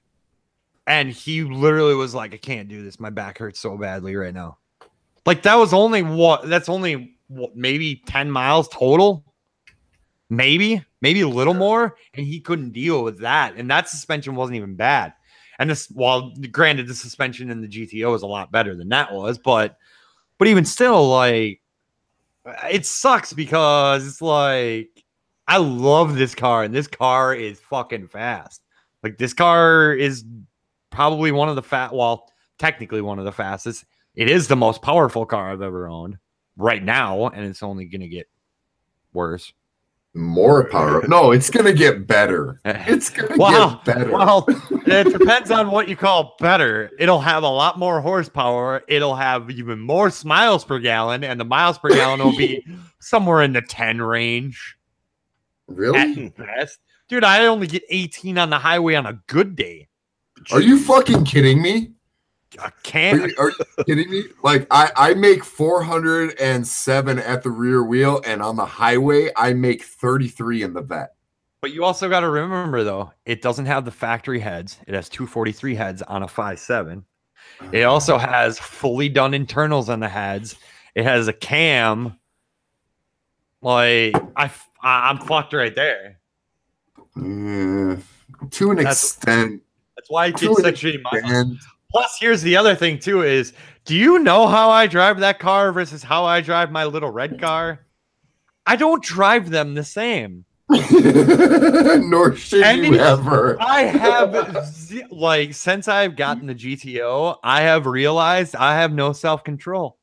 And he literally was like, I can't do this. My back hurts so badly right now. Like that's only maybe 10 miles total. Maybe a little more. And he couldn't deal with that. And that suspension wasn't even bad. And granted, the suspension in the GTO is a lot better than that was, but even still, like, it sucks because it's like, I love this car and this car is fucking fast. Like, this car is probably technically one of the fastest. It is the most powerful car I've ever owned right now, and it's only going to get worse. More power. No, it's going to get better. It's going to get better. Well, it depends on what you call better. It'll have a lot more horsepower. It'll have even more miles per gallon, and the miles per gallon will be somewhere in the 10 range. Really? At best. Dude, I only get 18 on the highway on a good day. Are you fucking kidding me? I can't. Are you kidding me? Like, I make 407 at the rear wheel, and on the highway, I make 33 in the vet. But you also got to remember, though, it doesn't have the factory heads. It has 243 heads on a 5.7. It also has fully done internals on the heads. It has a cam. Like, I'm fucked right there. To an extent. That's why it gets such shitty miles. Plus, here's the other thing, too, is do you know how I drive that car versus how I drive my little red car? I don't drive them the same. Nor should you ever. I have, since I've gotten the GTO, I have realized I have no self-control.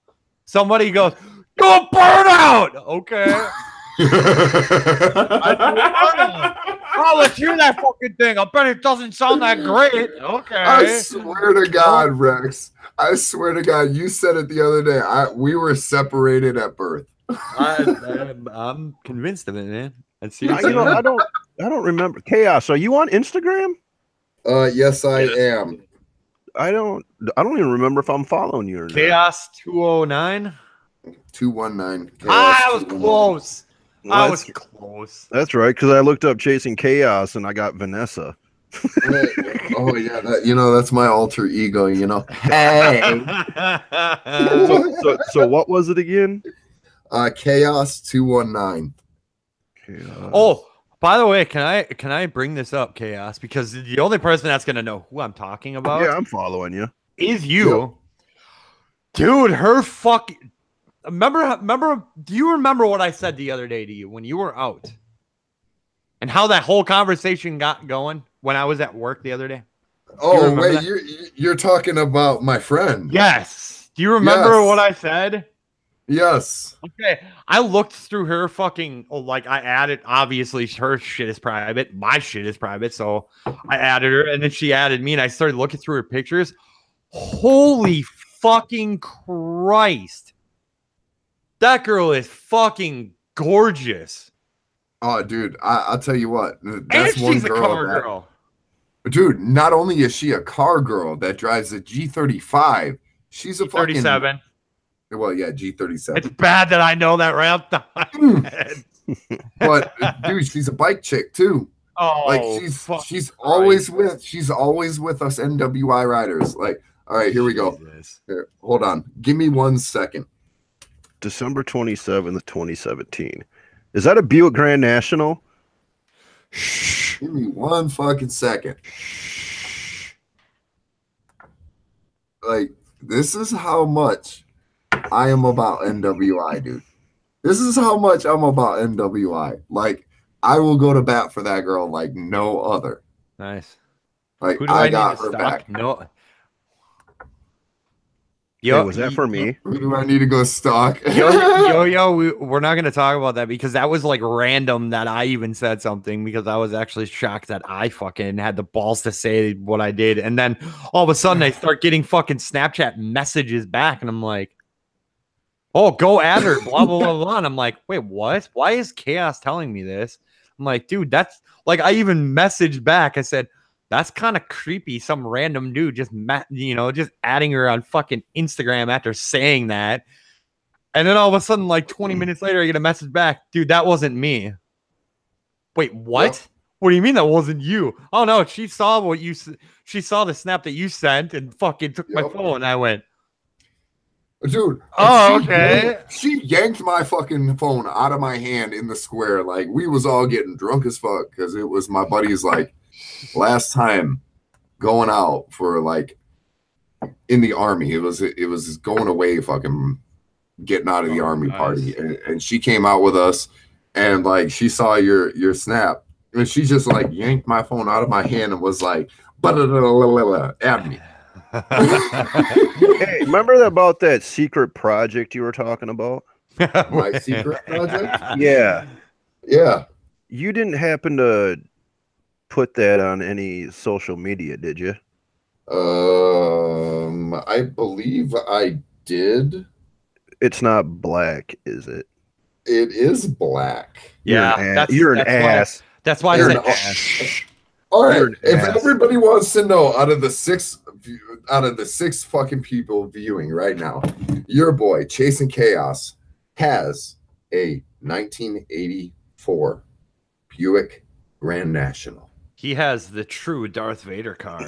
Somebody goes, go burn out! Okay. Oh, let's hear that fucking thing. I bet it doesn't sound that great. Okay. I swear to God, Rex. I swear to God, you said it the other day. We were separated at birth. I'm convinced of it, man. I don't remember. Chaos, are you on Instagram? Yes, I am. I don't even remember if I'm following you or not. Chaos 209? 219. I was close. I was close. That's right, because I looked up Chasing Chaos and I got Vanessa. Oh yeah, that's my alter ego. Hey. So what was it again? Chaos 219. Oh, by the way, can I bring this up, Chaos? Because the only person that's gonna know who I'm talking about, yeah, I'm following you, is you, dude. Her fucking remember, do you remember what I said the other day to you when you were out? And how that whole conversation got going when I was at work the other day? Oh, wait, you're talking about my friend. Yes. Do you remember what I said? Yes. Okay. I looked through her fucking, like, I added, obviously, her shit is private. My shit is private. So I added her, and then she added me, and I started looking through her pictures. Holy fucking Christ. That girl is fucking gorgeous. Oh, dude, I'll tell you what. That's and one she's girl a car girl. Dude, not only is she a car girl that drives a G35, she's a fucking G37. Well, yeah, G37. It's bad that I know that right off the top of my head. But dude, she's a bike chick too. Oh, like she's always with us NWI riders. Like, all right, here we go. Here, hold on, give me 1 second. December 27th, 2017. Is that a Buick Grand National? Give me 1 fucking second. Like, this is how much I am about NWI, dude. This is how much I'm about NWI. Like, I will go to bat for that girl like no other. Nice. Like, who do I need got to her stock? back. No. Yo, was that for me? Who do I need to go stalk? We're not going to talk about that because that was like random that I even said something because I was actually shocked that I fucking had the balls to say what I did. And then all of a sudden I start getting fucking Snapchat messages back and I'm like, oh, go at her, blah, blah, blah, blah. And I'm like, wait, what? Why is Chaos telling me this? I'm like, dude, that's like, I even messaged back. I said, that's kind of creepy. Some random dude just just adding her on fucking Instagram after saying that. And then all of a sudden, like 20 minutes later, I get a message back. Dude, that wasn't me. Wait, what? Yep. What do you mean that wasn't you? Oh no, she saw she saw the snap that you sent and fucking took my phone. And I went, dude. Oh, okay. She yanked my fucking phone out of my hand in the square. Like, we was all getting drunk as fuck because it was my buddy's like last time going out for like in the army. It was going away, fucking getting out of the army party, and she came out with us, and like she saw your snap, and she just like yanked my phone out of my hand and was like, at me. Hey, remember about that secret project you were talking about? My secret project? Yeah. Yeah. You didn't happen to put that on any social media, did you? I believe I did. It's not black, is it? It is black. Yeah, you're an ass. That's why I said ass. All right. If everybody wants to know, out of the six fucking people viewing right now, your boy Chasing Chaos has a 1984 Buick Grand National. He has the true Darth Vader car.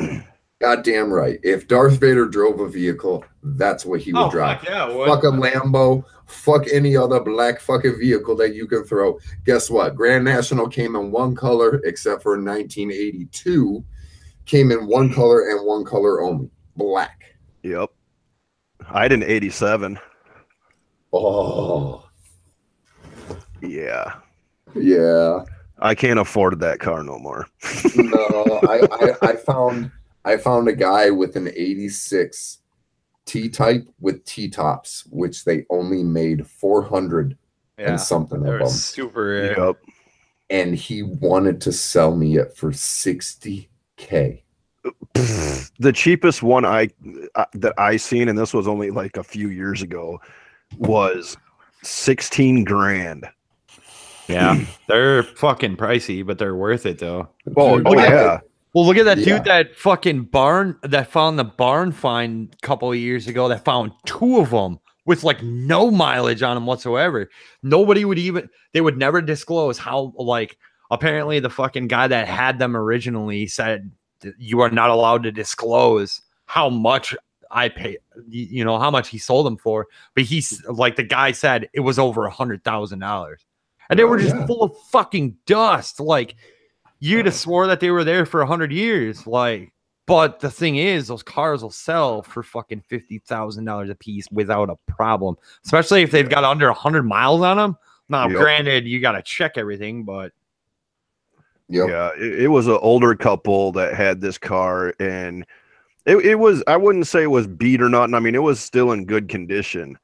Goddamn right. If Darth Vader drove a vehicle, that's what he would drive. Fuck yeah, fuck a Lambo, fuck any other black fucking vehicle that you can throw. Guess what? Grand National came in one color, except for 1982, came in one color and one color only, black. Yep. I had an 87. Oh. Yeah. Yeah. I can't afford that car no more. No, I found a guy with an 86 T-type with T-tops, which they only made 400 and something of them. Super. Yep. And he wanted to sell me it for $60K. The cheapest one that I seen, and this was only like a few years ago, was 16 grand. Yeah, they're fucking pricey, but they're worth it though. Oh yeah. Well, look at that dude that fucking barn that found the barn find a couple of years ago that found two of them with like no mileage on them whatsoever. Nobody would they would never disclose how, like, apparently the fucking guy that had them originally said you are not allowed to disclose how much I pay, how much he sold them for. But he's like, the guy said it was over $100,000 and they were just full of fucking dust. Like, you'd have swore that they were there for 100 years. Like, But the thing is, those cars will sell for fucking $50,000 a piece without a problem, especially if they've got under 100 miles on them. Now, granted, you got to check everything, but yeah, it was an older couple that had this car, and it was, I wouldn't say it was beat or nothing. I mean, it was still in good condition.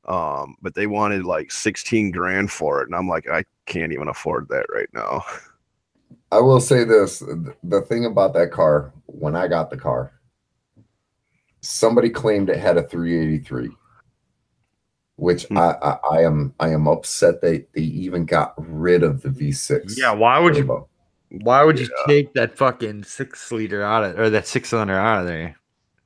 But they wanted like 16 grand for it, and I'm like, I can't even afford that right now. I will say this: the thing about that car, when I got the car, somebody claimed it had a 383, which I am upset they even got rid of the V6. Yeah, why would turbo. Why would you take that fucking 6-liter out of, or that 6-cylinder out of there?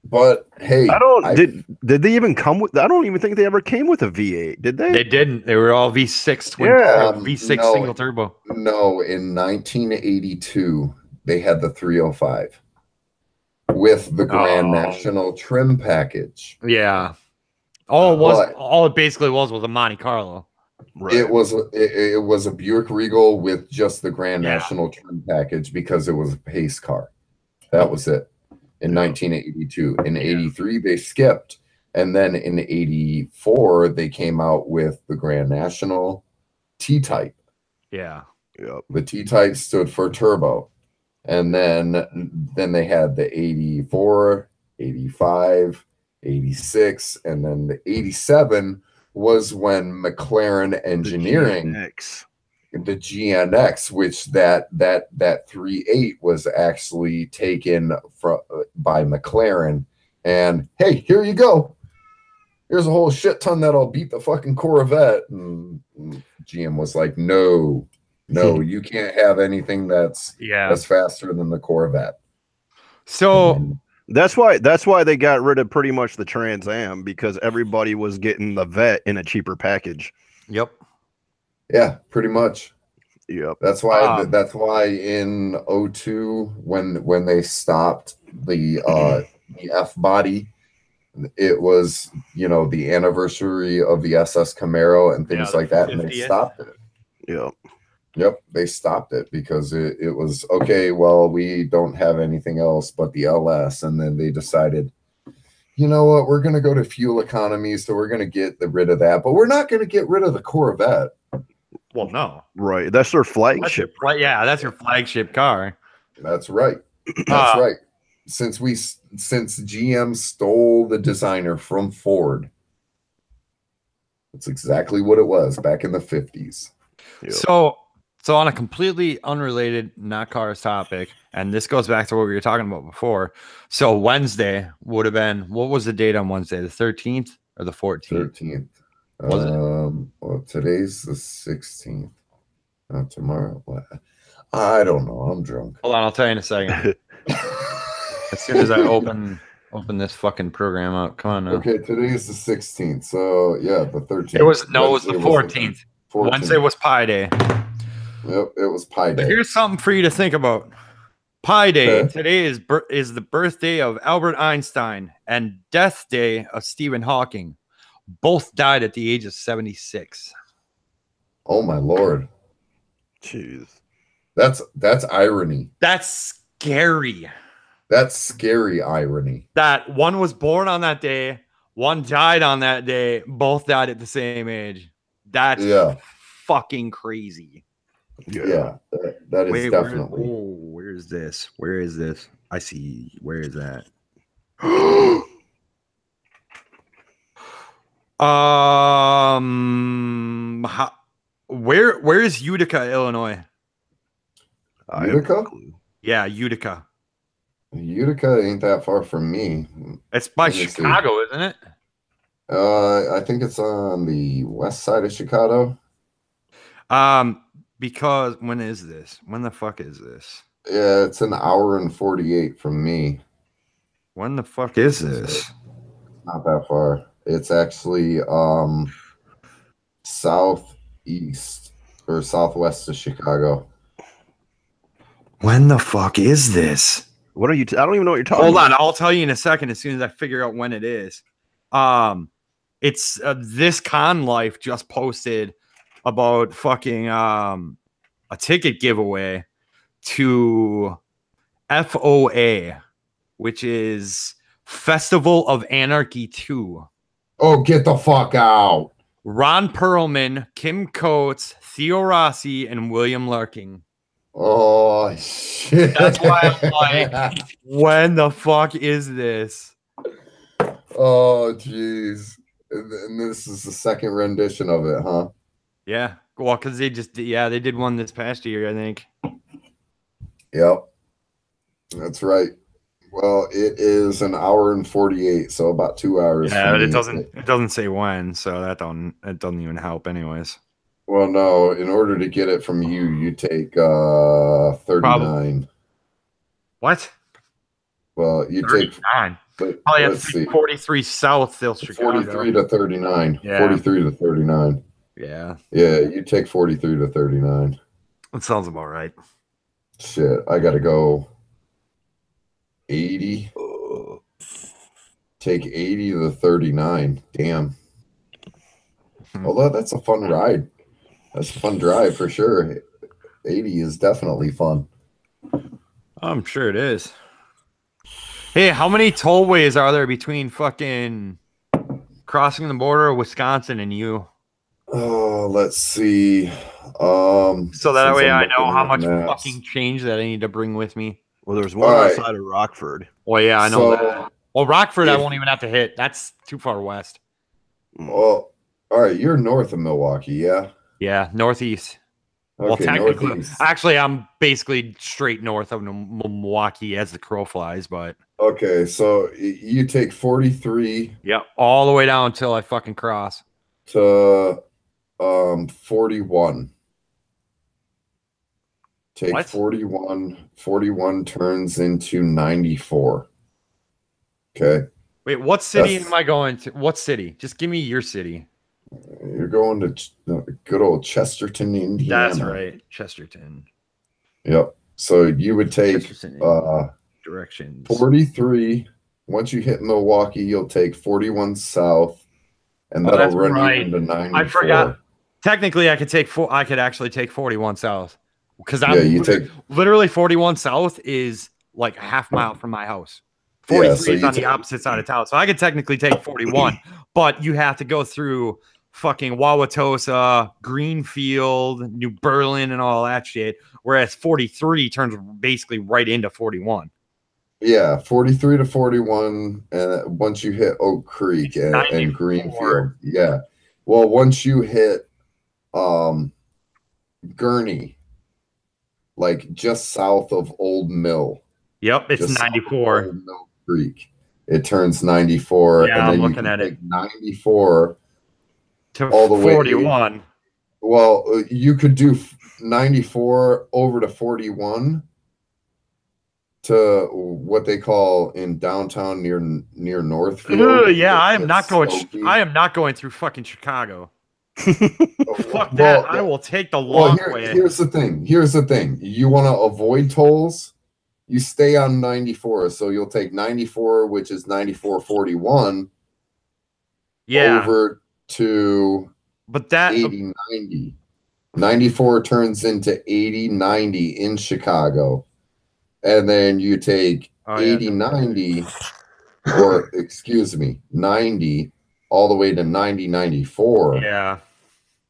But hey, did they even come with? I don't even think they ever came with a V8. Did they? They didn't. They were all V6 twin, V6 single turbo. No, in 1982 they had the 305 with the Grand National trim package. Yeah. All it basically was a Monte Carlo. Right. It was a Buick Regal with just the Grand National trim package because it was a pace car. That was it. In 1982. In 83, they skipped. And then in 84, they came out with the Grand National T-Type. Yeah. Yep. The T-Type stood for turbo. And then they had the 84, 85, 86, and then the 87 was when McLaren Engineering, the GNX, which that 3.8 was actually taken by McLaren, and hey, here you go. Here's a whole shit ton that'll beat the fucking Corvette. And GM was like, no, you can't have anything that's faster than the Corvette. So that's why they got rid of pretty much the Trans Am, because everybody was getting the Vet in a cheaper package. Yep. Yeah, pretty much. Yep. That's why in 02 when they stopped the F body, it was, the anniversary of the SS Camaro and things like that, 50th. And they stopped it. Yep, they stopped it because it was okay. Well, we don't have anything else but the LS, and then they decided, you know what, we're going to go to fuel economy, so we're going to get rid of that, but we're not going to get rid of the Corvette. Well, no, right? That's their flagship. That's your flagship car. That's right. That's right. Since GM stole the designer from Ford, that's exactly what it was back in the 50s. Yep. So on a completely unrelated, not cars topic, and this goes back to what we were talking about before. So Wednesday would have been, what was the date on Wednesday? The 13th or the 14th? 13th. Was it? Well, today's the 16th. Not tomorrow. What? I don't know. I'm drunk. Hold on, I'll tell you in a second. As soon as I open this fucking program up. Come on now. Okay, today's the 16th. So yeah, the 13th. It was the 14th. Wednesday was Pi Day. Yep, it was Pi Day. But here's something for you to think about. Pi Day. Okay. Today is the birthday of Albert Einstein and death day of Stephen Hawking. Both died at the age of 76. Oh my Lord. Jeez. That's irony. That's scary. That's scary irony. That one was born on that day, one died on that day, both died at the same age. That's fucking crazy. Yeah, that is definitely. Where is this? Where is this? I see. Where is that? Where is Utica, Illinois? Utica? Yeah, Utica. Utica ain't that far from me. It's by Chicago, isn't it? I think it's on the west side of Chicago. Because when is this? When the fuck is this? Yeah, it's an hour and 48 from me. When the fuck is this? Not that far. It's actually southeast or southwest of Chicago. When the fuck is this? What are you? I don't even know what you're talking about. Hold on, I'll tell you in a second as soon as I figure out when it is. It's This Con Life just posted about fucking a ticket giveaway to FOA, which is Festival of Anarchy 2. Oh, get the fuck out. Ron Perlman, Kim Coates, Theo Rossi, and William Larkin. Oh, shit. That's why I'm like, when the fuck is this? Oh, jeez. And this is the second rendition of it, huh? Yeah. Well, because they did one this past year, I think. Yep. That's right. Well, it is an hour and 48, so about 2 hours. Yeah, but it doesn't say when, so it doesn't even help anyways. Well, no, in order to get it from you, you take 39. Probably. What? Well, you 39. take Let's see. 43 South, still Chicago. 43 to 39. Yeah. 43 to 39. Yeah. Yeah, you take 43 to 39. That sounds about right. Shit, I gotta go 80. Take 80 to 39. Damn. Although that's a fun ride. That's a fun drive for sure. 80 is definitely fun. I'm sure it is. Hey, how many tollways are there between fucking crossing the border of Wisconsin and you? Oh, let's see. So that way I know how much fucking change that I need to bring with me. Well, there's one outside of Rockford. Well, yeah, I know that. Well, Rockford, I won't even have to hit. That's too far west. Well, all right, you're north of Milwaukee, yeah? Yeah, northeast. Okay, Well, technically, northeast. actually, I'm basically straight north of Milwaukee as the crow flies, but. Okay, so you take 43. Yep, all the way down until I fucking cross. To 41. Take what? 41. 41 turns into 94. Okay. Wait, what city am I going to? What city? Just give me your city. You're going to good old Chesterton, Indiana. That's right, Chesterton. Yep. So you would take directions 43. Once you hit Milwaukee, you'll take 41 south, and that'll run you into 94. I forgot. Technically, I could actually take 41 south because literally 41 south is like a half mile from my house. 43 is on the opposite side of town, so I could technically take 41, but you have to go through fucking Wauwatosa, Greenfield, New Berlin, and all that shit. Whereas 43 turns basically right into 41. Yeah, 43 to 41, and once you hit Oak Creek and Greenfield. Yeah. Well, once you hit Gurney, like just south of Old Mill. Yep, it's 94. Old Mill Creek. It turns 94. Yeah, and then I'm looking at it. 94 to all the 41. Way. Well, you could do 94 over to 41 to what they call in downtown near Northfield. Yeah, I am not going through fucking Chicago. Fuck that. I will take the long way. Here's the thing. You want to avoid tolls? You stay on 94. So you'll take 94, which is 9441. Yeah. Over to 80-90. 94 turns into 80-90 in Chicago. And then you take 80-90, or excuse me, 90 all the way to 90-94. Yeah.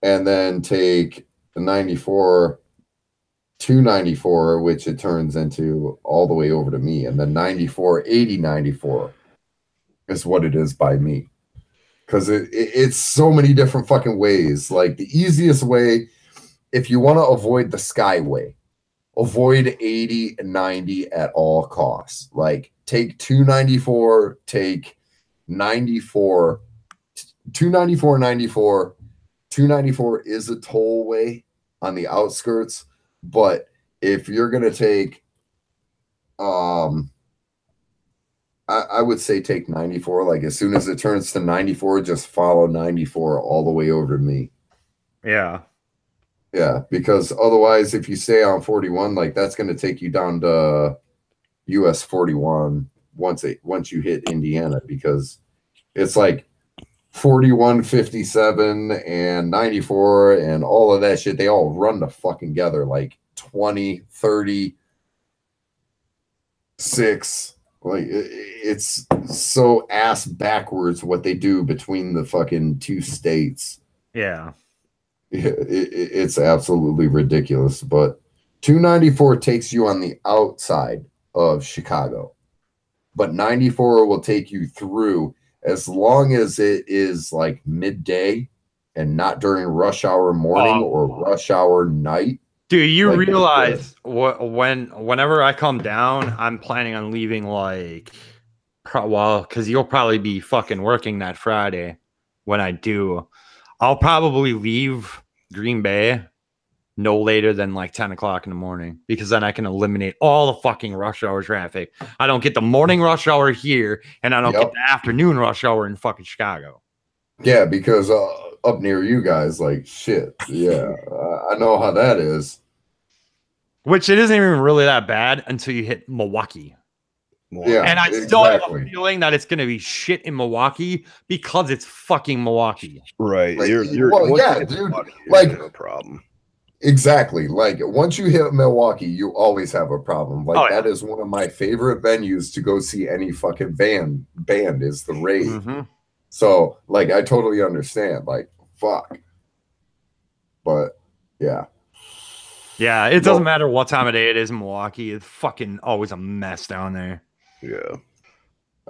And then take the 94 to 94, which it turns into all the way over to me. And then 94, 80-94 is what it is by me. Because it's so many different fucking ways. Like the easiest way, if you want to avoid the Skyway, avoid 80 and 90 at all costs. Like take 294, take 94, 294, 94. 294 is a tollway on the outskirts, but if you're gonna take, I would say take 94. Like as soon as it turns to 94, just follow 94 all the way over to me. Yeah. Yeah, because otherwise, if you stay on 41, like that's going to take you down to US 41 once you hit Indiana, because it's like 41, 57, and 94, and all of that shit. They all run the fucking together like 20, 30, 6, Like it's so ass backwards what they do between the fucking two states. Yeah. It's absolutely ridiculous. But 294 takes you on the outside of Chicago, but 94 will take you through as long as it is like midday and not during rush hour morning or rush hour night. Dude, you Like, realize whenever I come down, I'm planning on leaving like, because you'll probably be fucking working that Friday. When I do, I'll probably leave Green Bay no later than like 10 o'clock in the morning, because then I can eliminate all the fucking rush hour traffic. I don't get the morning rush hour here, and I don't get the afternoon rush hour in fucking Chicago. Yeah, because up near you guys, like shit. Yeah, I know how that is. Which it isn't even really that bad until you hit Milwaukee. Yeah, and I still have a feeling that it's going to be shit in Milwaukee because it's fucking Milwaukee. Right. Like, You're yeah, dude. Like a problem. Exactly. Like once you hit Milwaukee, you always have a problem. Like that is one of my favorite venues to go see any fucking band is the rave. Mm-hmm. So like I totally understand. Like fuck. But yeah. Yeah, it doesn't matter what time of day it is in Milwaukee. It's fucking always a mess down there. Yeah.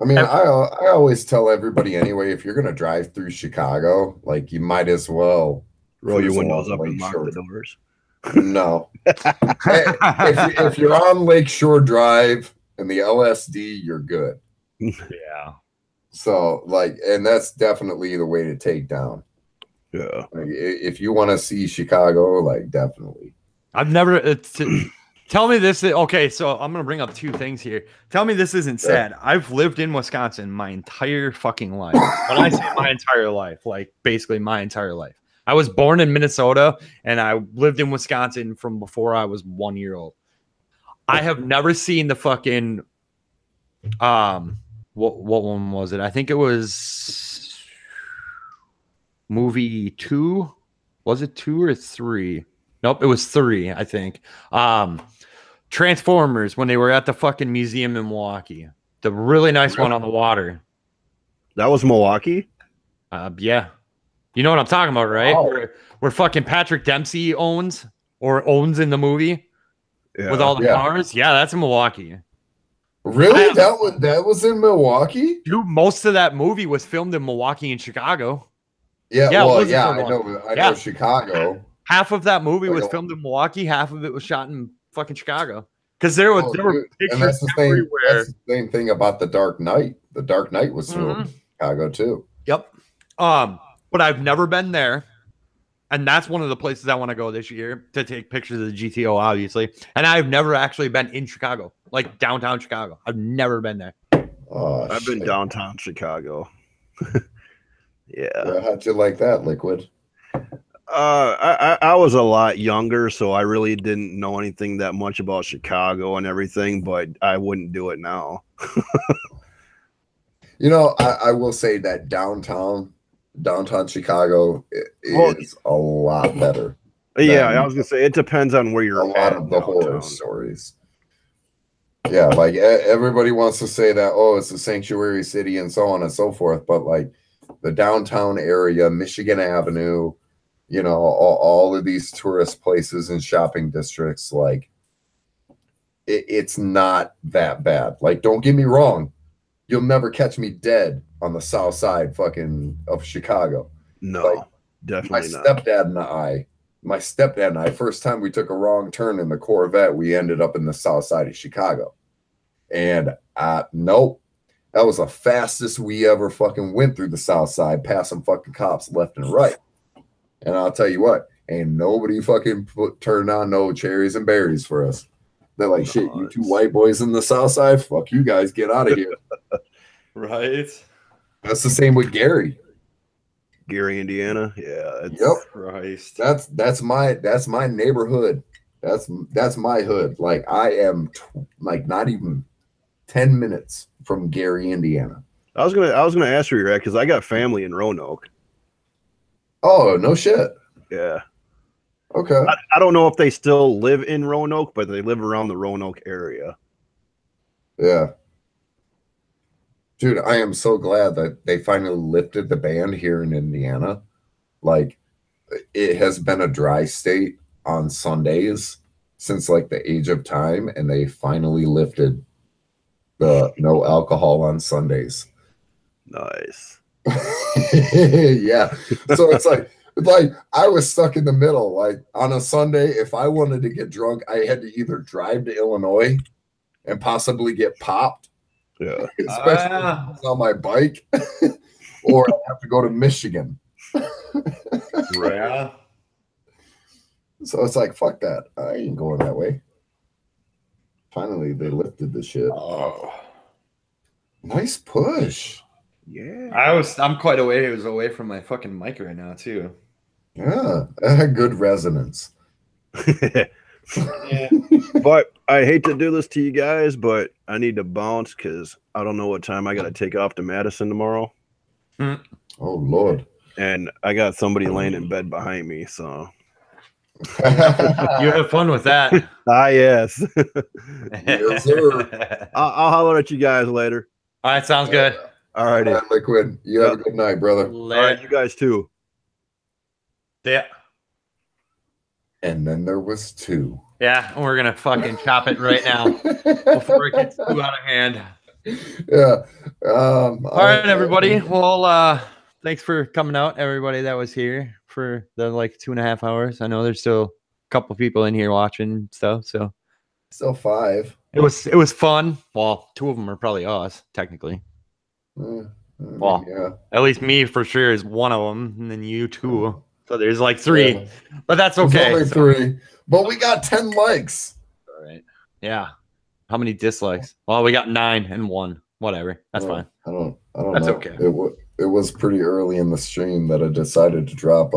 I mean, I always tell everybody anyway, if you're gonna drive through Chicago, like you might as well roll your windows up and lock the doors. No. if you're on Lakeshore Drive and the LSD, you're good. Yeah. So like, and that's definitely the way to take down. Yeah. Like, if you want to see Chicago, like definitely. I've never. Tell me this. Okay, so I'm gonna bring up two things here. Tell me this isn't sad. I've lived in Wisconsin my entire fucking life. When I say my entire life, like basically my entire life. I was born in Minnesota and I lived in Wisconsin from before I was 1 year old. I have never seen the fucking what one was it? I think it was movie 2. Was it 2 or 3? Nope, it was 3, I think. Transformers, when they were at the fucking museum in Milwaukee. The really nice one on the water. That was Milwaukee? Yeah. You know what I'm talking about, right? Oh. Where fucking Patrick Dempsey owns in the movie with all the cars. Yeah, that's in Milwaukee. Really? That was in Milwaukee? Dude, most of that movie was filmed in Milwaukee and Chicago. Yeah, I know Chicago. Half of that movie was filmed in Milwaukee. Half of it was shot in fucking Chicago. Because there were pictures everywhere. That's the same thing about The Dark Knight. The Dark Knight was filmed in Chicago too. Yep. But I've never been there. And that's one of the places I want to go this year to take pictures of the GTO, obviously. And I've never actually been in Chicago, like downtown Chicago. I've never been there. Oh, I've been downtown Chicago. Yeah. How'd you like that, Liquid? I was a lot younger, so I really didn't know anything that much about Chicago and everything, but I wouldn't do it now. You know, I will say that downtown Chicago is a lot better. Yeah, I was gonna say it depends on where you're a lot of the horror stories. Yeah, like everybody wants to say that, oh, it's a sanctuary city and so on and so forth, but like the downtown area, Michigan Avenue, you know, all of these tourist places and shopping districts, like it's not that bad. Like, don't get me wrong, you'll never catch me dead on the south side fucking of Chicago. No, like, definitely not. My stepdad and I, first time we took a wrong turn in the Corvette, we ended up in the south side of Chicago. And nope, that was the fastest we ever fucking went through the south side, passing fucking cops left and right. And I'll tell you what, ain't nobody fucking turned on no cherries and berries for us. They're like, shit, you two white boys in the south side, fuck you guys, get out of here. Right. That's the same with Gary, Indiana. Yeah. Yep. Christ. That's my neighborhood. That's my hood. Like I am like not even 10 minutes from Gary, Indiana. I was gonna ask where you're at because I got family in Roanoke. Oh, no shit. Yeah. Okay. I don't know if they still live in Roanoke, but they live around the Roanoke area. Yeah. Dude, I am so glad that they finally lifted the ban here in Indiana. Like, it has been a dry state on Sundays since like the age of time, and they finally lifted the no alcohol on Sundays. Nice. Yeah. So it's like I was stuck in the middle. Like on a Sunday, if I wanted to get drunk, I had to either drive to Illinois and possibly get popped, Yeah. especially if I was on my bike, or I'd have to go to Michigan. Right. Yeah. So it's like, fuck that. I ain't going that way. Finally, they lifted the shit. Oh. Nice push. Yeah. I'm quite away. It was away from my fucking mic right now too. Yeah. Good resonance. Yeah. But I hate to do this to you guys, but I need to bounce because I don't know what time I got to take off to Madison tomorrow. Oh, Lord. And I got somebody laying in bed behind me. So, You have fun with that. yes. Yes, sir. I'll holler at you guys later. All right, sounds good. All righty. All right, Liquid. You have a good night, brother. All right, you guys too. Yeah. And then there was two. Yeah, and we're gonna fucking chop it right now before it gets too out of hand. Yeah. All right, everybody. Well, thanks for coming out, everybody that was here for the like 2.5 hours. I know there's still a couple people in here watching stuff, so Still 5. it was fun. Well, 2 of them are probably us, technically. Well, yeah. At least me for sure is one of them, and then you 2. So there's like 3, Yeah. but that's There's okay. only 3, but we got 10 likes. All right. Yeah. How many dislikes? Well, we got 9 and 1. Whatever. That's fine. I don't That's know. okay. It was pretty early in the stream that I decided to drop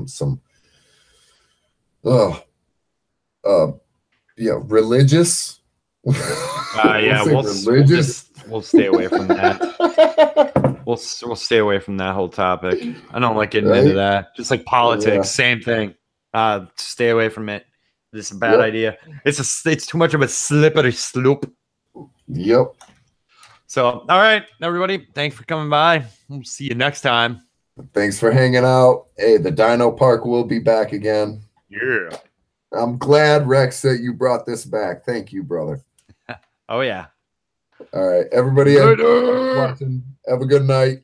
some religious. Yeah, we'll stay away from that. We'll stay away from that whole topic. I don't like getting into that. Just like politics, same thing. Stay away from it. This is a bad idea. It's too much of a slippery slope. Yep. So, all right, everybody, thanks for coming by. We'll see you next time. Thanks for hanging out. Hey, the Dino Park will be back again. Yeah. I'm glad, Rex, that you brought this back. Thank you, brother. Oh yeah. All right, everybody. Watching. Have a good night.